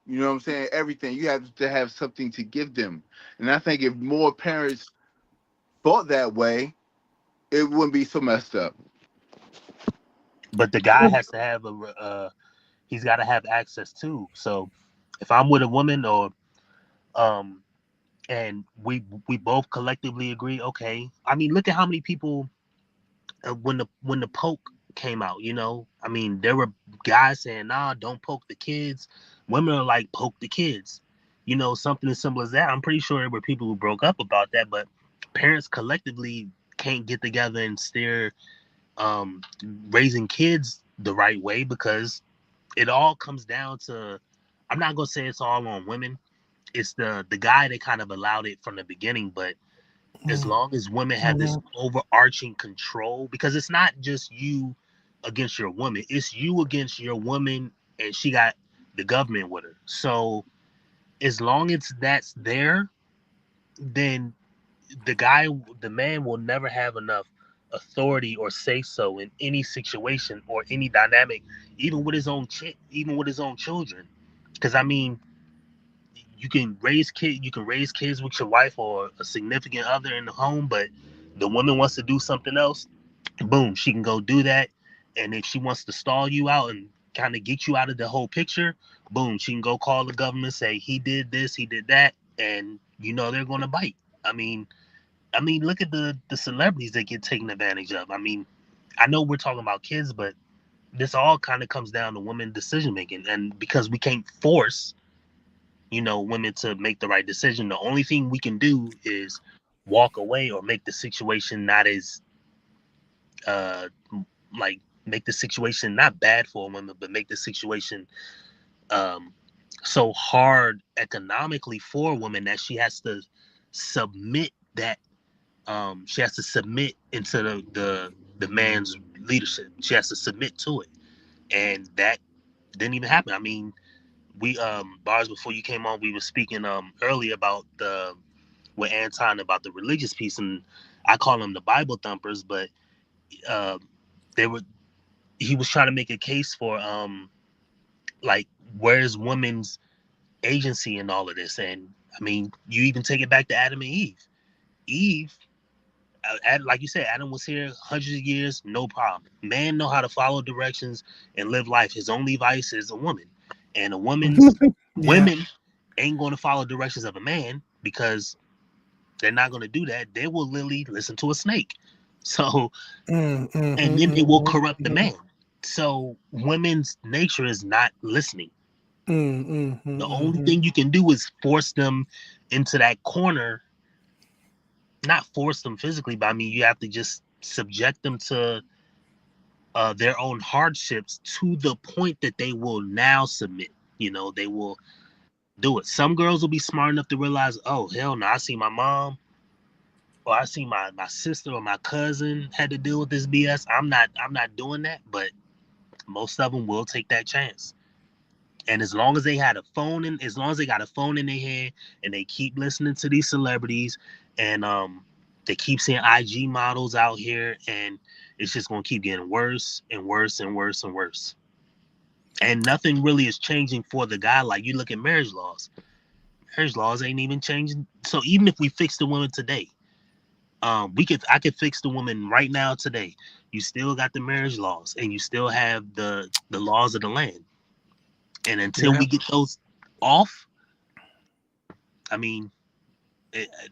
Speaker 9: you know what I'm saying? Everything. You have to have something to give them. And I think if more parents thought that way, it wouldn't be so messed up.
Speaker 8: But the guy has to have he's got to have access too. So if I'm with a woman, or and we both collectively agree, okay. I mean, look at how many people when the poke came out, you know, I mean, there were guys saying, nah, don't poke the kids. Women are like, poke the kids, you know, something as simple as that. I'm pretty sure there were people who broke up about that, but parents collectively can't get together and steer raising kids the right way, because it all comes down to, I'm not gonna say it's all on women. It's the guy that kind of allowed it from the beginning, but as long as women have this overarching control, because it's not just you against your woman, it's you against your woman, and she got the government with her. So as long as that's there, then the man will never have enough authority or say so in any situation or any dynamic, even with his own children. Because I mean, you can raise kids with your wife or a significant other in the home, but the woman wants to do something else, boom, she can go do that. And if she wants to stall you out and kind of get you out of the whole picture, boom, she can go call the government, say he did this, he did that, and they're going to bite. I mean, look at the celebrities that get taken advantage of. I mean, I know we're talking about kids, but this all kind of comes down to women decision making, and because we can't force women to make the right decision, the only thing we can do is walk away or make the situation not as make the situation not bad for a woman, but make the situation so hard economically for a woman that she has to submit into the man's leadership. She has to submit to it, and that didn't even happen. I mean, we Bars, before you came on, we were speaking earlier about with Anton about the religious piece, and I call them the Bible thumpers, but he was trying to make a case for where's women's agency in all of this. And I mean, you even take it back to Adam and Eve, like you said, Adam was here hundreds of years, no problem. Man know how to follow directions and live life. His only vice is a woman, and a woman's women ain't going to follow directions of a man, because they're not going to do that. They will literally listen to a snake. So, and then it will corrupt the man. So women's nature is not listening. The only thing you can do is force them into that corner. Not force them physically, but I mean, you have to just subject them to their own hardships to the point that they will now submit. They will do it. Some girls will be smart enough to realize, oh, hell no, I see my mom, or I see my sister or my cousin had to deal with this BS. I'm not doing that. But most of them will take that chance. And as long as they got a phone in their head, and they keep listening to these celebrities, and they keep seeing IG models out here, and it's just gonna keep getting worse and worse and worse and worse. And nothing really is changing for the guy. Like, you look at marriage laws. Marriage laws ain't even changing. So even if we fix the woman today, I could fix the woman right now today. You still got the marriage laws, and you still have the laws of the land. And until we get those off, I mean,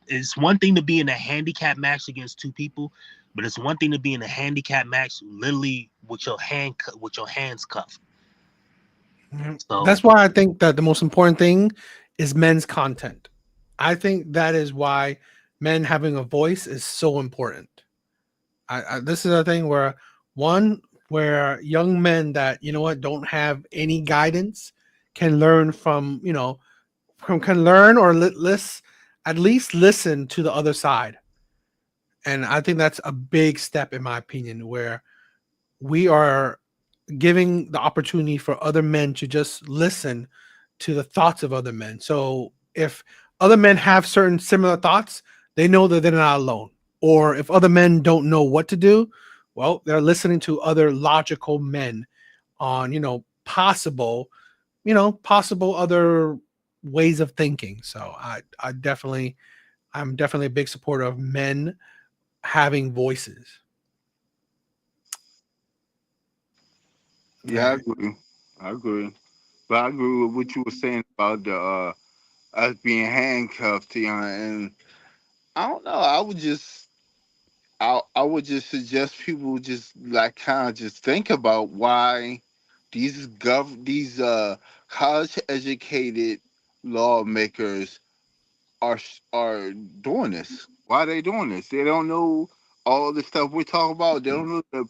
Speaker 8: it's one thing to be in a handicap match against two people, but it's one thing to be in a handicap match literally with your hands cuffed. So
Speaker 1: that's why I think that the most important thing is men's content. I think that is why men having a voice is so important. This is a thing where young men that don't have any guidance can learn from can learn or at least listen to the other side. And I think that's a big step, in my opinion, where we are giving the opportunity for other men to just listen to the thoughts of other men. So if other men have certain similar thoughts, they know that they're not alone. Or if other men don't know what to do, well, they're listening to other logical men on, possible other ways of thinking. So I'm definitely a big supporter of men having voices.
Speaker 9: Yeah, I agree. But I agree with what you were saying about the us being handcuffed, and I don't know. I would just suggest people just kind of just think about why these college educated lawmakers are doing this. Why are they doing this? They don't know all the stuff we're talking about. They don't know the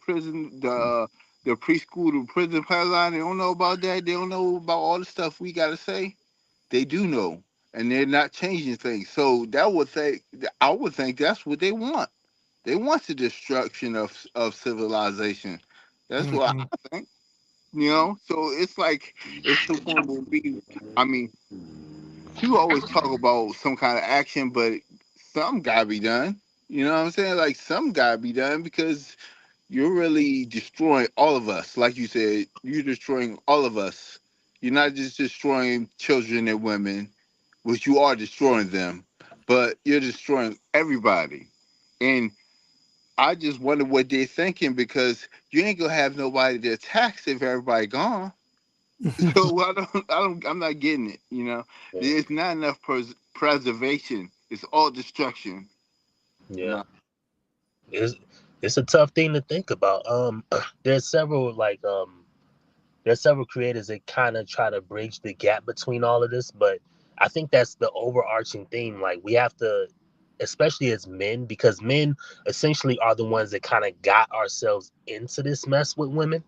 Speaker 9: preschool to prison pipeline. They don't know about that. They don't know about all the stuff we gotta say. They do know. and they're not changing things. So I would think that's what they want. They want the destruction of civilization. That's what
Speaker 1: Mhm.
Speaker 9: I think. So it's like it's the point where I mean, you always talk about some kind of action, but some gotta be done. You know what I'm saying? Like some gotta be done because you're really destroying all of us. Like you said, you're destroying all of us. You're not just destroying children and women, which you are destroying them, but you're destroying everybody. And I just wonder what they're thinking because you ain't gonna have nobody to tax if everybody gone. So I'm not getting it. There's not enough preservation. It's all destruction.
Speaker 8: Yeah, it's a tough thing to think about. There's several there's several creators that kind of try to bridge the gap between all of this, but I think that's the overarching theme. Like we have to, especially as men, because men essentially are the ones that kind of got ourselves into this mess with women,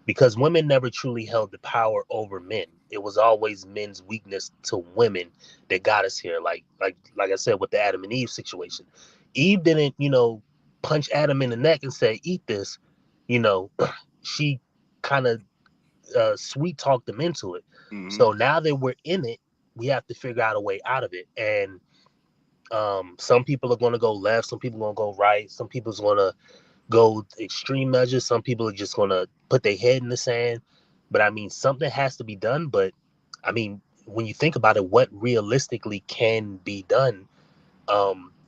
Speaker 8: because women never truly held the power over men. It was always men's weakness to women that got us here. Like I said with the Adam and Eve situation, Eve didn't punch Adam in the neck and say eat this. She kind of sweet talked them into it.
Speaker 9: Mm-hmm.
Speaker 8: So now that we're in it, we have to figure out a way out of it. And some people are going to go left, some people are going to go right, some people's going to go extreme measures, some people are just going to put their head in the sand. But I mean, something has to be done. But I mean, when you think about it, what realistically can be done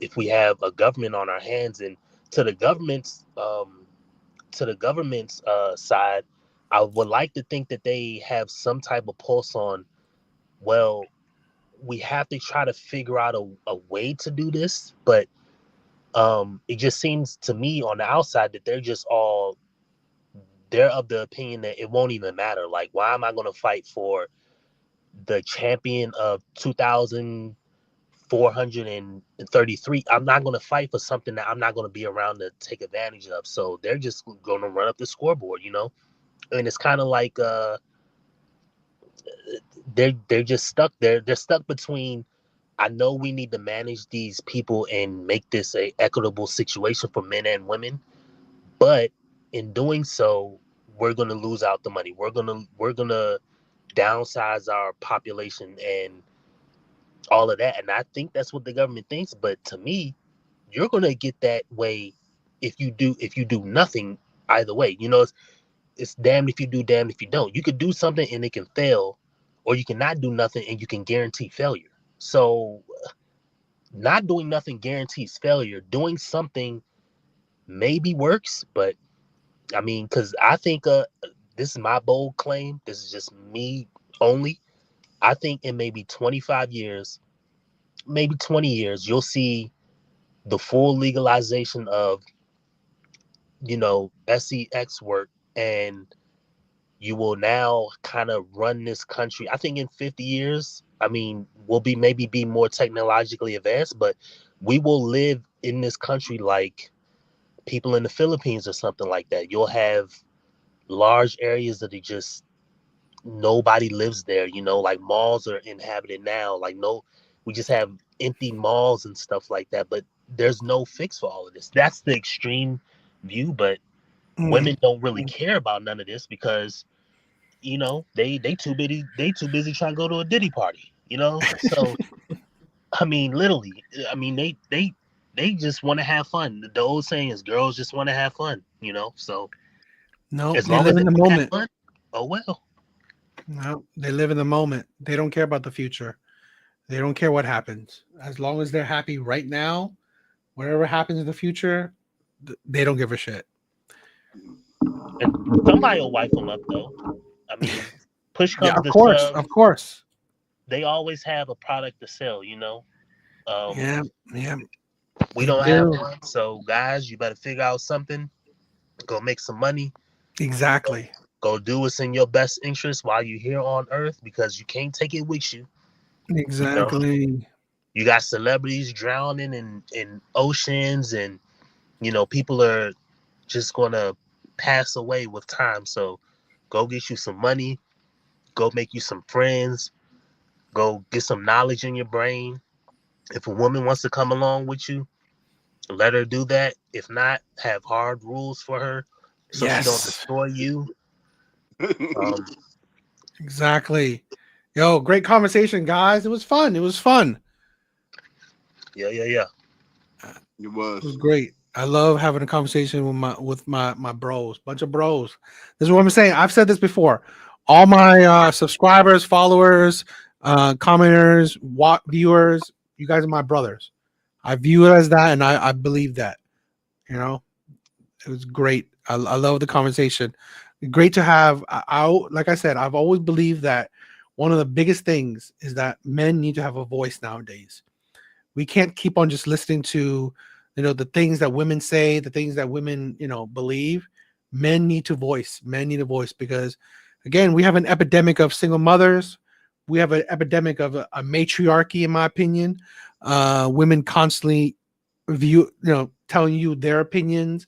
Speaker 8: if we have a government on our hands? And to the government's side, I would like to think that they have some type of pulse on, well, we have to try to figure out a way to do this. But it just seems to me on the outside that they're of the opinion that it won't even matter. Like, why am I going to fight for the champion of 2,433? I'm not going to fight for something that I'm not going to be around to take advantage of. So they're just going to run up the scoreboard, And it's kind of like they're just stuck there. They're stuck between, I know we need to manage these people and make this a equitable situation for men and women, but in doing so, we're gonna lose out the money. We're gonna downsize our population and all of that. And I think that's what the government thinks. But to me, you're gonna get that way if you do nothing either way. It's damned if you do, damned if you don't. You could do something and it can fail, or you cannot do nothing and you can guarantee failure. So not doing nothing guarantees failure. Doing something maybe works, but I mean, because I think this is my bold claim. This is just me only. I think in maybe 25 years, maybe 20 years, you'll see the full legalization of, sex work, and you will now kind of run this country. I think in 50 years, I mean, we'll maybe be more technologically advanced, but we will live in this country like people in the Philippines or something like that. You'll have large areas that are just nobody lives there, like malls are inhabited now. We just have empty malls and stuff like that, but there's no fix for all of this. That's the extreme view, but women don't really care about none of this because they too busy trying to go to a Diddy party, so I mean, literally, I mean, they just want to have fun. The old saying is girls just want to have fun, so
Speaker 1: No,
Speaker 8: as
Speaker 1: they
Speaker 8: long
Speaker 1: live
Speaker 8: as
Speaker 1: in the
Speaker 8: they have
Speaker 1: moment.
Speaker 8: fun, oh well.
Speaker 1: No, they live in the moment. They don't care about the future. They don't care what happens. As long as they're happy right now, whatever happens in the future, they don't give a shit.
Speaker 8: And somebody will wipe them up, though. I mean, push comes to shove.
Speaker 1: Of course.
Speaker 8: They always have a product to sell,
Speaker 1: Yeah.
Speaker 8: We don't have one, so guys, you better figure out something. Go make some money.
Speaker 1: Exactly.
Speaker 8: Go do what's in your best interest while you're here on Earth, because you can't take it with you.
Speaker 1: Exactly.
Speaker 8: You got celebrities drowning in oceans, and people are just gonna pass away with time. So go get you some money, go make you some friends, Go get some knowledge in your brain. If a woman wants to come along with you, let her do that. If not, have hard rules for her so she don't
Speaker 1: Yes.
Speaker 8: destroy you.
Speaker 1: Exactly. Yo, great conversation, guys. It was fun. It was fun.
Speaker 8: Yeah.
Speaker 9: It
Speaker 1: It
Speaker 9: was.
Speaker 1: was great. I love having a conversation with my bros, bunch of bros. This is what I'm saying. I've said this before. All my subscribers, followers, commenters, viewers, you guys are my brothers. I view it as that, and I believe that. You know, it was great. I love the conversation. Great to have. Like I said, I've always believed that one of the biggest things is that men need to have a voice nowadays. We can't keep on just listening to, the things that women say, the things that women, believe. Men need to voice. Men need a voice because, again, we have an epidemic of single mothers. We have an epidemic of a matriarchy, in my opinion. Women constantly telling you their opinions,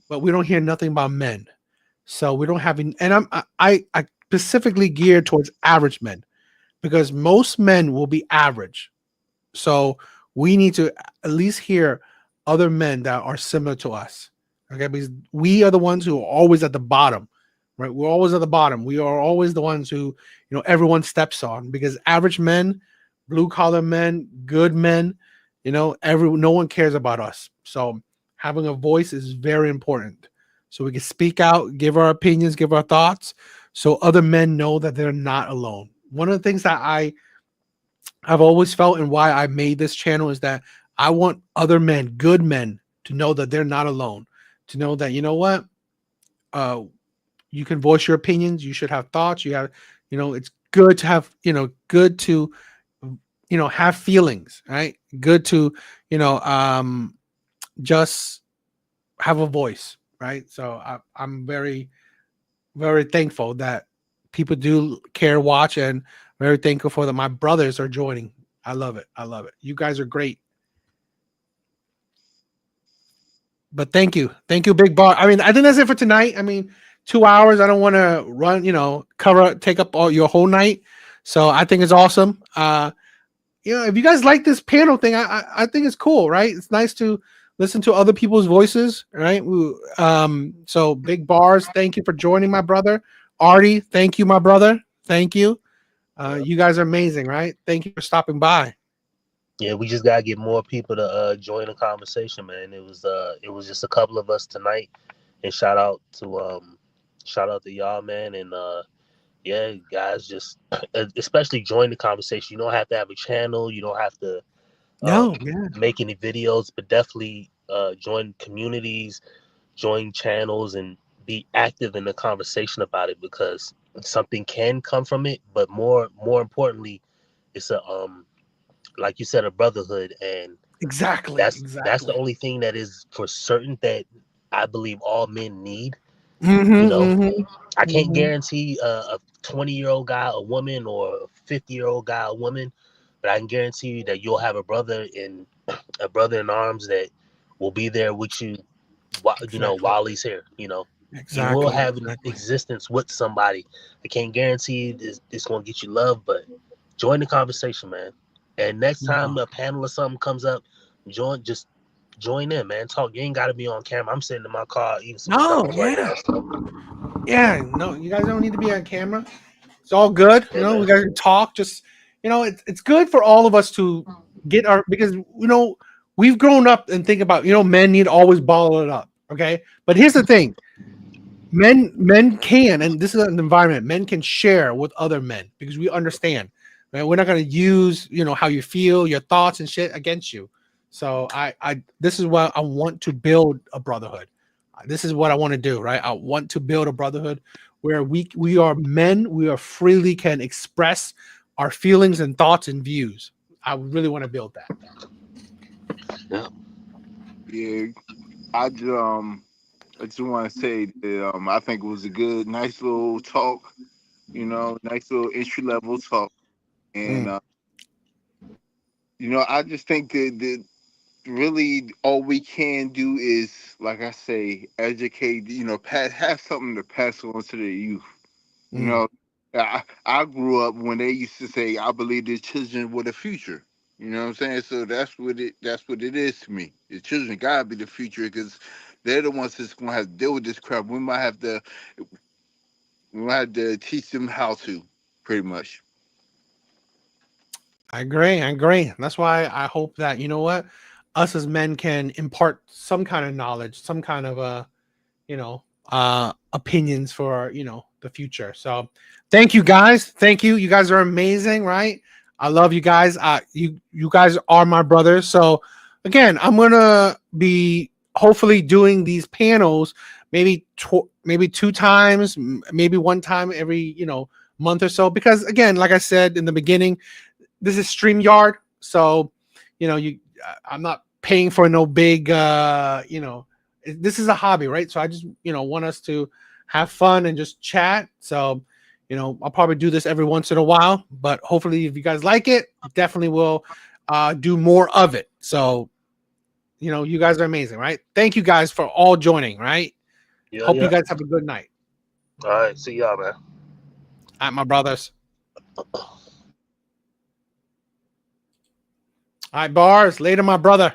Speaker 1: but we don't hear nothing about men. So we don't have, and I specifically geared towards average men because most men will be average. So we need to at least hear other men that are similar to us. Okay, because we are the ones who are always at the bottom, right? We're always at the bottom. We are always the ones who, everyone steps on because average men, blue collar men, good men, no one cares about us. So having a voice is very important. So we can speak out, give our opinions, give our thoughts, so other men know that they're not alone. One of the things that I've always felt and why I made this channel is that I want other men, good men, to know that they're not alone. To know that, what? You can voice your opinions. You should have thoughts. You have, it's good to have, good to, have feelings, right? Good to, just have a voice, right? So I'm very, very thankful that people do care, watch, and very thankful for that my brothers are joining. I love it. I love it. You guys are great. But thank you, Big Bar. I think that's it for tonight. 2 hours. I don't want to run, take up all your whole night. So I think it's awesome. If you guys like this panel thing, I think it's cool, right? It's nice to listen to other people's voices, right? So Big Bars, thank you for joining, my brother. Artie, thank you, my brother. Thank you. You guys are amazing, right? Thank you for stopping by.
Speaker 8: Yeah, we just gotta get more people to join the conversation, man. It was just a couple of us tonight, and shout out to y'all, man. And yeah, guys, just especially join the conversation. You don't have to have a channel. You don't have to make any videos, but definitely join communities, join channels, and be active in the conversation about it because something can come from it. But more importantly, it's a like you said, a brotherhood, and
Speaker 1: exactly
Speaker 8: that's the only thing that is for certain that I believe all men need. I can't guarantee a 20-year-old guy a woman or a 50-year-old guy a woman, but I can guarantee you that you'll have a brother in arms that will be there with you, while he's here. You will have an existence with somebody. I can't guarantee it's going to get you love, but join the conversation, man. And next time a panel or something comes up, join in, man. Talk. You ain't got to be on camera. I'm sitting in my car eating some McDonald's right now.
Speaker 1: Yeah, no, you guys don't need to be on camera. It's all good. We got to talk. Just, it's good for all of us to get because we've grown up and think about, men need to always bottle it up. Okay. But here's the thing. Men can, and this is an environment, men can share with other men because we understand. Right? We're not going to use, how you feel, your thoughts and shit against you. So this is what I want to build a brotherhood. This is what I want to do, right? I want to build a brotherhood where we are men, we are freely can express our feelings and thoughts and views. I really want to build that.
Speaker 9: Yeah. I just want to say that I think it was a nice little talk, nice little entry level talk. And I just think that really all we can do is, like I say, educate, have something to pass on to the youth. I grew up when they used to say, "I believe the children were the future." You know what I'm saying? So that's what it is to me. The children gotta be the future because they're the ones that's gonna have to deal with this crap. We might have to teach them how to, pretty much.
Speaker 1: I agree. That's why I hope that, you know what, us as men can impart some kind of knowledge, some kind of opinions for, the future. So thank you guys. Thank you. You guys are amazing, right? I love you guys. You guys are my brothers. So again, I'm gonna be hopefully doing these panels maybe 2 times, maybe 1 time every month or so. Because again, like I said in the beginning, this is StreamYard, so I'm not paying for no big this is a hobby, right? So I just want us to have fun and just chat. So I'll probably do this every once in a while, but hopefully if you guys like it, definitely will do more of it. So you guys are amazing, right? Thank you guys for all joining, right?
Speaker 8: Yeah,
Speaker 1: Hope
Speaker 8: yeah.
Speaker 1: you guys have a good night.
Speaker 8: All right, see y'all, man.
Speaker 1: All right, my brothers. All right, Bars. Later, my brother.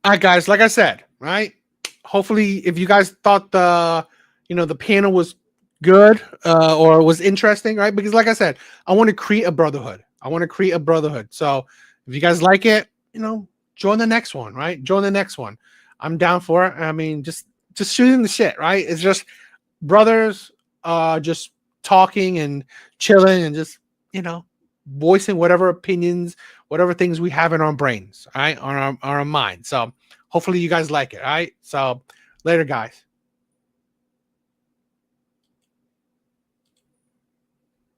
Speaker 1: All right, guys. Like I said, right? Hopefully, if you guys thought the panel was good or was interesting, right? Because like I said, I want to create a brotherhood. So if you guys like it, join the next one, right? Join the next one. I'm down for it. I mean, just shooting the shit, right? It's just brothers just talking and chilling and just voicing whatever opinions, whatever things we have in our brains, all right, on our mind. So hopefully you guys like it. All right, so later, guys.